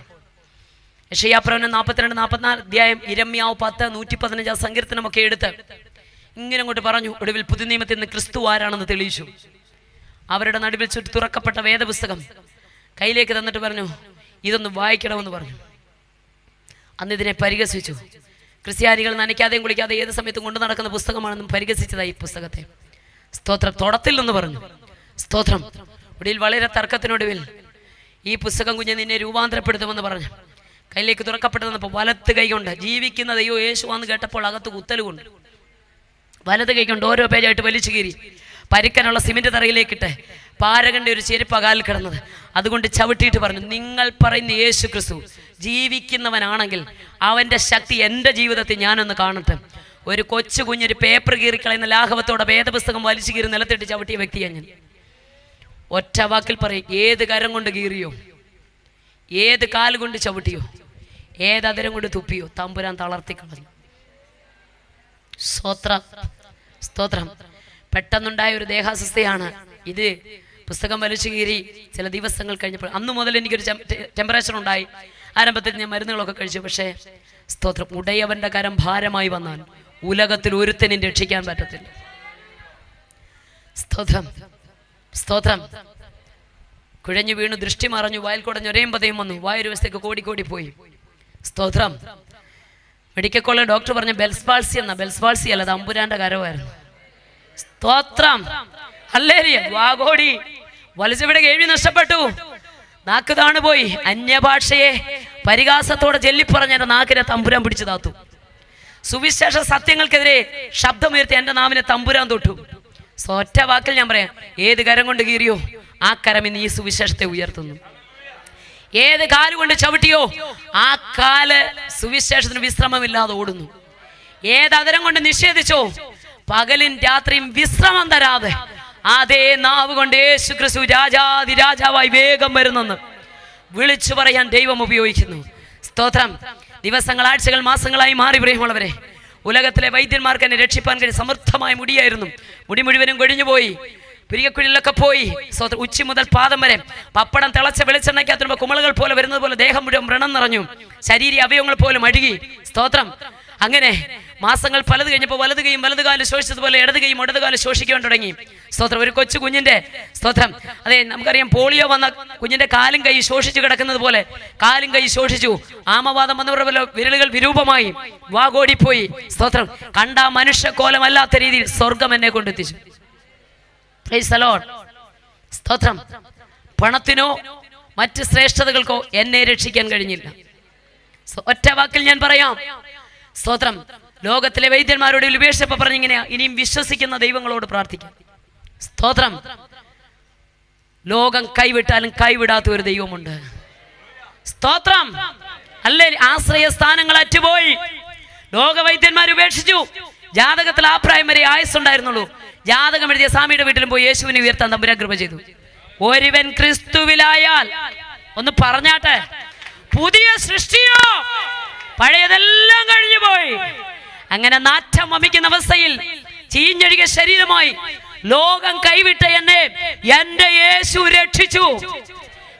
യെശയ്യാപ്രവചനം 42-44 അധ്യായം, ഇരമ്യാവ് 10-115 സങ്കീർത്തനമൊക്കെ എടുത്ത് ഇങ്ങനെ അങ്ങോട്ട് പറഞ്ഞു. ഒടുവിൽ പുതുനിയമത്തിൽ നിന്ന് ക്രിസ്തു ആരാണെന്ന് തെളിയിച്ചു. അവരുടെ നടുവിൽ ചുറ്റി തുറക്കപ്പെട്ട വേദപുസ്തകം കയ്യിലേക്ക് തന്നിട്ട് പറഞ്ഞു, ഇതൊന്ന് വായിക്കണമെന്ന് പറഞ്ഞു. അന്ന് ഇതിനെ പരിഹസിച്ചു. ക്രിസ്ത്യാനികൾ നനയ്ക്കാതെയും കുളിക്കാതെ ഏത് സമയത്തും കൊണ്ടു നടക്കുന്ന പുസ്തകമാണെന്നും പരിഹസിച്ചതായി ഈ പുസ്തകത്തെ. സ്തോത്രം. തൊടത്തിൽ നിന്ന് പറഞ്ഞു. സ്തോത്രം. ഒടുവിൽ വളരെ തർക്കത്തിനൊടുവിൽ ഈ പുസ്തകം കുഞ്ഞ് നിന്നെ രൂപാന്തരപ്പെടുത്തുമെന്ന് പറഞ്ഞു. കയ്യിലേക്ക് തുറക്കപ്പെട്ടു വന്നപ്പോൾ വലത്ത് കൈ കൊണ്ട് ജീവിക്കുന്ന ദൈവം യേശുവാന്ന് കേട്ടപ്പോൾ അകത്ത് കുത്തലുകൊണ്ട് വലത് കൈ കൊണ്ട് ഓരോ പേജായിട്ട് വലിച്ചു കീറി പരിക്കനുള്ള സിമെന്റ് തറയിലേക്കിട്ട് പാരകന്റെ ഒരു ചെരുപ്പ് കാലിൽ കിടന്നത് അതുകൊണ്ട് ചവിട്ടിയിട്ട് പറഞ്ഞു, നിങ്ങൾ പറയുന്ന യേശു ക്രിസ്തു ജീവിക്കുന്നവനാണെങ്കിൽ അവൻ്റെ ശക്തി എൻ്റെ ജീവിതത്തിൽ ഞാനൊന്ന് കാണട്ടെ. ഒരു കൊച്ചു കുഞ്ഞൊരു പേപ്പർ കീറിക്കളയുന്ന ലാഘവത്തോടെ വേദപുസ്തകം വലിച്ചു കീറി നിലത്തിട്ട് ചവിട്ടിയ വ്യക്തിയാണ് ഞാൻ. ഒറ്റ വാക്കിൽ പറയും, ഏത് കരം കൊണ്ട് കീറിയോ, ഏത് കാലുകൊണ്ട് ചവിട്ടിയോ, ഏത് അതിരം കൊണ്ട് തുപ്പിയോ, തമ്പുരാൻ തളർത്തിക്കളഞ്ഞു. സ്തോത്രം. സ്തോത്രം. പെട്ടെന്നുണ്ടായ ഒരു ദേഹാസ്വസ്ഥയാണ് ഇത്. പുസ്തകം വലിച്ചു കീറി ചില ദിവസങ്ങൾ കഴിഞ്ഞപ്പോൾ അന്നു മുതൽ എനിക്കൊരു ടെമ്പറേച്ചർ ഉണ്ടായി. ആരംഭത്തിൽ ഞാൻ മരുന്നുകളൊക്കെ കഴിച്ചു. പക്ഷേ സ്തോത്രം, ഉടയവന്റെ കരം ഭാരമായി വന്നാൽ ഉലകത്തിൽ ഒരുത്തനും രക്ഷിക്കാൻ പറ്റത്തില്ല. സ്തോത്രം. സ്തോത്രം. കുഴഞ്ഞു വീണു, ദൃഷ്ടി മറഞ്ഞു, വായിൽ കുടഞ്ഞു, ഒരേം പതയും വന്നു, വായൊരു വശത്തേക്ക് കോടി പോയി. സ്തോത്രം. മെഡിക്കൽ കോളേജ് ഡോക്ടർ പറഞ്ഞ ബെൽസ്പാൾസി എന്ന, ബെൽസ്പാൾസി അല്ല, തമ്പുരാന്റെ കരമായിരുന്നു. സ്തോത്രം. ഹല്ലേലൂയ. വാഗോടി വലിച്ചവിടെ കേൾവി നഷ്ടപ്പെട്ടു, നാക്ക് താണുപോയി. അന്യഭാഷയെ പരിഹാസത്തോടെ ചൊല്ലിപ്പറഞ്ഞ എൻ്റെ നാക്കിനെ തമ്പുരാൻ പിടിച്ചു താത്തു. സുവിശേഷ സത്യങ്ങൾക്കെതിരെ ശബ്ദമുയർത്തി എൻ്റെ നാവിനെ തമ്പുരാൻ തൊട്ടു. ഒറ്റ വാക്കിൽ ഞാൻ പറയാം, ഏത് കരം കൊണ്ട് കീറിയോ ആ കരം ഇന്ന് ഈ സുവിശേഷത്തെ ഉയർത്തുന്നു. ഏത് കാലുകൊണ്ട് ചവിട്ടിയോ ആ കാല് സുവിശേഷത്തിന് വിശ്രമമില്ലാതെ ഓടുന്നു. ഏത് അതരം കൊണ്ട് നിഷേധിച്ചോ പകലും രാത്രിയും വിശ്രമം തരാതെ അതേ നാവ് കൊണ്ട് യേശു ക്രിസ്തു രാജാതി രാജാവായി വേഗം വരുന്നെന്ന് വിളിച്ചു പറയാൻ ദൈവം ഉപയോഗിക്കുന്നു. സ്തോത്രം. ദിവസങ്ങൾ, ആഴ്ചകൾ, മാസങ്ങളായി മാറി പ്രിയമുള്ളവരെ. ഉലകത്തിലെ വൈദ്യന്മാർക്ക് എന്നെ രക്ഷിപ്പാൻ കഴിയും. സമൃദ്ധമായ മുടിയായിരുന്നു. മുടി മുഴുവനും കൊഴിഞ്ഞുപോയി, പിരികക്കുഴിലൊക്കെ പോയി. സ്തോത്രം. ഉച്ചി മുതൽ പാദം വരെ പപ്പടം തിളച്ച വെളിച്ചെണ്ണയ്ക്കകത്തുമ്പോൾ കുമളുകൾ പോലെ വരുന്നത് പോലെ ദേഹം മുഴുവൻ വ്രണം നിറഞ്ഞു, ശരീര അവയവങ്ങൾ പോലും അഴുകി. സ്തോത്രം. അങ്ങനെ മാസങ്ങൾ പലത് കഴിഞ്ഞപ്പോൾ വലത് കൈയും വലത് കാലം ശോഷിച്ചതുപോലെ ഇടത് കൈയും ഇടത് കാലം ശോഷിക്കാൻ തുടങ്ങി. സ്തോത്രം. ഒരു കൊച്ചു കുഞ്ഞിന്റെ സ്തോത്രം, അതെ നമുക്കറിയാം, പോളിയോ വന്ന കുഞ്ഞിന്റെ കാലും കൈ ശോഷിച്ചു കിടക്കുന്നത് പോലെ കാലും കൈ ശോഷിച്ചു. ആമവാദം വന്നവരുടെ പോലെ വിരലുകൾ വിരൂപമായി, വാഗോടിപ്പോയി. സ്തോത്രം. കണ്ട മനുഷ്യക്കോലമല്ലാത്ത രീതിയിൽ സ്വർഗം എന്നെ കൊണ്ടെത്തിച്ചു. Price the Lord. സ്തോത്രം. പണത്തിനോ മറ്റ് ശ്രേഷ്ഠതകൾക്കോ എന്നെ രക്ഷിക്കാൻ കഴിഞ്ഞില്ല. ഒറ്റ വാക്കിൽ ഞാൻ പറയാം, സ്തോത്രം, ലോകത്തിലെ വൈദ്യന്മാരോട് ഉപേക്ഷിച്ചപ്പോ പറഞ്ഞിങ്ങനെയാ, ഇനിയും വിശ്വസിക്കുന്ന ദൈവങ്ങളോട് പ്രാർത്ഥിക്കാം. സ്തോത്രം. ലോകം കൈവിട്ടാലും കൈവിടാത്ത ഒരു ദൈവമുണ്ട്. സ്തോത്രം. അല്ലേ, ആശ്രയ സ്ഥാനങ്ങൾ അറ്റുപോയി. ലോകവൈദ്യന്മാർ ഉപേക്ഷിച്ചു. ജാതകത്തിൽ ആ പ്രായം വരെ ആയുസ്സുണ്ടായിരുന്നുള്ളൂ. ജാതകം എഴുതിയ സ്വാമിയുടെ വീട്ടിലും പോയി യേശുവിനെ ഉയർത്താൻ തമ്പുരാൻ കൃപ ചെയ്തു. ഒരുവൻ ക്രിസ്തുവിലായാൽ, ഒന്ന് പറഞ്ഞാട്ടെ, പുതിയ സൃഷ്ടിയോ, പഴയതെല്ലാം കഴിഞ്ഞു പോയി. അങ്ങനെ നാറ്റം വമിക്കുന്ന അവസ്ഥയിൽ ചീഞ്ഞൊഴുകിയ ശരീരമായി ലോകം കൈവിട്ട എന്നെ എന്റെ യേശു രക്ഷിച്ചു.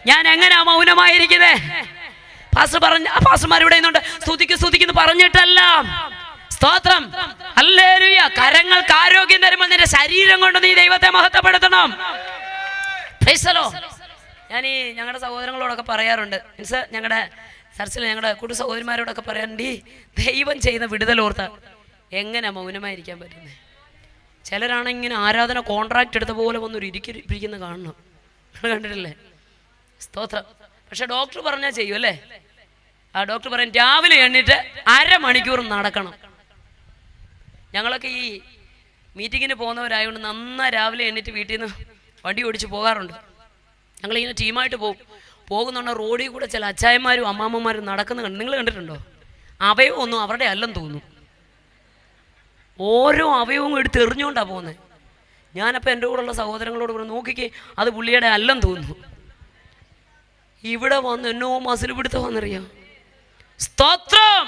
ഞാൻ എങ്ങനെയാ മൗനമായിരിക്കുന്നത്? പാസ്റ്റർമാർ ഇവിടെ നിന്നുണ്ട്, സ്തുതിക്കുന്നു പറഞ്ഞിട്ടല്ല. സ്തോത്രം. ഹല്ലേലൂയ. കരങ്ങൾക്ക് ആരോഗ്യം തരുമ്പോൾ നിന്റെ ശരീരം കൊണ്ട് നീ ദൈവത്തെ മഹത്വപ്പെടുത്തണം. Price the Lord. ഞാൻ ഈ ഞങ്ങളുടെ സഹോദരങ്ങളോടൊക്കെ പറയാറുണ്ട്, മീൻസ് ഞങ്ങളുടെ ചർച്ചിൽ ഞങ്ങളുടെ കുടു സഹോദരിമാരോടൊക്കെ പറയാറുണ്ട്, ഈ ദൈവം ചെയ്യുന്ന വിടുതലോർത്ത് എങ്ങനെ മൗനമായിരിക്കാൻ പറ്റുന്നത്? ചിലരാണ് ഇങ്ങനെ ആരാധന കോൺട്രാക്ട് എടുത്ത പോലെ വന്നൊരു ഇരിക്കുന്ന കാണണം, കണ്ടിട്ടില്ലേ? സ്തോത്രം. പക്ഷെ ഡോക്ടർ പറഞ്ഞാൽ ചെയ്യും അല്ലേ? ആ ഡോക്ടർ പറയും രാവിലെ എണ്ണീറ്റ് അരമണിക്കൂർ നടക്കണം. ഞങ്ങളൊക്കെ ഈ മീറ്റിങ്ങിന് പോകുന്നവരായതുകൊണ്ട് നന്നായി രാവിലെ എണ്ണീറ്റ് വീട്ടിൽ നിന്ന് വണ്ടി ഓടിച്ച് പോകാറുണ്ട്. ഞങ്ങളിങ്ങനെ ടീമായിട്ട് പോകുന്നുണ്ട്. റോഡിൽ കൂടെ ചില അച്ചായന്മാരും അമ്മാമ്മമാരും നടക്കുന്ന നിങ്ങൾ കണ്ടിട്ടുണ്ടോ? അവയവം ഒന്നും അവരുടെ അല്ലെന്ന് തോന്നുന്നു. ഓരോ അവയവവും എടുത്ത് എറിഞ്ഞുകൊണ്ടാണ് പോകുന്നത്. ഞാനപ്പോൾ എൻ്റെ കൂടെയുള്ള സഹോദരങ്ങളോട് കൂടെ നോക്കിക്കേ, അത് പുള്ളിയുടെ അല്ലെന്ന് തോന്നുന്നു. ഇവിടെ വന്ന് എന്നോ മസിൽ പിടുത്തം വന്നറിയാം. സ്തോത്രം.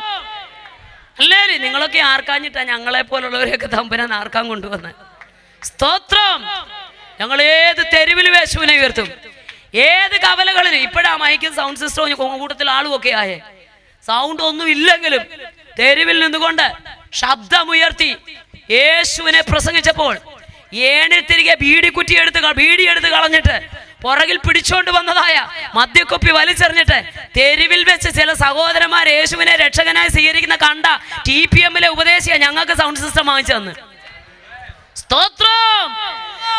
അല്ലേ? നിങ്ങളൊക്കെ ആർക്കാഞ്ഞിട്ടാ ഞങ്ങളെ പോലുള്ളവരെയൊക്കെ തമ്പുരാൻ ആർക്കാൻ കൊണ്ടുവന്നത്? സ്തോത്രം. ഞങ്ങൾ ഏത് തെരുവിൽ യേശുവിനെ ഉയർത്തും, ഏത് കവലകളിൽ. ഇപ്പോഴാ മൈക്കും സൗണ്ട് സിസ്റ്റവും കൂട്ടത്തിൽ ആളും ഒക്കെ ആയേ. സൗണ്ട് ഒന്നും ഇല്ലെങ്കിലും തെരുവിൽ നിന്നുകൊണ്ട് ശബ്ദമുയർത്തി യേശുവിനെ പ്രസംഗിച്ചപ്പോൾ ഏണിൽ തിരികെ ബീഡി എടുത്ത് കളഞ്ഞിട്ട് പുറകിൽ പിടിച്ചോണ്ട് വന്നതായ മദ്യക്കൊപ്പി വലിച്ചെറിഞ്ഞിട്ട് തെരുവിൽ വെച്ച് ചില സഹോദരന്മാർ യേശുവിനെ രക്ഷകനായി സ്വീകരിക്കുന്ന കണ്ട TPM ഉപദേശിയ ഞങ്ങൾക്ക് സൗണ്ട് സിസ്റ്റം വാങ്ങിച്ചു തന്നു. സ്തോത്രം,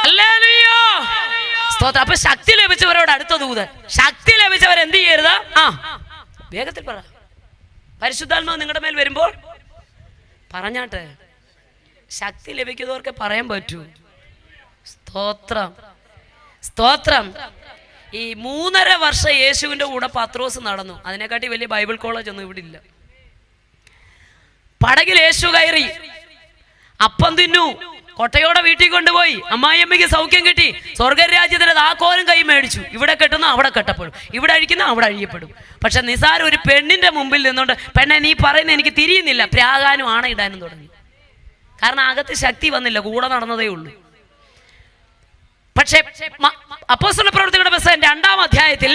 ഹല്ലേലൂയ, സ്തോത്രം. അപ്പൊ ശക്തി ലഭിച്ചവരോട് അടുത്ത ദൂത്, ശക്തി ലഭിച്ചവർ എന്ത് ചെയ്യരുത്? വേഗത്തിൽ പറ. പരിശുദ്ധാത്മാവ് നിങ്ങളുടെ മേൽ വരുമ്പോൾ പറഞ്ഞാട്ടെ, ശക്തി ലഭിക്കുന്നവർക്ക് പറയാൻ പറ്റൂ. സ്തോത്രം, സ്തോത്രം. ഈ 3.5 വർഷം യേശുവിന്റെ കൂടെ പത്രോസ് നടന്നു. അതിനെക്കാട്ടി വലിയ ബൈബിൾ കോളേജ് ഒന്നും ഇവിടെ ഇല്ല. പടകിൽ യേശു കയറി, അപ്പം തിന്നു, കൊട്ടയോടെ വീട്ടിൽ കൊണ്ടുപോയി, അമ്മായിയമ്മയ്ക്ക് സൗഖ്യം കിട്ടി, സ്വർഗരാജ്യത്തിന്റെ താക്കോലും കൈ മേടിച്ചു. ഇവിടെ കെട്ടുന്ന അവിടെ കെട്ടപ്പെടും, ഇവിടെ അഴിക്കുന്ന അവിടെ അഴിയപ്പെടും. പക്ഷെ നിസാരം ഒരു പെണ്ണിന്റെ മുമ്പിൽ നിന്നുകൊണ്ട്, പെണ്ണെ നീ പറയുന്നത് എനിക്ക് തിരിയുന്നില്ല, പ്രാകാനും ആണയിടാനും തുടങ്ങി. കാരണം അകത്ത് ശക്തി വന്നില്ല, കൂടെ നടന്നതേ ഉള്ളൂ. പക്ഷേ അപ്പോസ്തല പ്രവൃത്തികളുടെ പുസ്തകം 2-ാം അധ്യായത്തിൽ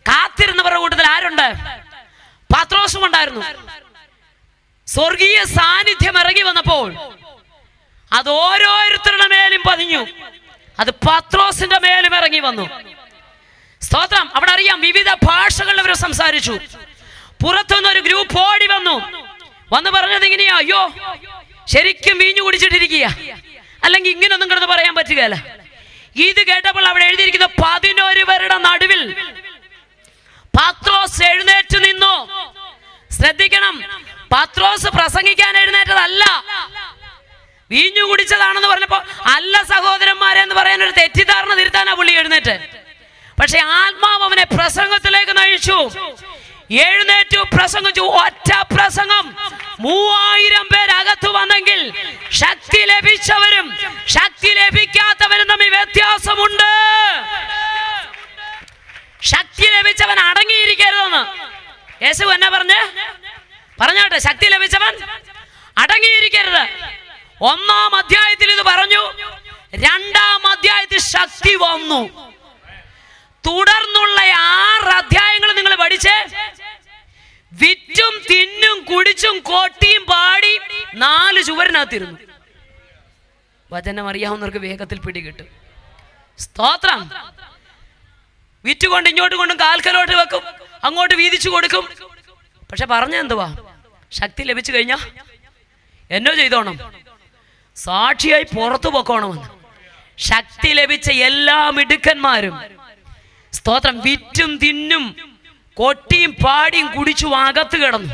കാത്തിരുന്നവരുടെ കൂട്ടത്തിൽ ആരുണ്ട്? പത്രോസും ഉണ്ടായിരുന്നു. സ്വർഗീയ സാന്നിധ്യം ഇറങ്ങി വന്നപ്പോൾ അത് ഓരോരുത്തരുടെ മേലും പതിഞ്ഞു. അത് പത്രോസിന്റെ മേലും ഇറങ്ങി വന്നു. സ്തോത്രം. അവിടെ അറിയാം, വിവിധ ഭാഷകളിൽ അവർ സംസാരിച്ചു. പുറത്തുനിന്ന് ഒരു ഗ്രൂപ്പ് ഓടി വന്ന് പറഞ്ഞത് ഇങ്ങനെയാ, അയ്യോ ശരിക്കും വീഞ്ഞു കുടിച്ചിട്ടിരിക്കുക, അല്ലെങ്കിൽ ഇങ്ങനൊന്നും കിടന്ന് പറയാൻ പറ്റുകയല്ല. ഇത് കേട്ടപ്പോൾ അവിടെ എഴുതിയിരിക്കുന്ന 11 പേരുടെ നടുവിൽ പത്രോസ് എഴുന്നേറ്റ് നിന്നു. ശ്രദ്ധിക്കണം, പത്രോസ് പ്രസംഗിക്കാൻ എഴുന്നേറ്റതല്ല, വീഞ്ഞു കുടിച്ചതാണെന്ന് പറഞ്ഞപ്പോ അല്ല സഹോദരന്മാരെ എന്ന് പറയാൻ ഒരു തെറ്റിദ്ധാരണ തിരുത്താനാ പുള്ളി എഴുന്നേറ്റ്. പക്ഷെ ആത്മാവ് അവനെ പ്രസംഗത്തിലേക്ക് നയിച്ചു. എഴുന്നേറ്റു, പ്രസംഗിച്ചു. ഒറ്റ പ്രസംഗം 3000 പേരകത്ത് വന്നെങ്കിൽ ശക്തി ലഭിച്ചവരും ശക്തി ലഭിക്കാത്തവരും തമ്മിൽ വ്യത്യാസമുണ്ട്. ശക്തി ലഭിച്ചവൻ അടങ്ങിയിരിക്കരുതെന്ന് യേശു എന്നെ പറഞ്ഞാട്ടെ. ശക്തി ലഭിച്ചവൻ അടങ്ങിയിരിക്കരുത്. 1-ാം അധ്യായത്തിൽ ഇത് പറഞ്ഞു, 2-ാം അധ്യായത്തിൽ ശക്തി വന്നു. തുടർന്നുള്ള 6 അധ്യായങ്ങൾ നിങ്ങൾ പഠിച്ച് വിറ്റും തിന്നും കുടിച്ചും കോട്ടിയും പാടി 4 ചുവരിനകത്തിരുന്നു. വചനം അറിയാവുന്നവർക്ക് വേഗത്തിൽ പിടികിട്ടും. സ്തോത്രം. വിറ്റുകൊണ്ട് ഇങ്ങോട്ട് കൊണ്ടും കാൽക്കലോട്ട് വെക്കും, അങ്ങോട്ട് വീതിച്ചു കൊടുക്കും. പക്ഷെ പറഞ്ഞെന്തുവാ? ശക്തി ലഭിച്ചു കഴിഞ്ഞാ എന്നോ ചെയ്തോണം, സാക്ഷിയായി പുറത്തു പൊക്കോണമെന്ന്. ശക്തി ലഭിച്ച എല്ലാ മിടുക്കന്മാരും സ്തോത്രം വിറ്റും തിന്നും കൊട്ടിയും പാടിയും കുടിച്ചു അകത്ത് കിടന്നു.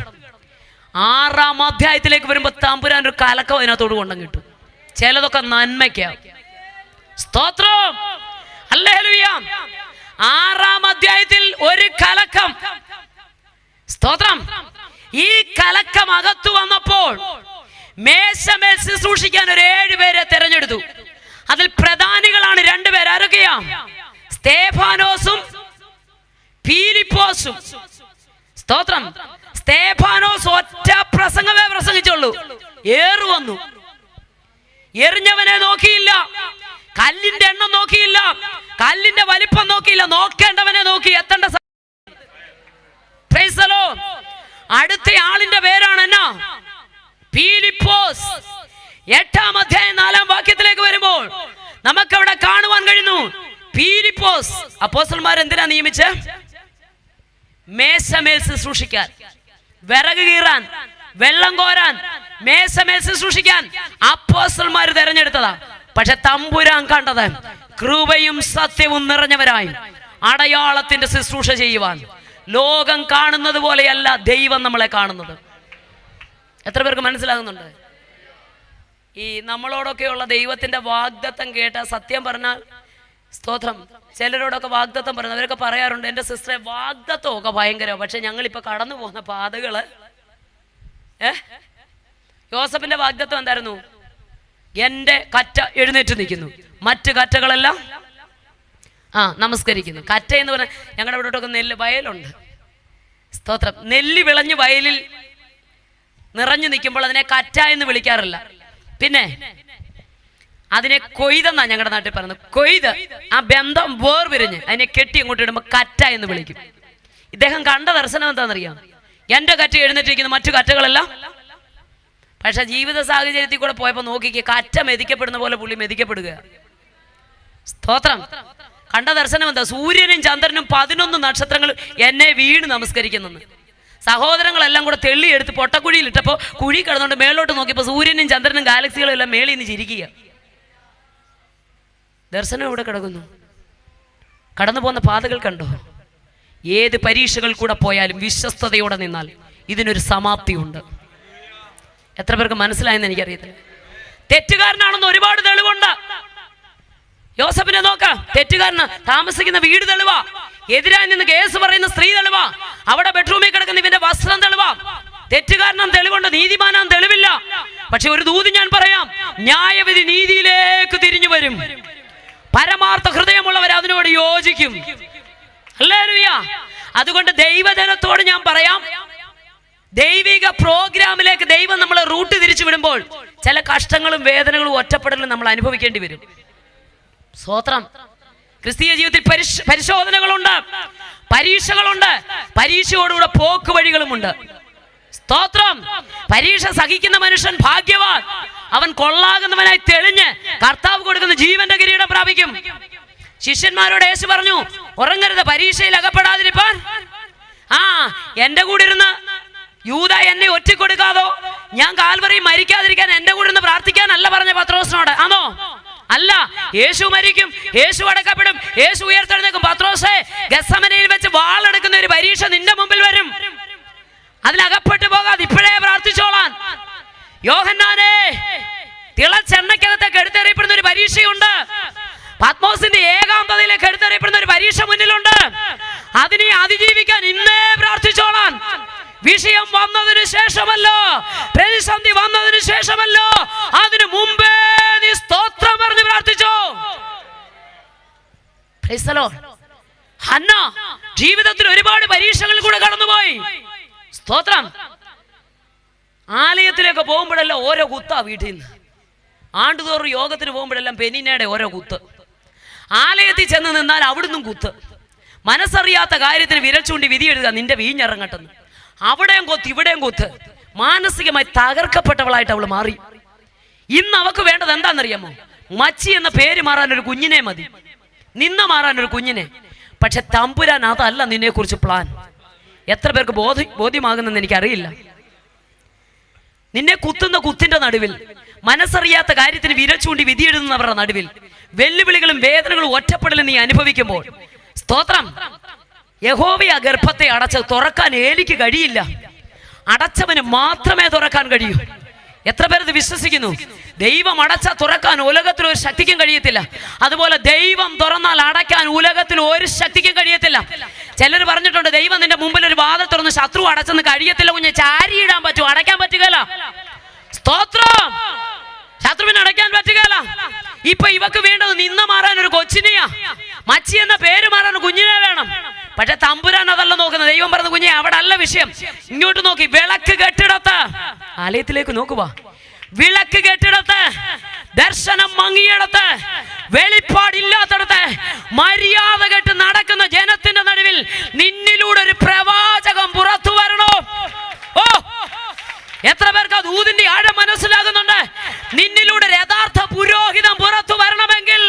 6-ാം അധ്യായത്തിലേക്ക് വരുമ്പോ തമ്പുരാൻ ഒരു കലക്കം അതിനകത്തോട് കൊണ്ടം കിട്ടും. ചിലതൊക്കെ നന്മയ്ക്കാ. സ്തോത്രം, ഹല്ലേലൂയ. 6-ാം അധ്യായത്തിൽ ഒരു കലക്കം. സ്തോത്രം. ഈ കലക്കം അകത്തു വന്നപ്പോൾ മേശമേൽ ശുശ്രൂഷിക്കാൻ ഒരു 7 പേരെ തെരഞ്ഞെടുത്തു. അതിൽ പ്രധാനികളാണ് 2 പേർ. ആരൊക്കെയാ? സ്തേഫാനോസും ഫിലിപ്പോസും. സ്തോത്രം. സ്തേഫാനോസ് ഒറ്റ പ്രസംഗമേ പ്രസംഗിച്ചുള്ളൂ. ഏറു വന്നു. എറിഞ്ഞവനെ നോക്കിയില്ല, കല്ലിന്റെ എണ്ണം നോക്കിയില്ല, കല്ലിന്റെ വലിപ്പം നോക്കിയില്ല, നോക്കേണ്ടവനെ നോക്കി. എത്തേണ്ട പ്രൈസ് ദി ലോർഡ്. അടുത്ത ആളിന്റെ പേരാണ് എന്നാ? ഫിലിപ്പോസ്. 8-ാം അധ്യായം 4-ാം വാക്യത്തിലേക്ക് വരുമ്പോൾ നമുക്കവിടെ കാണുവാൻ കഴിയുന്നു, ഫിലിപ്പോസ് അപ്പോസ്തലന്മാർ എന്തിനാ നിയമിച്ച്? മേശമേൽ ശുശ്രൂഷിക്കാൻ, വിറക് കീറാൻ, വെള്ളം കോരാൻ, മേശമേൽ ശുശ്രൂഷിക്കാൻ അപ്പോസ്തലന്മാർ തെരഞ്ഞെടുത്തതാ. പക്ഷെ തമ്പുരാൻ കണ്ടത് കൃപയും സത്യവും നിറഞ്ഞവരായി അടയാളത്തിന്റെ ശുശ്രൂഷ ചെയ്യുവാൻ. ലോകം കാണുന്നത് പോലെയല്ല ദൈവം നമ്മളെ കാണുന്നത്. എത്ര പേർക്ക് മനസ്സിലാകുന്നുണ്ട്? ഈ നമ്മളോടൊക്കെയുള്ള ദൈവത്തിന്റെ വാഗ്ദത്തം കേട്ട, സത്യം പറഞ്ഞാൽ സ്തോത്രം, ചിലരോടൊക്കെ വാഗ്ദത്തം പറയുന്നത് അവരൊക്കെ പറയാറുണ്ട്, എൻ്റെ സിസ്റ്ററെ വാഗ്ദത്തമൊക്കെ ഭയങ്കരമാണ്, പക്ഷെ ഞങ്ങളിപ്പോൾ കടന്നു പോകുന്ന പാതകള്. യോസഫിന്റെ വാഗ്ദത്തം എന്തായിരുന്നു? എൻ്റെ കറ്റ എഴുന്നേറ്റ് നിൽക്കുന്നു, മറ്റു കറ്റകളെല്ലാം നമസ്കരിക്കുന്നു. കറ്റ എന്ന് പറഞ്ഞാൽ ഞങ്ങളുടെ ഇവിടോട്ടൊക്കെ നെല്ല് വയലുണ്ട്. സ്തോത്രം. നെല്ല് വിളഞ്ഞ് വയലിൽ നിറഞ്ഞു നിൽക്കുമ്പോൾ അതിനെ കറ്റ എന്ന് വിളിക്കാറില്ല. പിന്നെ അതിനെ കൊയ്തെന്നാ ഞങ്ങളുടെ നാട്ടിൽ പറയുന്നത്. കൊയ്ത് ആ ബന്ധം വേർപിരിഞ്ഞ് അതിനെ കെട്ടി അങ്ങോട്ട് ഇടുമ്പോൾ കറ്റ എന്ന് വിളിക്കും. ഇദ്ദേഹം കണ്ട ദർശനം എന്താണെന്നറിയാം? എൻ്റെ കറ്റ എഴുന്നേറ്റിരിക്കുന്ന മറ്റു കറ്റകളെല്ലാം. പക്ഷെ ജീവിത സാഹചര്യത്തിൽ കൂടെ പോയപ്പോൾ നോക്കിക്ക് കറ്റ മെതിക്കപ്പെടുന്ന പോലെ പുള്ളി മെതിക്കപ്പെടുക. സ്തോത്രം. കണ്ട ദർശനം എന്താ? സൂര്യനും ചന്ദ്രനും 11 നക്ഷത്രങ്ങൾ എന്നെ വീണ് നമസ്കരിക്കുന്നു. സഹോദരങ്ങളെല്ലാം കൂടെ തെള്ളിയെടുത്ത് പൊട്ടക്കുഴിയിൽ ഇട്ടപ്പോൾ കുഴി കിടന്നുകൊണ്ട് മേലോട്ട് നോക്കിയപ്പോൾ സൂര്യനും ചന്ദ്രനും ഗാലക്സികളും എല്ലാം മേളിൽ നിന്ന് ചിരിക്കുക. ദർശനം ഇവിടെ കിടക്കുന്നു. കടന്നു പോകുന്ന പാതകൾ കണ്ടോ? ഏത് പരീക്ഷകൾ കൂടെ പോയാലും വിശ്വസ്തയോടെ നിന്നാൽ ഇതിനൊരു സമാപ്തിയുണ്ട്. എത്ര പേർക്ക് മനസ്സിലായെന്ന് എനിക്കറിയത്തില്ല. തെറ്റുകാരനാണെന്ന് ഒരുപാട് തെളിവുണ്ട്. യോസഫിനെ നോക്കാം, തെറ്റുകാരന് താമസിക്കുന്ന വീട് തെളിവാ, എതിരായി നിന്ന് കേസ് പറയുന്ന സ്ത്രീ തെളിവാ, അവിടെ ബെഡ്റൂമിൽ കിടക്കുന്ന ഇവന്റെ വസ്ത്രം തെളിവാ. തെറ്റുകാരനും തെളിവുണ്ട്, നീതിമാനാൻ തെളിവില്ല. പക്ഷെ ഒരു ദൂത് ഞാൻ പറയാം, ന്യായവിധി നീതിയിലേക്ക് തിരിഞ്ഞു വരും. പരമാർത്ഥ ഹൃദയമുള്ളവർ അതിനോട് യോജിക്കും. ഹല്ലേലൂയ. അതുകൊണ്ട് ദൈവജനത്തോട് ഞാൻ പറയാം, ദൈവിക പ്രോഗ്രാമിലേക്ക് ദൈവം നമ്മളെ റൂട്ട് തിരിച്ചു വിടുമ്പോൾ ചില കഷ്ടങ്ങളും വേദനകളും ഒറ്റപ്പെടലും നമ്മൾ അനുഭവിക്കേണ്ടി വരും. സ്തോത്രം. ക്രിസ്തീയ ജീവിതത്തിൽ പരിശോധനകളുണ്ട്, പരീക്ഷകളുണ്ട്, പരീക്ഷയോടുകൂടെ പോക്ക് വഴികളുമുണ്ട്. സ്തോത്രം. പരീക്ഷ സഹിക്കുന്ന മനുഷ്യൻ ഭാഗ്യവാൻ. അവൻ കൊള്ളാകുന്നവനായി തെളിഞ്ഞ് കർത്താവ് കൊടുക്കുന്ന ജീവന്റെ കിരീടം പ്രാപിക്കും. ശിഷ്യന്മാരോട് യേശു പറഞ്ഞു, ഉറങ്ങരുത്, പരീക്ഷയിൽ അകപ്പെടാതിരിപ്പാൻ. എന്റെ കൂടെ ഇരുന്ന് യൂദ എന്നെ ഒറ്റിക്കൊടുക്കാതോ, ഞാൻ കാൽവറി മരിക്കാതിരിക്കാൻ എന്റെ കൂടെ ഇരുന്ന് പ്രാർത്ഥിക്കാനല്ല പറഞ്ഞ പത്രോസിനോട്. ആണോ? അല്ല. യേശു മരിക്കും, യേശു അടക്കപ്പെടും, യേശു ഉയർത്തെഴുന്നേക്കും. പത്രോസേ, ഗെത്സമനയിൽ വെച്ച് വാളെടുക്കുന്ന ഒരു പരീക്ഷ നിന്റെ മുമ്പിൽ വരും, അതിനകപ്പെട്ടു പോകാതെ ഇപ്പോഴേ പ്രാർത്ഥിച്ചോളാൻ. യോഹന്നാനെ, തിളച്ചെണ്ണയ്ക്കകത്തേക്ക് എടുത്തെറിയപ്പെടുന്ന ഒരു പരീക്ഷയുണ്ട്. പത്മോസിന്റെ ഏകാന്തതയിലേക്ക് എടുത്തെറിയപ്പെടുന്ന ഒരു പരീക്ഷ മുന്നിലുണ്ട്. അതിനെ അതിജീവിക്കാൻ ഇന്നേ പ്രാർത്ഥിച്ചോളാൻ. വിഷയം വന്നതിന് ശേഷമല്ലോ, പ്രതിസന്ധി വന്നതിന് ശേഷമല്ലോ, അതിനു മുമ്പേ നീ സ്തോത്രം പറഞ്ഞ് പ്രാർത്ഥിച്ചോ. Praise the Lord. ഹന്ന ജീവിതത്തിൽ ഒരുപാട് പരീക്ഷകൾ കൂടെ കടന്നുപോയി. സ്തോത്രം. ആലയത്തിലേക്ക് പോകുമ്പോഴെല്ലാം ഓരോ കുത്താ. വീട്ടിൽ നിന്ന് ആണ്ടുതോറും യോഗത്തിന് പോകുമ്പോഴെല്ലാം പെനിനയുടെ ഓരോ കുത്ത്. ആലയത്തിൽ ചെന്ന് നിന്നാൽ അവിടുന്നും കുത്ത്. മനസ്സറിയാത്ത കാര്യത്തിന് വിരൽ ചൂണ്ടി വിധി എഴുതുക, നിന്റെ വീഞ്ഞിറങ്ങട്ടെന്ന്. അവിടെയും കൊത്ത്, ഇവിടെയും കൊത്ത്. മാനസികമായി തകർക്കപ്പെട്ടവളായിട്ട് അവൾ മാറി. ഇന്ന് അവക്ക് വേണ്ടത് എന്താണെന്നറിയാമോ? മച്ചി എന്ന പേര് മാറാൻ ഒരു കുഞ്ഞിനെ മതി, നിന്ന മാറാൻ ഒരു കുഞ്ഞിനെ. പക്ഷെ തമ്പുരാൻ അതല്ല നിന്നെ കുറിച്ച് പ്ലാൻ. എത്ര പേർക്ക് ബോധ്യമാകുന്നെന്ന് എനിക്കറിയില്ല. നിന്നെ കുത്തുന്ന കുത്തിന്റെ നടുവിൽ, മനസ്സറിയാത്ത കാര്യത്തിന് വിരൽ ചൂണ്ടി വിധി എഴുതുന്നവരുടെ നടുവിൽ, വെല്ലുവിളികളും വേദനകളും ഒറ്റപ്പെടലും നീ അനുഭവിക്കുമ്പോൾ, സ്തോത്രം, യഹോവയ ഗർഭത്തെ അടച്ച് തുറക്കാൻ ഏലിക്ക് കഴിയില്ല. അടച്ചവന് മാത്രമേ തുറക്കാൻ കഴിയൂ. എത്ര പേരത് വിശ്വസിക്കുന്നു? ദൈവം അടച്ച തുറക്കാൻ ഉലകത്തിൽ ഒരു ശക്തിക്കും കഴിയത്തില്ല. അതുപോലെ ദൈവം തുറന്നാൽ അടയ്ക്കാൻ ഉലകത്തിൽ ഒരു ശക്തിക്കും കഴിയത്തില്ല. ചിലർ പറഞ്ഞിട്ടുണ്ട്, ദൈവം നിന്റെ മുമ്പിൽ ഒരു വാതിൽ തുറന്ന് ശത്രു അടച്ചെന്ന് കഴിയത്തില്ല കുഞ്ഞെ. ചാരിയിടാൻ പറ്റും, അടയ്ക്കാൻ പറ്റുകയില്ല. സ്തോത്രം. ശത്രുവിനെ അടയ്ക്കാൻ പറ്റുകയില്ല. ഇപ്പൊ ഇവക്ക് വേണ്ടത് നിന്ന മാറാൻ ഒരു കൊച്ചിനെയാ, മച്ചി എന്ന പേര് മാറാൻ കുഞ്ഞിനെ വേണം. പക്ഷെ തമ്പുരാൻ അതല്ല നോക്കുന്നത്. ദൈവം പറഞ്ഞ കുഞ്ഞെ അവിടെ അല്ല വിഷയം, ഇങ്ങോട്ട് നോക്കി. വിളക്ക് കെട്ടിടത്ത്, ആലയത്തിലേക്ക് നോക്കുക, വിളക്ക് കെട്ടിടത്ത്, ദർശനം മങ്ങിയിടത്ത്, വെളിപ്പാടില്ലാത്തടത്ത്, മര്യാദ കെട്ട് നടക്കുന്ന ജനത്തിന്റെ നടുവിൽ നിന്നിലൂടെ ഒരു പ്രവാചകം പുറത്തു വരണോ? ഓ, എത്ര പേർക്ക് അത് ഊതിന്റെ ആഴം മനസ്സിലാകുന്നുണ്ട്? നിന്നിലൂടെ യഥാർത്ഥ പുരോഹിതം പുറത്തു വരണമെങ്കിൽ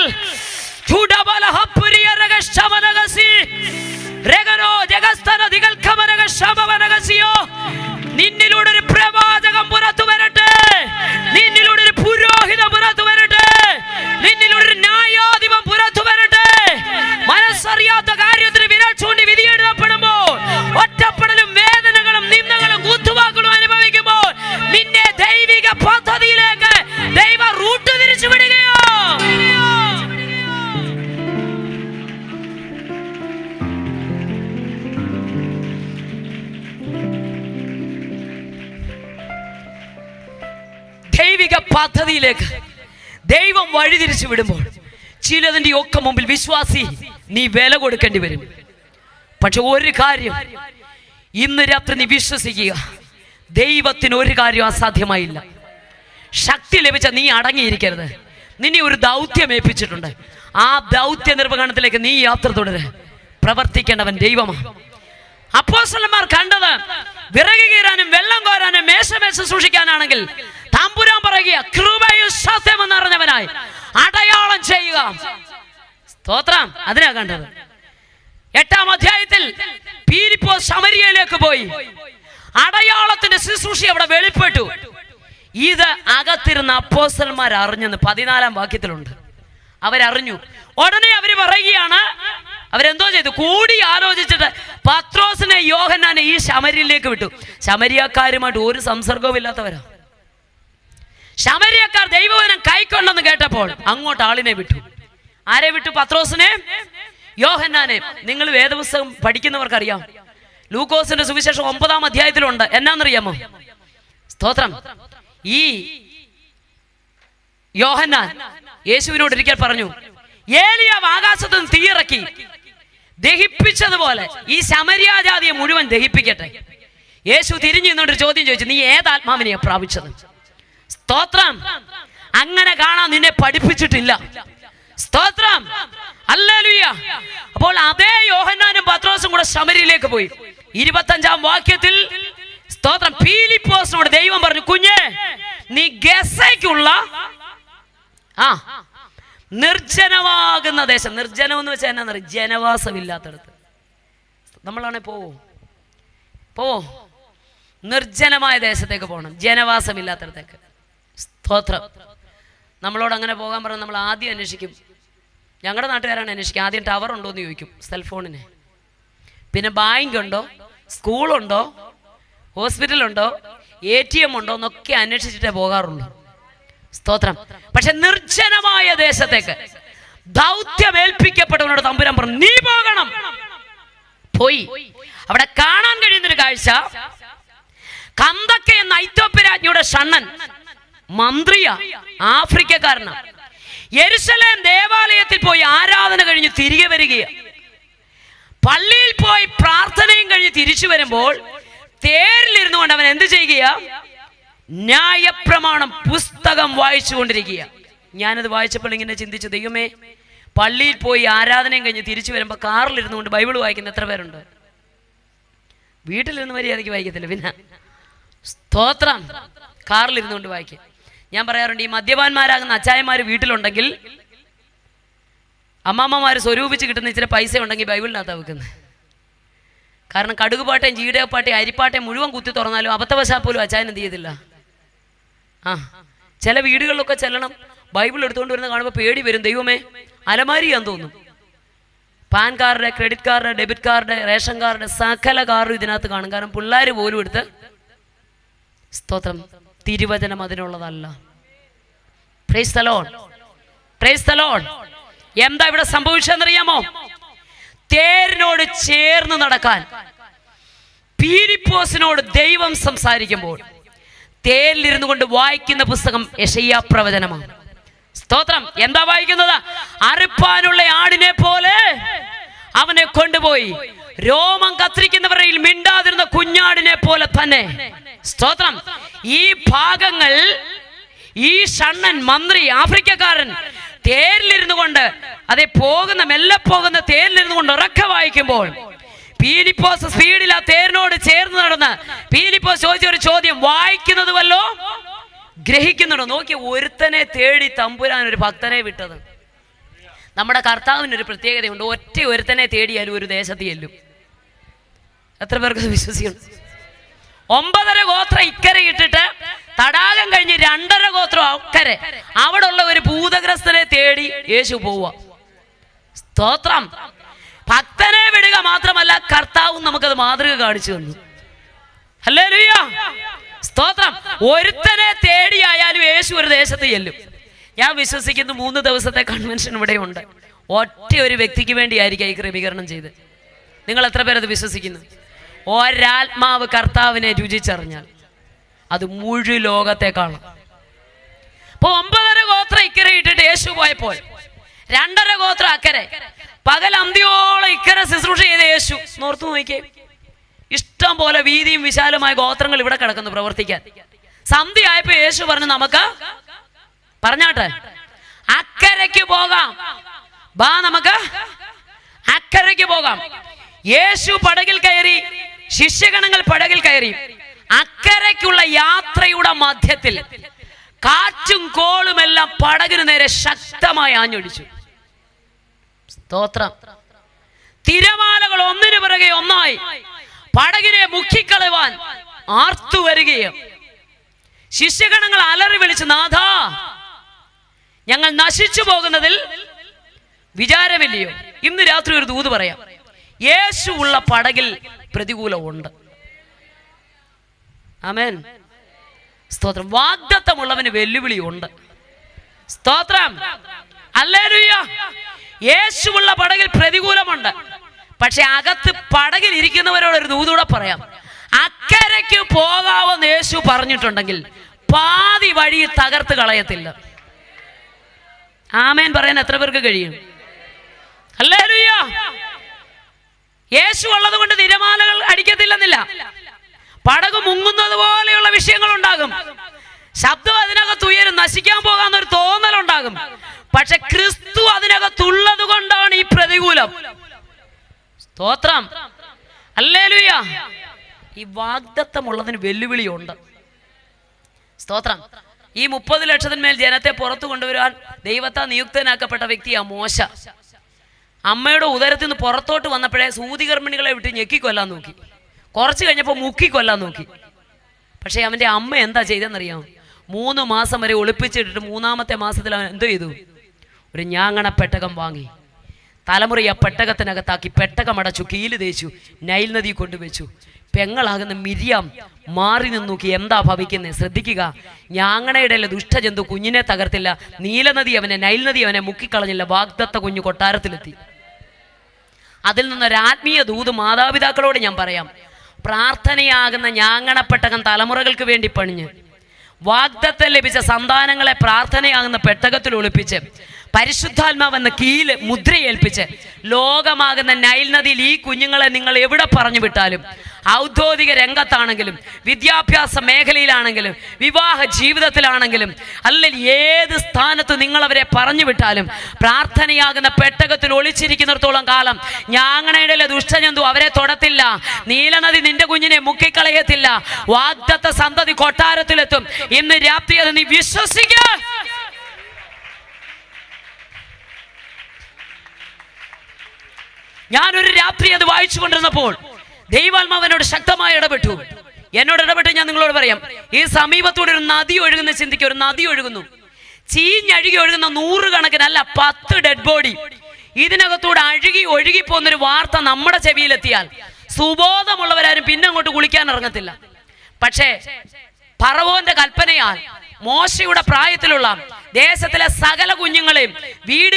നിന്നിലൂടെ ഒരു പ്രവാചകം പുറത്തു വരട്ടെ, നിന്നിലൂടെ ഒരു പുരോഹിതം പുറത്തു വരട്ടെ, നിന്നിലൂടെ ഒരു ന്യായാധിപൻ പുറത്തു വരട്ടെ. മനസ്സറിയാത്ത കാര്യത്തിന് വിരൽ ചൂണ്ടി വിധി എഴുതപ്പെടുമ്പോൾ, ഒറ്റപ്പെടലും വേദനകളും നിന്ദകളും കുത്തുവാക്കുകളും അനുഭവിക്കുമ്പോൾ, നിന്നെ ദൈവിക പദ്ധതിയിലേക്ക് ദൈവ റൂട്ട് തിരിച്ചു വിടുകയോ. ദൈവിക പദ്ധതിയിലേക്ക് ദൈവം വഴിതിരിച്ചു വിടുമ്പോൾ ചിലതിന്റെ ഒക്കെ മുമ്പിൽ വിശ്വാസി നീ വില കൊടുക്കേണ്ടി വരും. പക്ഷെ ഒരു കാര്യം ഇന്ന് രാത്രി നീ വിശ്വസിക്കുക, ദൈവത്തിന് ഒരു കാര്യം അസാധ്യമായില്ല. ശക്തി ലഭിച്ച നീ അടങ്ങിയിരിക്കരുത്. നിന്നെ ഒരു ദൗത്യം ഏൽപ്പിച്ചിട്ടുണ്ട്. ആ ദൗത്യ നിർവഹണത്തിലേക്ക് നീ യാത്ര തുടരെ. പ്രവർത്തിക്കേണ്ടവൻ ദൈവമാണ്. അപ്പോസ്തലന്മാർ കണ്ടത് വിറക് കീറാനും വെള്ളം കോരാനും മേശമേശ സൂക്ഷിക്കാനാണെങ്കിൽ തമ്പുരാൻ പറയുക കൃപയും സത്യമെന്ന് അറിഞ്ഞവനായി അടയാളം ചെയ്യുക. സ്തോത്രം. അതിനാ കണ്ടത്. 8-ാം അധ്യായത്തിൽ ഫിലിപ്പോസ് ശമരിയയിലേക്ക് പോയി. അടയാളത്തിന്റെ ശുശ്രൂഷ അവിടെ വെളിപ്പെട്ടു. ഇത് അകത്തിരുന്ന അപ്പോസ്തലന്മാർ അറിഞ്ഞെന്ന് 14-ാം വാക്യത്തിലുണ്ട്. അവരറിഞ്ഞു. ഉടനെ അവര് പറയുകയാണ്, അവരെന്തോ ചെയ്തു? കൂടി ആലോചിച്ചിട്ട് പത്രോസിനെ യോഹന്നാനെ ഈ ശമര്യയിലേക്ക് വിട്ടു. ശമര്യക്കാരുമായിട്ട് ഒരു സംസർഗവും ഇല്ലാത്തവരാ. ശമര്യക്കാർ ദൈവവചനം കൈക്കൊണ്ടെന്ന് കേട്ടപ്പോൾ അങ്ങോട്ട് ആളിനെ വിട്ടു. ആരെ വിട്ടു? പത്രോസിനെ, യോഹന്നാനെ. നിങ്ങൾ വേദപുസ്തകം പഠിക്കുന്നവർക്കറിയാം, ലൂക്കോസിന്റെ സുവിശേഷം 9-ാം അധ്യായത്തിലുണ്ട്. എന്നാന്നറിയാമോ? സ്തോത്രം. ഈ യോഹന്നാൻ യേശുവിനോട് ഒരിക്കൽ പറഞ്ഞു, ഏലിയാവ് ആകാശത്ത് നിന്ന് തീയിറക്കി ദഹിപ്പിച്ചതുപോലെ ഈ ശമര്യാജാതിയെ മുഴുവൻ ദഹിപ്പിക്കട്ടെ. യേശു തിരിഞ്ഞു നിന്നോണ്ടൊരു ചോദ്യം ചോദിച്ചു, നീ ഏതാത്മാവിനെയാ പ്രാപിച്ചത്? സ്തോത്രം. അങ്ങനെ കാണാൻ നിന്നെ പഠിപ്പിച്ചിട്ടില്ല. സ്തോത്രം. ഹല്ലേലൂയ. അപ്പോൾ അതേ യോഹന്നാനും പത്രോസും കൂടെ ശമര്യയിലേക്ക് പോയി. 25-ാം വാക്യത്തിൽ സ്തോത്രം, ഫിലിപ്പോസിനോട് ദൈവം പറഞ്ഞു, കുഞ്ഞേ, നീ ഗസയ്ക്കുള്ള നിർജ്ജനമാകുന്ന ദേശം. നിർജ്ജനം എന്ന് വെച്ചാൽ എന്നാ? ജനവാസമില്ലാത്തടത്ത്. നമ്മളാണെ പോവോ? നിർജ്ജനമായ ദേശത്തേക്ക് പോകണം, ജനവാസമില്ലാത്തടത്തേക്ക്. സ്തോത്രം. നമ്മളോട് അങ്ങനെ പോകാൻ പറഞ്ഞാൽ നമ്മൾ ആദ്യം അന്വേഷിക്കും. ഞങ്ങളുടെ നാട്ടുകാരാണ് അന്വേഷിക്കുക. ആദ്യം ടവർ ഉണ്ടോ എന്ന് ചോദിക്കും, സെൽഫോണിന്. പിന്നെ ബാങ്ക് ഉണ്ടോ, സ്കൂളുണ്ടോ, ഹോസ്പിറ്റലുണ്ടോ, ATM ഉണ്ടോ എന്നൊക്കെ അന്വേഷിച്ചിട്ടേ പോകാറുള്ളൂ. സ്തോത്രം. പക്ഷെ നിർജ്ജനമായ ദേശത്തേക്ക് ദൗത്യമേൽപ്പിക്കപ്പെട്ടവനോട് തമ്പുരാൻ പറഞ്ഞു, നീ പോകണം. പോയി. അവിടെ കാണാൻ കഴിയുന്നൊരു കാഴ്ച, കന്ദക്ക എന്ന ഐത്തോപ്യ രാജ്ഞിയുടെ ഷണ്ണൻ മന്ത്രിയ, ആഫ്രിക്കക്കാരനാണ്. യെരുശലേം ദേവാലയത്തിൽ പോയി ആരാധന കഴിഞ്ഞ് തിരികെ വരികയാണ്. പള്ളിയിൽ പോയി പ്രാർത്ഥനയും കഴിഞ്ഞ് തിരിച്ചു വരുമ്പോൾ തേരിലിരുന്നു കൊണ്ട് അവൻ എന്ത് ചെയ്യുക? ന്യായപ്രമാണം പുസ്തകം വായിച്ചു കൊണ്ടിരിക്കുക. ഞാനത് വായിച്ചപ്പോൾ ഇങ്ങനെ ചിന്തിച്ചു, ദൈവമേ, പള്ളിയിൽ പോയി ആരാധനയും കഴിഞ്ഞ് തിരിച്ചു വരുമ്പോൾ കാറിലിരുന്നു കൊണ്ട് ബൈബിൾ വായിക്കുന്ന എത്ര പേരുണ്ട്? വീട്ടിലിരുന്ന് മര്യാദയ്ക്ക് വായിക്കത്തില്ല. പിന്നെ സ്തോത്രം, കാറിലിരുന്നു കൊണ്ട് വായിക്കുക. ഞാൻ പറയാറുണ്ട്, ഈ മദ്യപാന്മാരാകുന്ന അച്ചായന്മാർ വീട്ടിലുണ്ടെങ്കിൽ അമ്മാമ്മമാർ സ്വരൂപിച്ച് കിട്ടുന്ന ഇച്ചിരി പൈസ ഉണ്ടെങ്കിൽ ബൈബിളിനകത്താണ് വെക്കുന്നത്. കാരണം കടുകുപാട്ടയും ജീരകപ്പാട്ടയും അരിപ്പാട്ടയും മുഴുവൻ കുത്തി തുറന്നാലും അബദ്ധവശാൽ പോലും അച്ചായൻ എന്ത് ചെയ്തില്ല. ചില വീടുകളിലൊക്കെ ചെല്ലണം, ബൈബിൾ എടുത്തുകൊണ്ട് വരുന്ന കാണുമ്പോൾ പേടി വരും. ദൈവമേ, അലമാരിയാന്ന് തോന്നും. Pan card, credit card, debit card, ration card, സകല കാർഡും ഇതിനകത്ത് കാണും. കാരണം പിള്ളേർ പോലും എടുത്ത്, സ്തോത്രം, തിരുവചനം അതിനുള്ളതല്ല. Praise the Lord, praise the Lord. എന്താ ഇവിടെ സംഭവിച്ചതെന്നറിയാമോ? തേരിനോട് ചേർന്ന് നടക്കാൻ ഫിലിപ്പോസിനോട് ദൈവം സംസാരിക്കുമ്പോൾ തേരിലിരുന്നു കൊണ്ട് വായിക്കുന്ന പുസ്തകം യെശയ്യാ പ്രവചനമാണ്. സ്തോത്രം. എന്താ വായിക്കുന്നത്? അറുപ്പാനുള്ള ആടിനെ പോലെ അവനെ കൊണ്ടുപോയി രോമം കത്തിരിക്കുന്നവരിൽ മിണ്ടാതിരുന്ന കുഞ്ഞാടിനെ പോലെ തന്നെ. സ്തോത്രം. ഈ ഭാഗങ്ങൾ ഈ ഷണ്ണൻ മന്ത്രി ആഫ്രിക്കക്കാരൻ തേരിലിരുന്നു കൊണ്ട്, അതെ, മെല്ലെ പോകുന്ന തേരിലിരുന്നു കൊണ്ട് ഉറക്കെ വായിക്കുമ്പോൾ ഫിലിപ്പോസ് സ്പീഡിൽ ആ തേരിനോട് ചേർന്ന് നടന്ന് ഫിലിപ്പോസ് ചോദിച്ച ഒരു ചോദ്യം, വായിക്കുന്നത് വല്ലോ ഗ്രഹിക്കുന്നുണ്ടോ? നോക്കി, ഒരുത്തനെ തേടി തമ്പുരാൻ ഒരു ഭക്തനെ വിട്ടത്. നമ്മുടെ കർത്താവിനൊരു പ്രത്യേകതയുണ്ട്, ഒറ്റ ഒരുത്തനെ തേടിയാലും ഒരു ദേശത്ത് ചെല്ലും. എത്ര പേർക്ക് വിശ്വസിക്കണം? 9.5 ഗോത്രം ഇക്കരെ ഇട്ടിട്ട് തടാകം കഴിഞ്ഞ് 2.5 ഗോത്രം അക്കരെ, അവിടെ ഉള്ള ഒരു ഭൂതഗ്രസ്തനെ തേടി യേശു പോവുക. സ്തോത്രം. ഭക്തനെ വിടുക മാത്രമല്ല, കർത്താവും നമുക്കത് മാതൃക കാണിച്ചു തന്നു. ഹല്ലേലൂയ. സ്തോത്രം. ഒരുത്തനെ തേടിയായാലും യേശു ഒരു ദേശത്ത് ചെല്ലും. ഞാൻ വിശ്വസിക്കുന്നു 3 ദിവസത്തെ കൺവെൻഷൻ ഇവിടെ ഉണ്ട്. ഒറ്റ ഒരു വ്യക്തിക്ക് വേണ്ടിയായിരിക്കും ഈ ക്രമീകരണം ചെയ്ത്. നിങ്ങൾ എത്ര പേരത് വിശ്വസിക്കുന്നു? ഒരാത്മാവ് കർത്താവിനെ രുചിച്ചറിഞ്ഞാൽ അത് മുഴു ലോകത്തെക്കാളും. അപ്പൊ 9.5 ഗോത്രം ഇക്കരെ ഇട്ടിട്ട് യേശു പോയപ്പോൾ 2.5 ഗോത്രം അക്കരെ, പകൽ അന്ത്യോളം ഇക്കരെ ശുശ്രൂഷ ചെയ്ത യേശു. നോർത്തു നോക്കിയേ, ഇഷ്ടം പോലെ വീതിയും വിശാലമായ ഗോത്രങ്ങൾ ഇവിടെ കിടക്കുന്നു പ്രവർത്തിക്കാൻ. സന്ധ്യ ആയപ്പോ യേശു പറഞ്ഞു, നമുക്ക് പറഞ്ഞാട്ടെ. അക്കരയ്ക്ക് പോകാം, ബാ നമുക്ക് അക്കരയ്ക്ക് പോകാം. യേശു പടകിൽ കയറി, ശിഷ്യഗണങ്ങൾ പടകിൽ കയറി. അക്കരയ്ക്കുള്ള യാത്രയുടെ മധ്യത്തിൽ കാറ്റും കോളുമെല്ലാം പടകിന് നേരെ ശക്തമായി ആഞ്ഞൊടിച്ചു. സ്തോത്രം. തിരമാലകൾ ഒന്നിനു പിറകെ ഒന്നായി പടകിനെ മുക്കിക്കളവാൻ ആർത്തു വരികയും ശിഷ്യഗണങ്ങൾ അലറി വിളിച്ച്, നാഥാ, ഞങ്ങൾ നശിച്ചു പോകുന്നതിൽ വിചാരമില്ലയോ? ഇന്ന് രാത്രി ഒരു ദൂത് പറയാം. യേശു ഉള്ള പടകിൽ പ്രതികൂലമുണ്ട്. ആമേൻ. സ്തോത്രം. വാഗ്ദത്തമുള്ളവന് വെല്ലുവിളിയുണ്ട്. സ്തോത്രം. ഹല്ലേലൂയ. യേശുവുള്ള പടകിൽ പ്രതികൂലമുണ്ട്. പക്ഷെ അകത്ത് പടകിൽ ഇരിക്കുന്നവരോട് ഒരു ദൂതൂടെ പറയാം. അക്കരയ്ക്ക് പോകാമെന്ന് യേശു പറഞ്ഞിട്ടുണ്ടെങ്കിൽ പാതി വഴി തകർത്ത് കളയത്തില്ല. ആമേൻ പറയാൻ എത്ര പേർക്ക് കഴിയും? ഹല്ലേലൂയ. യേശു ഉള്ളത് കൊണ്ട് തിരമാലകൾ അടിക്കത്തില്ലെന്നില്ല. പടക് മുങ്ങുന്നത് പോലെയുള്ള വിഷയങ്ങൾ ഉണ്ടാകും. ശബ്ദം അതിനകത്ത് ഉയരും. നശിക്കാൻ പോകാന്നൊരു തോന്നലുണ്ടാകും. പക്ഷെ ക്രിസ്തു അതിനകത്തുള്ളത് കൊണ്ടാണ് ഈ പ്രതികൂലം. സ്തോത്രം. ഹല്ലേലൂയ. ഈ വാഗ്ദത്തമുള്ളതിന് വെല്ലുവിളിയുണ്ട്. സ്തോത്രം. ഈ 30 ലക്ഷത്തിന്മേൽ ജനത്തെ പുറത്തു കൊണ്ടുവരാൻ ദൈവത്താൽ നിയുക്തനാക്കപ്പെട്ട വ്യക്തിയാ മോശ. അമ്മയുടെ ഉദരത്തിൽ നിന്ന് പുറത്തോട്ട് വന്നപ്പോഴേ സൂതികർമ്മിണികളെ വിട്ട് ഞെക്കിക്കൊല്ലാൻ നോക്കി. കുറച്ച് കഴിഞ്ഞപ്പോൾ മുക്കിക്കൊല്ലാൻ നോക്കി. പക്ഷെ അവൻ്റെ അമ്മ എന്താ ചെയ്തെന്നറിയാമോ? 3 മാസം വരെ ഒളിപ്പിച്ചിട്ടിട്ട് 3-ാമത്തെ മാസത്തിൽ അവൻ എന്തോ ചെയ്തു? ഒരു ഞാങ്ങണ പെട്ടകം വാങ്ങി തലമുറ ആ പെട്ടകത്തിനകത്താക്കി പെട്ടകമടച്ചു, കീല് തേച്ചു, നൈൽ നദി കൊണ്ടുവച്ചു. പെങ്ങളാകുന്ന മിരിയാം മാറി നിന്ന് നോക്കി എന്താ ഭവിക്കുന്നത്. ശ്രദ്ധിക്കുക. ഞാങ്ങണയുടെ ദുഷ്ടജന്തു കുഞ്ഞിനെ തകർത്തില്ല. നീലനദി അവനെ, നൈൽ നദി അവനെ മുക്കിക്കളഞ്ഞില്ല. വാഗ്ദത്ത കുഞ്ഞു കൊട്ടാരത്തിലെത്തി. അതിൽ നിന്നൊരു ആത്മീയ ദൂത് മാതാപിതാക്കളോട് ഞാൻ പറയാം. പ്രാർത്ഥനയാകുന്ന ഞാങ്ങണപ്പെട്ടകം തലമുറകൾക്ക് വേണ്ടി പണിഞ്ഞ് വാഗ്ദത്തം ലഭിച്ച സന്താനങ്ങളെ പ്രാർത്ഥനയാകുന്ന പെട്ടകത്തിൽ ഒളിപ്പിച്ച് പരിശുദ്ധാത്മാവെന്ന കീല് മുദ്രയേൽപ്പിച്ച് ലോകമാകുന്ന നൈൽ നദിയിൽ ഈ കുഞ്ഞുങ്ങളെ നിങ്ങൾ എവിടെ പറഞ്ഞു വിട്ടാലും, ഔദ്യോഗിക രംഗത്താണെങ്കിലും വിദ്യാഭ്യാസ മേഖലയിലാണെങ്കിലും വിവാഹ ജീവിതത്തിലാണെങ്കിലും അല്ലെങ്കിൽ ഏത് സ്ഥാനത്ത് നിങ്ങൾ അവരെ പറഞ്ഞു വിട്ടാലും പ്രാർത്ഥനയാകുന്ന പെട്ടകത്തിൽ ഒളിച്ചിരിക്കുന്നിടത്തോളം കാലം ഞാങ്ങണയുടെ ദുഷ്ടജന്തു അവരെ തൊടത്തില്ല. നീലനദി നിന്റെ കുഞ്ഞിനെ മുക്കിക്കളയത്തില്ല. വാഗ്ദത്ത സന്തതി കൊട്ടാരത്തിലെത്തും. ഇന്ന് രാത്രി അത് നീ വിശ്വസിക്കുക. ഞാനൊരു രാത്രി അത് വായിച്ചു കൊണ്ടിരുന്നപ്പോൾ ദൈവാത്മാവനോട് ശക്തമായി ഇടപെട്ടു. എന്നോട് ഇടപെട്ട് ഞാൻ നിങ്ങളോട് പറയാം. ഈ സമീപത്തൂടെ ഒരു നദി ഒഴുകുന്ന ചിന്തിക്കുക. ഒരു നദി ഒഴുകുന്നു. ചീഞ്ഞഴുകി ഒഴുകുന്ന 100 കണക്കിനല്ല 10 ഡെഡ് ബോഡി ഇതിനകത്തൂടെ ഒഴുകി പോകുന്നൊരു വാർത്ത നമ്മുടെ ചെവിയിലെത്തിയാൽ സുബോധമുള്ളവരാരും പിന്നെ അങ്ങോട്ട് കുളിക്കാൻ ഇറങ്ങത്തില്ല. പക്ഷേ ഫറവോന്റെ കൽപ്പനയാൽ മോശയുടെ പ്രായത്തിലുള്ള ദേശത്തിലെ സകല കുഞ്ഞുങ്ങളെയും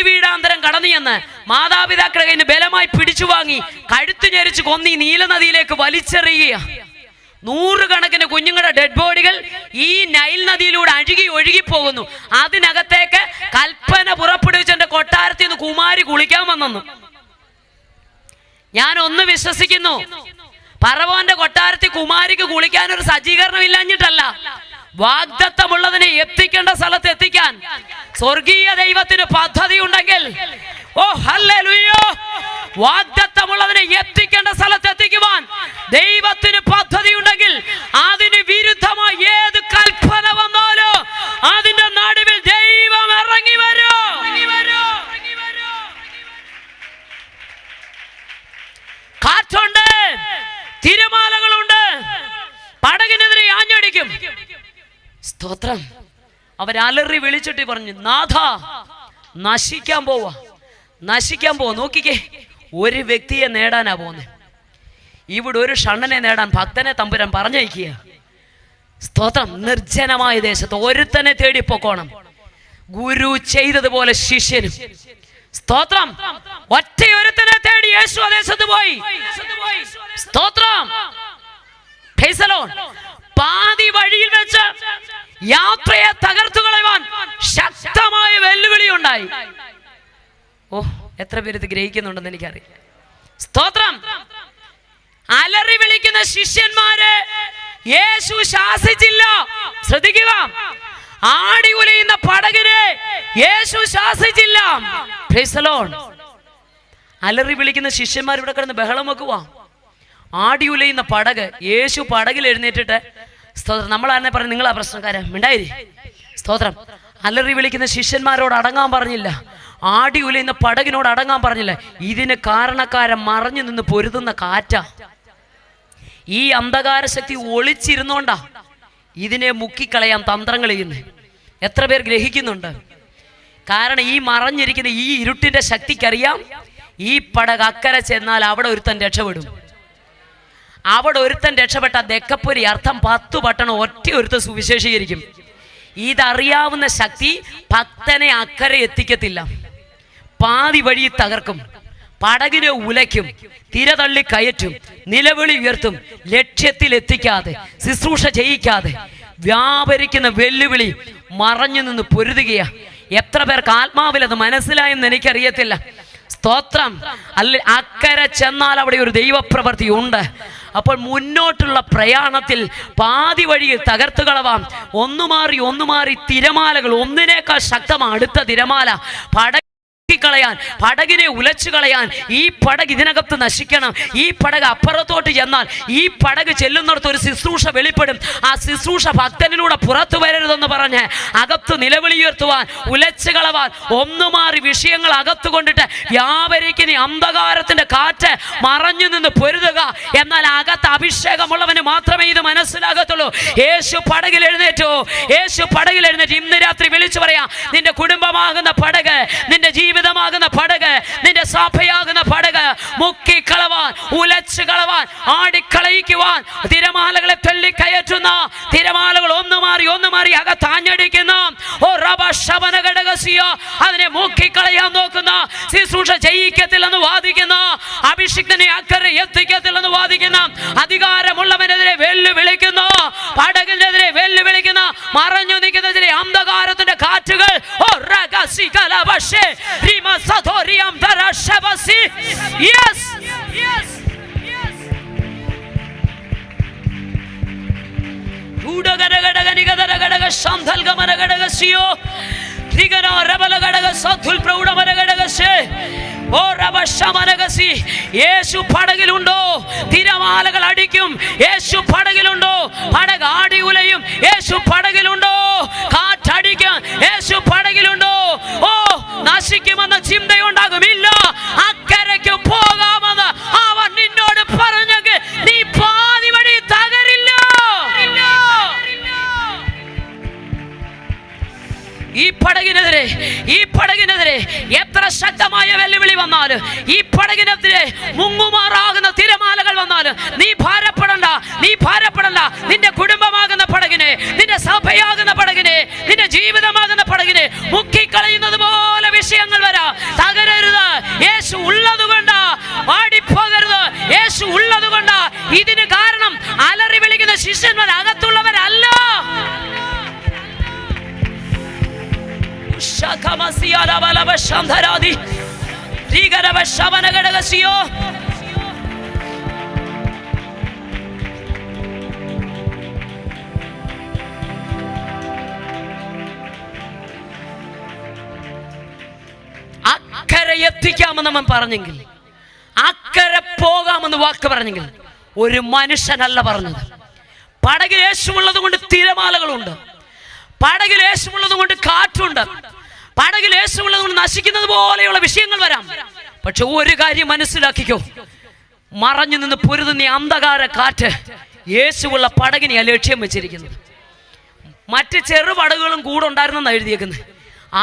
വീടാന്തരം കടന്നു ചെന്ന് മാതാപിതാക്കളുടെ കയ്യിൽ നിന്ന് ബലമായി പിടിച്ചു വാങ്ങി കഴുത്തു ഞെരിച്ച് കൊന്നി നീലനദിയിലേക്ക് വലിച്ചെറിയുക. 100 കണക്കിന് കുഞ്ഞുങ്ങളുടെ ഡെഡ് ബോഡികൾ ഈ നൈൽ നദിയിലൂടെ ഒഴുകി പോകുന്നു. അതിനകത്തേക്ക് കൽപ്പന പുറപ്പെടുവിച്ച് എന്റെ കൊട്ടാരത്തിൽ നിന്ന് കുമാരി കുളിക്കാൻ വന്നു. ഞാൻ ഒന്ന് വിശ്വസിക്കുന്നു, ഫറവോന്റെ കൊട്ടാരത്തിൽ കുമാരിക്ക് കുളിക്കാൻ ഒരു സജ്ജീകരണം ഇല്ലാഞ്ഞിട്ടല്ല, വാഗ്ദത്തമുള്ളതിനെ എത്തിക്കേണ്ട സ്ഥലത്ത് എത്തിക്കാൻ സ്വർഗീയ ദൈവത്തിന് പദ്ധതി ഉണ്ടെങ്കിൽ, ഓ ഹല്ലേലൂയ, വാഗ്ദത്തമുള്ളതിനെ എത്തിക്കേണ്ട സ്ഥലത്ത് എത്തിക്കുവാൻ ദൈവത്തിന് പദ്ധതി ഉണ്ടെങ്കിൽ അതിന് വിരുദ്ധമായി ഏത് കൽപ്പന വന്നാലോ അതിന്റെ നടുവിൽ ദൈവം ഇറങ്ങി വരും. കാറ്റുണ്ട്, തിരമാലകളുണ്ട്, പടകിനെതിരെ ആഞ്ഞടിക്കും. സ്തോത്രം. അവരലറി വിളിച്ചിട്ട് പറഞ്ഞു, നാഥ, നശിക്കാൻ പോവാ. നോക്കിക്കേ, ഒരു വ്യക്തിയെ നേടാനാ പോന്നെ. ഇവിടെ ഒരു ഷണ്ണനെ നേടാൻ ഭക്തനെ തമ്പുരാൻ പറഞ്ഞയക്കുക. സ്തോത്രം. നിർജ്ജനമായ ദേശത്ത് ഒരുത്തനെ തേടി പൊക്കോണം. ഗുരു ചെയ്തതുപോലെ ശിഷ്യനും. സ്തോത്രം. ഒറ്റയൊരുത്തനെ തേടി യേശു ദേശത്ത് പോയി. സ്തോത്രം. പാതി വഴിയിൽ വെച്ച് യാത്രയെ തകർത്തു കളയുവാൻ ശക്തമായ വെല്ലുവിളി ഉണ്ടായി. ഓ, എത്ര പേര് ഇത് ഗ്രഹിക്കുന്നുണ്ടെന്ന് എനിക്കറിയില്ല. സ്തോത്രം. അലറി വിളിക്കുന്ന ശിഷ്യന്മാരെ യേശു ശാസിച്ചില്ല. ശ്രദ്ധിക്കുക. ആടി ഉലയുന്ന പടകിനെ യേശു ശാസിച്ചില്ല. Praise the Lord. അലറി വിളിക്കുന്ന ശിഷ്യന്മാർ ഇവിടെ കിടന്ന് ബഹളം വെക്കുക. ആടി ഉലയുന്ന പടക്, യേശു പടകിൽ എഴുന്നേറ്റിട്ട് സ്തോത്രം. നമ്മളാരെ പറഞ്ഞു നിങ്ങളാ പ്രശ്നക്കാരൻ, മിണ്ടായിരി. സ്തോത്രം. അലറി വിളിക്കുന്ന ശിഷ്യന്മാരോട് അടങ്ങാൻ പറഞ്ഞില്ല, ആടി ഉലയുന്ന പടകിനോട് അടങ്ങാൻ പറഞ്ഞില്ല. ഇതിന് കാരണക്കാരൻ മറഞ്ഞു നിന്ന് പൊരുതുന്ന കാറ്റാ. ഈ അന്ധകാര ശക്തി ഒളിച്ചിരുന്നോണ്ടാ ഇതിനെ മുക്കിക്കളയാൻ തന്ത്രങ്ങൾ ചെയ്യുന്നത്. എത്ര പേർ ഗ്രഹിക്കുന്നുണ്ട്? കാരണം ഈ മറഞ്ഞിരിക്കുന്ന ഈ ഇരുട്ടിന്റെ ശക്തിക്കറിയാം, ഈ പടക് അക്കരെ ചെന്നാൽ അവിടെ ഒരുത്തൻ രക്ഷപ്പെടും. അവിടെ ഒരുത്തൻ രക്ഷപ്പെട്ട ദക്കപ്പൊരി അർത്ഥം 10 പട്ടണം ഒറ്റ ഒരുത്തൻ സുവിശേഷീകരിക്കും. ഇതറിയാവുന്ന ശക്തി ഭക്തനെ അക്കരെ എത്തിക്കത്തില്ല, പാതി വഴി തകർക്കും, പടകിനെ ഉലയ്ക്കും, തിരതള്ളി കയറ്റും, നിലവിളി ഉയർത്തും. ലക്ഷ്യത്തിൽ എത്തിക്കാതെ, ശുശ്രൂഷ ചെയ്യിക്കാതെ വ്യാപരിക്കുന്ന വെല്ലുവിളി മറഞ്ഞു നിന്ന് പൊരുതുകയാ. എത്ര പേർക്ക് ആത്മാവിൽ അത് മനസ്സിലായെന്ന് എനിക്കറിയത്തില്ല. സ്തോത്രം. അക്കരെ ചെന്നാൽ അവിടെ ഒരു ദൈവപ്രവൃത്തി ഉണ്ട്. അപ്പോൾ മുന്നോട്ടുള്ള പ്രയാണത്തിൽ പാതി വഴിയിൽ തകർത്തു കളവാം. ഒന്നു മാറി തിരമാലകൾ, ഒന്നിനേക്കാൾ ശക്തമാണ് അടുത്ത തിരമാല. കളയാൻ, പടകിനെ ഉലച്ചു കളയാൻ. ഈ പടക് ഇതിനകത്ത് നശിക്കണം. ഈ പടക് അപ്പുറത്തോട്ട് ചെന്നാൽ ഈ പടക് ചെല്ലുന്നിടത്ത് ഒരു ശുശ്രൂഷ വെളിപ്പെടും. ആ ശുശ്രൂഷ ഭക്തനിലൂടെ പുറത്തു വരരുതെന്ന് പറഞ്ഞ് അകത്ത് നിലവിളിയുയർത്തുവാൻ, ഉലച്ചു കളവാൻ, ഒന്നുമാറി വിഷയങ്ങൾ അകത്ത് കൊണ്ടിട്ട് വ്യാപരിക്കുന്ന അന്ധകാരത്തിന്റെ കാറ്റ് മറഞ്ഞു നിന്ന് പൊരുതുക. എന്നാൽ അകത്ത് അഭിഷേകമുള്ളവന് മാത്രമേ ഇത് മനസ്സിലാകത്തുള്ളൂ. യേശു പടകിൽ എഴുന്നേറ്റു. യേശു പടകിൽ എഴുന്നേറ്റ് ഇന്ന് രാത്രി വിളിച്ചു പറയാം, നിന്റെ കുടുംബമാകുന്ന പടക്, നിന്റെ ജീവിതമാകുന്ന പടക്, നിന്റെ സഭയാകുന്ന പടക് മുക്കിക്കളവാൻ, ഉലച്ചു കളവാൻ, ആടിക്കളയിക്കുവാൻ, തിരമാലകളെ തള്ളിക്കയറ്റുന്ന, തിരമാലകൾ ഒന്നു മാറി അകത്താഞ്ഞടിക്കുന്ന, അതിനെ മുക്കിക്കളയാൻ നോക്കുന്ന, ശുശ്രൂഷ ചെയ്യിക്കത്തില്ലെന്ന് വാദിക്കുന്ന, അഭിഷിക്തനെ അക്കരെ എത്തിക്കത്തില്ലെന്ന് വാദിക്കുന്ന, അധികാരമുള്ളവനെതിരെ വെല്ലുവിളിക്കുന്ന, പടകിനെതിരെ വെല്ലുവിളിക്കുന്ന, മറഞ്ഞു നിൽക്കുന്നതിനെ അന്ധകാരത്തിന്റെ കാറ്റുകൾ യേശു പടകിലുണ്ടോ? തിരമാലകൾ അടിക്കും. യേശു പടകിലുണ്ടോ? പടക് ആടി ഉലയും. യേശു പടകിലുണ്ടോ? കാറ്റടിക്കും. യേശു പടകിലുണ്ടോ? ഓ, നശിക്കുമെന്ന ചിന്തയുണ്ടാകുമില്ല. അക്കരയ്ക്ക് പോകാമെന്ന് അവൻ നിന്നോട് പറഞ്ഞെങ്കിൽ നീ പാതി വഴി തകരില്ല. ഈ പടകിനെതിരെ എത്ര ശക്തമായ വെല്ലുവിളി വന്നാലും, ഈ പടകിനെതിരെ മുങ്ങുമാറാകുന്ന തിരമാലകൾ വന്നാലും നീ ഭാരപ്പെടണ്ട. നിന്റെ കുടുംബമാകുന്ന പടകിനെ, നിന്റെ സഭയാകുന്ന പടകിനെ, നിന്റെ ജീവിതമാകുന്ന പടകിനെ മുക്കിക്കളയുന്നത് പോലെ വിഷയങ്ങൾ വരാം. തകരരുത്. യേശു ഉള്ളതുകൊണ്ട് പാടിപ്പോകരുത്. യേശു ഉള്ളതുകൊണ്ട്. ഇതിന് കാരണം അലറി വിളിക്കുന്ന ശിഷ്യന്മാർ അകത്തുള്ളവരല്ല. അക്കരെ എത്തിക്കാമെന്ന് അവൻ പറഞ്ഞെങ്കിൽ, അക്കരെ പോകാമെന്ന് വാക്ക് പറഞ്ഞെങ്കിൽ, ഒരു മനുഷ്യനല്ല പറഞ്ഞത്. പടകിൽ യേശുവുള്ളത് കൊണ്ട് തിരമാലകളുണ്ട്, പടകിൽ യേശുവുള്ളത് കൊണ്ട് കാറ്റുണ്ട്, പടകിൽ യേശുവുള്ളത് കൊണ്ട് നശിക്കുന്നത് പോലെയുള്ള വിഷയങ്ങൾ വരാം. പക്ഷെ ഒരു കാര്യം മനസ്സിലാക്കിക്കോ, മറഞ്ഞു നിന്ന് പൊരുതുന്ന അന്ധകാര കാറ്റ് യേശുവുള്ള പടകിനെ ലക്ഷ്യം വെച്ചിരിക്കുന്നത്. മറ്റ് ചെറുപടകുകളും കൂടെ ഉണ്ടായിരുന്നെന്ന് എഴുതിയേക്കുന്നത്.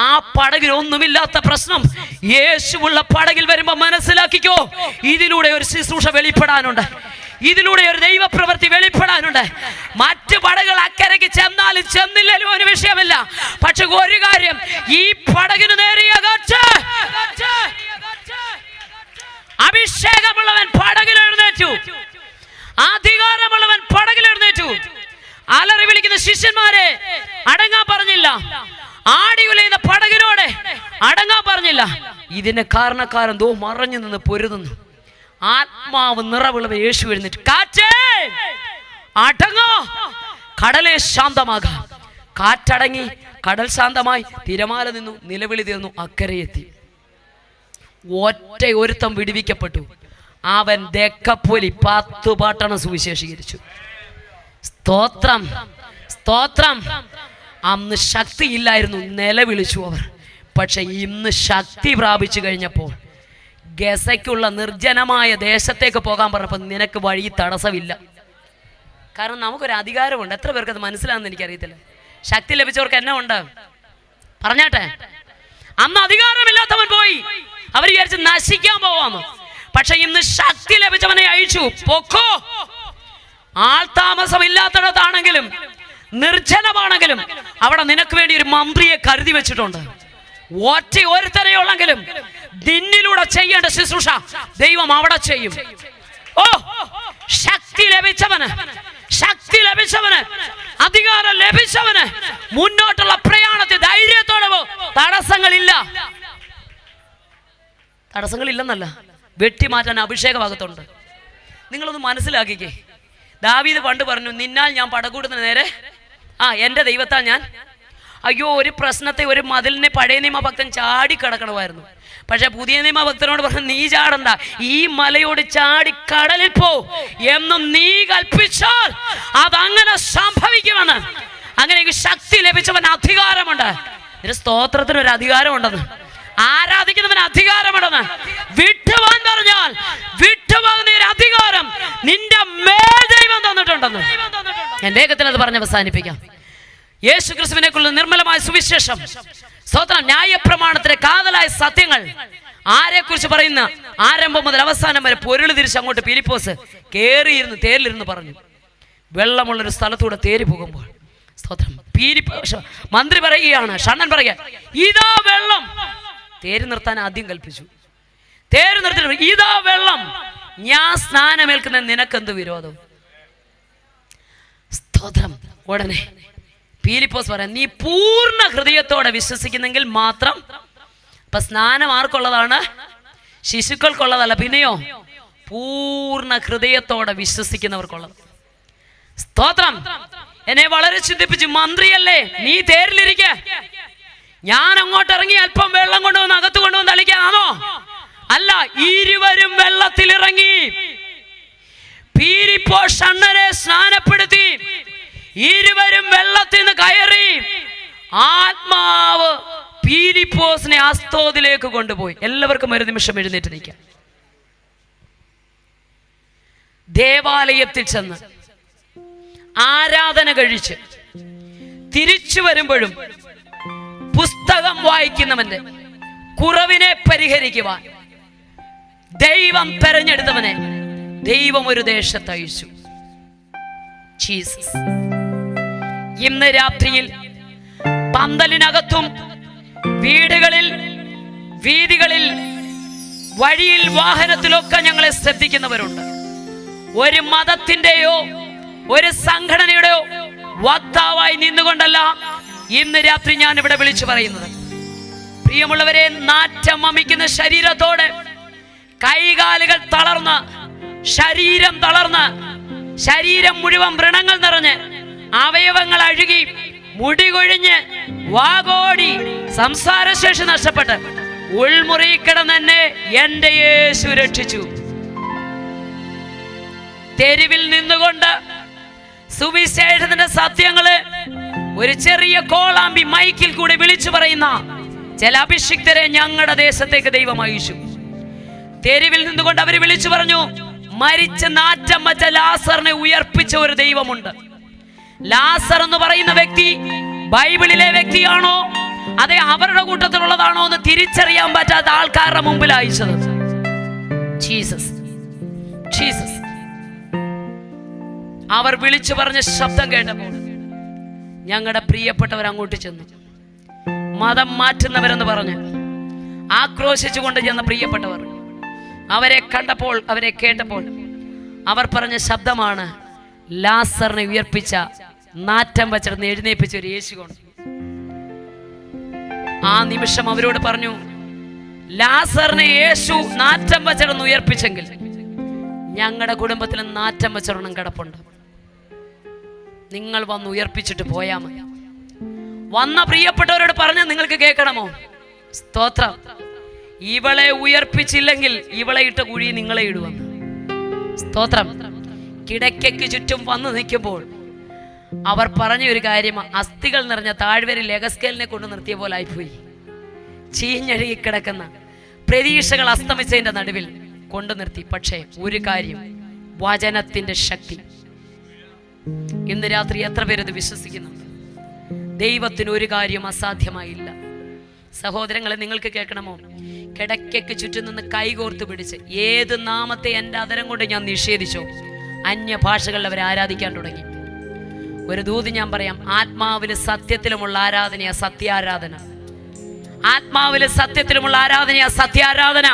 ആ പടകിൽ ഒന്നുമില്ലാത്ത പ്രശ്നം യേശുവുള്ള പടകിൽ വരുമ്പോ മനസ്സിലാക്കിക്കോ, ഇതിലൂടെ ഒരു ശുശ്രൂഷ വെളിപ്പെടാനുണ്ട്, ഇതിലൂടെ ഒരു ദൈവപ്രവൃത്തി വെളിപ്പെടാനുണ്ട്. മറ്റു പടകൾ അക്കരയ്ക്ക് ചെന്നാലും ചെന്നില്ലാലും ഒരു വിഷയമില്ല. പക്ഷെ ഒരു കാര്യം, ഈ പടകിന് നേരിയ അഭിഷേകമുള്ളവൻ പടകിൽ എഴുന്നേറ്റു, അധികാരമുള്ളവൻ പടകിൽ എഴുന്നേറ്റു. അലറി വിളിക്കുന്ന ശിഷ്യന്മാരെ അടങ്ങാൻ പറഞ്ഞില്ല, ആടി ഉലയുന്ന പടകിനോടെ അടങ്ങാൻ പറഞ്ഞില്ല. ഇതിന് കാരണക്കാരൻ ദോ മറഞ്ഞു നിന്ന് പൊരുതുന്നു. ആത്മാവ് നിറവുള്ളവൻ യേശു എഴുന്നേറ്റ്, കാറ്റേ അടങ്ങോ, കടലെ ശാന്തമാകാം, കാറ്റടങ്ങി, കടൽ ശാന്തമായി, തിരമാല നിന്നു, നിലവിളി തീർന്നു, അക്കരയെത്തി. ഒറ്റ ഒരുത്തം വിടുവിക്കപ്പെട്ടു. അവൻ ദെക്കപ്പൊലി 10 പട്ടണം സുവിശേഷീകരിച്ചു. സ്തോത്രം, സ്തോത്രം. അന്ന് ശക്തിയില്ലായിരുന്നു, നിലവിളിച്ചു അവർ. പക്ഷെ ഇന്ന് ശക്തി പ്രാപിച്ചു കഴിഞ്ഞപ്പോൾ ഗസയ്ക്കുള്ള നിർജ്ജനമായ ദേശത്തേക്ക് പോകാൻ പറഞ്ഞപ്പോൾ നിനക്ക് വഴി തടസ്സമില്ല. കാരണം നമുക്കൊരു അധികാരമുണ്ട്. എത്ര പേർക്ക് അത് മനസ്സിലാകുന്ന എനിക്കറിയത്തില്ല. ശക്തി ലഭിച്ചവർക്ക് എന്നാ ഉണ്ട് പറഞ്ഞാട്ടെ. അന്ന് അധികാരമില്ലാത്തവൻ പോയി, അവർ വിചാരിച്ച് നശിക്കാൻ പോവാന്ന്. പക്ഷെ ഇന്ന് ശക്തി ലഭിച്ചവനെ അയച്ചു, പൊക്കോ. ആൾതാമസമില്ലാത്തിടത്താണെങ്കിലും നിർജ്ജനമാണെങ്കിലും അവിടെ നിനക്ക് വേണ്ടി ഒരു മന്ത്രിയെ കരുതി വെച്ചിട്ടുണ്ട്. ഒറ്റ ഒരുത്തനെയുള്ളെങ്കിലും നിന്നിലൂടെ ചെയ്യേണ്ട ശുശ്രൂഷ ദൈവം അവിടെ ചെയ്യും. ഓ, ശക്തി ലഭിച്ചവന്, ശക്തി ലഭിച്ചവന്, അധികാരം ലഭിച്ചവന് മുന്നോട്ടുള്ള പ്രയാണത്തിൽ ധൈര്യത്തോടെ തടസ്സങ്ങളില്ല. തടസ്സങ്ങളില്ലെന്നല്ല, വെട്ടിമാറ്റാൻ അഭിഷേകഭാഗത്തുണ്ട്. നിങ്ങളൊന്ന് മനസ്സിലാക്കിക്കേ. ദാവീദ് പണ്ട് പറഞ്ഞു, നിന്നാൽ ഞാൻ പടകൂടുന്ന നേരെ എൻ്റെ ദൈവത്താൽ ഞാൻ. അയ്യോ, ഒരു പ്രശ്നത്തെ, ഒരു മതിലിനെ പഴയ നിയമഭക്തൻ ചാടിക്കടക്കണമായിരുന്നു. പക്ഷെ പുതിയ നിയമഭക്തനോട് പറഞ്ഞു, നീ ചാടണ്ട, ഈ മലയോട് ചാടി കടലിൽ പോ എന്നും നീ കൽപ്പിച്ചാൽ അതങ്ങനെ സംഭവിക്കുമെന്ന്. അങ്ങനെ ശക്തി ലഭിച്ചവൻ അധികാരമുണ്ട്. ഇതിന് സ്തോത്രത്തിന് ഒരു അധികാരമുണ്ടെന്ന്, ആരാധിക്കുന്നവന് അധികാരമുണ്ടെന്ന്. വിട്ടുപോകാൻ പറഞ്ഞാൽ വിട്ടുപോകുന്ന ഒരു അധികാരം നിന്റെ മേൽ ദൈവം തന്നിട്ടുണ്ടെന്ന്. എന്റെ വേഗത്തിൽ അത് പറഞ്ഞ് അവസാനിപ്പിക്കാം. യേശു ക്രിസ്തുവിനെ കുറിച്ച് നിർമ്മലമായ സുവിശേഷം, സ്തോത്രം, ന്യായപ്രമാണത്തിലെ കാതലായ സത്യങ്ങൾ ആരെ കുറിച്ച് പറയുന്ന ആരംഭം മുതൽ അവസാനം വരെ പൊരുൾ തിരിച്ച് അങ്ങോട്ട് ഫിലിപ്പോസ് കേറിയിരുന്ന് തേരിലിരുന്ന് പറഞ്ഞു. വെള്ളമുള്ളൊരു സ്ഥലത്തൂടെ തേരി പോകുമ്പോൾ, സ്തോത്രം, മന്ത്രി പറയുകയാണ്, ഷണ്ണൻ പറയുക, ഇതാ വെള്ളം. തേര് നിർത്താൻ ആദ്യം കൽപ്പിച്ചു. തേര് നിർത്തി, ഇതാ വെള്ളം, ഞാൻ സ്നാനമേൽക്കുന്ന നിനക്കെന്ത് വിരോധം? സ്തോത്രം. ഉടനെ ഫിലിപ്പോസ് പറയാം, നീ പൂർണ്ണ ഹൃദയത്തോടെ വിശ്വസിക്കുന്നെങ്കിൽ മാത്രം. അപ്പൊ സ്നാനം ആർക്കുള്ളതാണ്? ശിശുക്കൾക്കുള്ളതല്ല, പിന്നെയോ പൂർണ്ണ ഹൃദയത്തോടെ വിശ്വസിക്കുന്നവർക്കുള്ളത്. സ്തോത്രം. എന്നെ വളരെ ചിന്തിപ്പിച്ചു. മന്ത്രിയല്ലേ, നീ തേരിലിരിക്ക, ഞാൻ അങ്ങോട്ട് ഇറങ്ങി അല്പം വെള്ളം കൊണ്ടുവന്ന് അകത്ത് കൊണ്ടുവന്ന് തളിക്കാണോ? അല്ല, ഇരുവരും വെള്ളത്തിലിറങ്ങി ഫിലിപ്പോസ് ഷണ്ണനെ സ്നാനപ്പെടുത്തി. ഇരുവരും വെള്ളത്തിൽ നിന്ന് കയറി. ആത്മാവ് ഫിലിപ്പോസിനെ അസ്തോദിലേക്ക് കൊണ്ടുപോയി. എല്ലാവർക്കും ഒരു നിമിഷം എഴുന്നേറ്റ് നിൽക്കാം. ദേവാലയത്തിൽ ചെന്ന് ആരാധന കഴിച്ച് തിരിച്ചു വരുമ്പോഴും പുസ്തകം വായിക്കുന്നവന്റെ കുറവിനെ പരിഹരിക്കുവാൻ ദൈവം തെരഞ്ഞെടുത്തവനെ ദൈവം ഒരു ദേശത്ത് അയച്ചു. ജീസസ്. ഇന്ന് രാത്രിയിൽ പന്തലിനകത്തും വീടുകളിൽ, വീതികളിൽ, വഴിയിൽ, വാഹനത്തിലൊക്കെ ഞങ്ങളെ ശ്രദ്ധിക്കുന്നവരുണ്ട്. ഒരു മതത്തിന്റെയോ ഒരു സംഘടനയുടെയോ വക്താവായി നിന്നുകൊണ്ടല്ല ഇന്ന് രാത്രി ഞാൻ ഇവിടെ വിളിച്ചു പറയുന്നത്. പ്രിയമുള്ളവരെ, നാറ്റം വമിക്കുന്ന ശരീരത്തോടെ, കൈകാലുകൾ തളർന്ന്, ശരീരം തളർന്ന്, ശരീരം മുഴുവൻ വ്രണങ്ങൾ നിറഞ്ഞ്, അവയവങ്ങൾ അഴുകി, മുടി കൊഴിഞ്ഞ്, വാഗോടി, സംസാരശേഷി നഷ്ടപ്പെട്ട് ഉൾമുറി കിടന്നെ എന്റെ യേശു രക്ഷിച്ചു. തെരുവിൽ നിന്നുകൊണ്ട് സുവിശേഷത്തിന്റെ സത്യങ്ങള് ഒരു ചെറിയ കോളാമ്പി മൈക്കിൽ കൂടി വിളിച്ചു പറയുന്ന ചില അഭിഷിക്തരെ ഞങ്ങളുടെ ദേശത്തേക്ക് ദൈവം അയച്ചു. തെരുവിൽ നിന്നുകൊണ്ട് അവർ വിളിച്ചു പറഞ്ഞു, മരിച്ച നാറ്റം വച്ച ലാസറിനെ ഉയർപ്പിച്ച ഒരു ദൈവമുണ്ട്. ലാസർ എന്ന് പറയുന്ന വ്യക്തി ബൈബിളിലെ വ്യക്തിയാണോ അതെ അവരുടെ കൂട്ടത്തിലുള്ളതാണോ എന്ന് തിരിച്ചറിയാൻ പറ്റാത്ത ആൾക്കാരുടെ മുമ്പിൽ അയച്ചത്. Jesus, Jesus. അവർ വിളിച്ചു പറഞ്ഞ ശബ്ദം കേട്ടപ്പോൾ ഞങ്ങളുടെ പ്രിയപ്പെട്ടവർ അങ്ങോട്ട് ചെന്നു. മതം മാറ്റുന്നവരെന്ന് പറഞ്ഞ് ആക്രോശിച്ചുകൊണ്ട് ചെന്ന പ്രിയപ്പെട്ടവർ അവരെ കണ്ടപ്പോൾ, അവരെ കേട്ടപ്പോൾ അവർ പറഞ്ഞ ശബ്ദമാണ്, ലാസറിനെ ഉയർപ്പിച്ച, നാറ്റം വച്ചിരുന്ന് എഴുന്നേൽപ്പിച്ച ഒരു യേശു കൊണ്ട്. ആ നിമിഷം അവരോട് പറഞ്ഞു, ലാസറിനെ യേശു നാറ്റം വച്ചിരുന്ന് ഉയർപ്പിച്ചെങ്കിൽ ഞങ്ങളുടെ കുടുംബത്തിൽ നാറ്റം വച്ചിരണം കിടപ്പുണ്ട്. നിങ്ങൾ വന്ന് ഉയർപ്പിച്ചിട്ട് പോയാൽ മതി. വന്ന പ്രിയപ്പെട്ടവരോട് പറഞ്ഞ നിങ്ങൾക്ക് കേൾക്കണമോ? സ്തോത്രം. ഇവളെ ഉയർപ്പിച്ചില്ലെങ്കിൽ ഇവളെ ഇട്ട കുഴി നിങ്ങളെ ഇടുവെന്ന്. സ്തോത്രം. കിടക്കയ്ക്ക് ചുറ്റും വന്നു നിൽക്കുമ്പോൾ അവർ പറഞ്ഞ ഒരു കാര്യം, അസ്ഥികൾ നിറഞ്ഞ താഴ്വരയിൽ എഗസ്കേലിനെ കൊണ്ട് നിർത്തിയ പോലെ ആയിപ്പോയി. ചീഞ്ഞഴുകി കിടക്കുന്ന പ്രതീക്ഷകൾ അസ്തമിച്ചതിന്റെ നടുവിൽ കൊണ്ടു നിർത്തി. പക്ഷേ ഒരു കാര്യം, വചനത്തിന്റെ ശക്തി. ഇന്ന് രാത്രി എത്ര പേരത് വിശ്വസിക്കുന്നുണ്ട്? ദൈവത്തിന് ഒരു കാര്യം അസാധ്യമായില്ല. സഹോദരങ്ങളെ, നിങ്ങൾക്ക് കേൾക്കണമോ? കിടക്കയ്ക്ക് ചുറ്റും നിന്ന് കൈകോർത്ത് പിടിച്ച് ഏത് നാമത്തെ എൻ്റെ അതരം കൊണ്ട് ഞാൻ നിഷേധിച്ചോ, അന്യഭാഷകളിൽ അവരെ ആരാധിക്കാൻ തുടങ്ങി. ഒരു ദൂത് ഞാൻ പറയാം, ആത്മാവില് സത്യത്തിലുമുള്ള ആരാധനയാ സത്യാരാധന. ആത്മാവില് സത്യത്തിലുമുള്ള ആരാധനയാ സത്യാരാധന.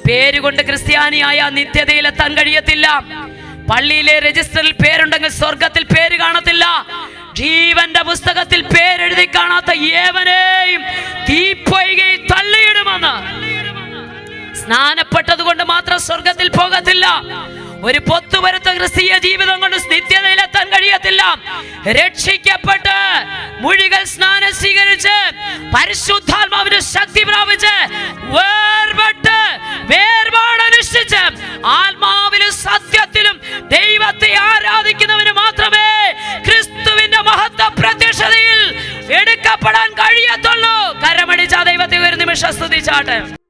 പേരുകൊണ്ട് ക്രിസ്ത്യാനിയായ നിത്യതയിലെത്താൻ കഴിയത്തില്ല. പള്ളിയിലെ രജിസ്റ്ററിൽ പേരുണ്ടെങ്കിൽ സ്വർഗത്തിൽ പേര് കാണത്തില്ല. ജീവന്റെ പുസ്തകത്തിൽ പേരെഴുതി കാണാത്ത ഏവനെയും തീപ്പൊയ്കയിൽ തള്ളിയിടുമെന്ന്. സ്നാനപ്പെട്ടത് കൊണ്ട് മാത്രം സ്വർഗത്തിൽ പോകത്തില്ല. ഒരു പൊത്തുവരുത്ത ക്രിസ്തീയ ജീവിതം കൊണ്ട് നിത്യതയിലെത്താൻ കഴിയത്തില്ല. രക്ഷിക്കപ്പെട്ട് മുഴുകൽ സ്നാനം സ്വീകരിച്ച് പരിശുദ്ധാത്മാവിന്റെ ശക്തി പ്രാപിച്ച് വേർപാടനുഷ്ഠിച്ച് ആത്മാവിലും സത്യത്തിലും ദൈവത്തെ ആരാധിക്കുന്നവന് മാത്രമേ ക്രിസ്തുവിന്റെ മഹത്വ പ്രത്യക്ഷതയിൽ എടുക്കപ്പെടാൻ കഴിയത്തുള്ളൂ. കരമടിച്ച ദൈവത്തെ ഒരു നിമിഷം സ്തുതിച്ചാട്ടെ.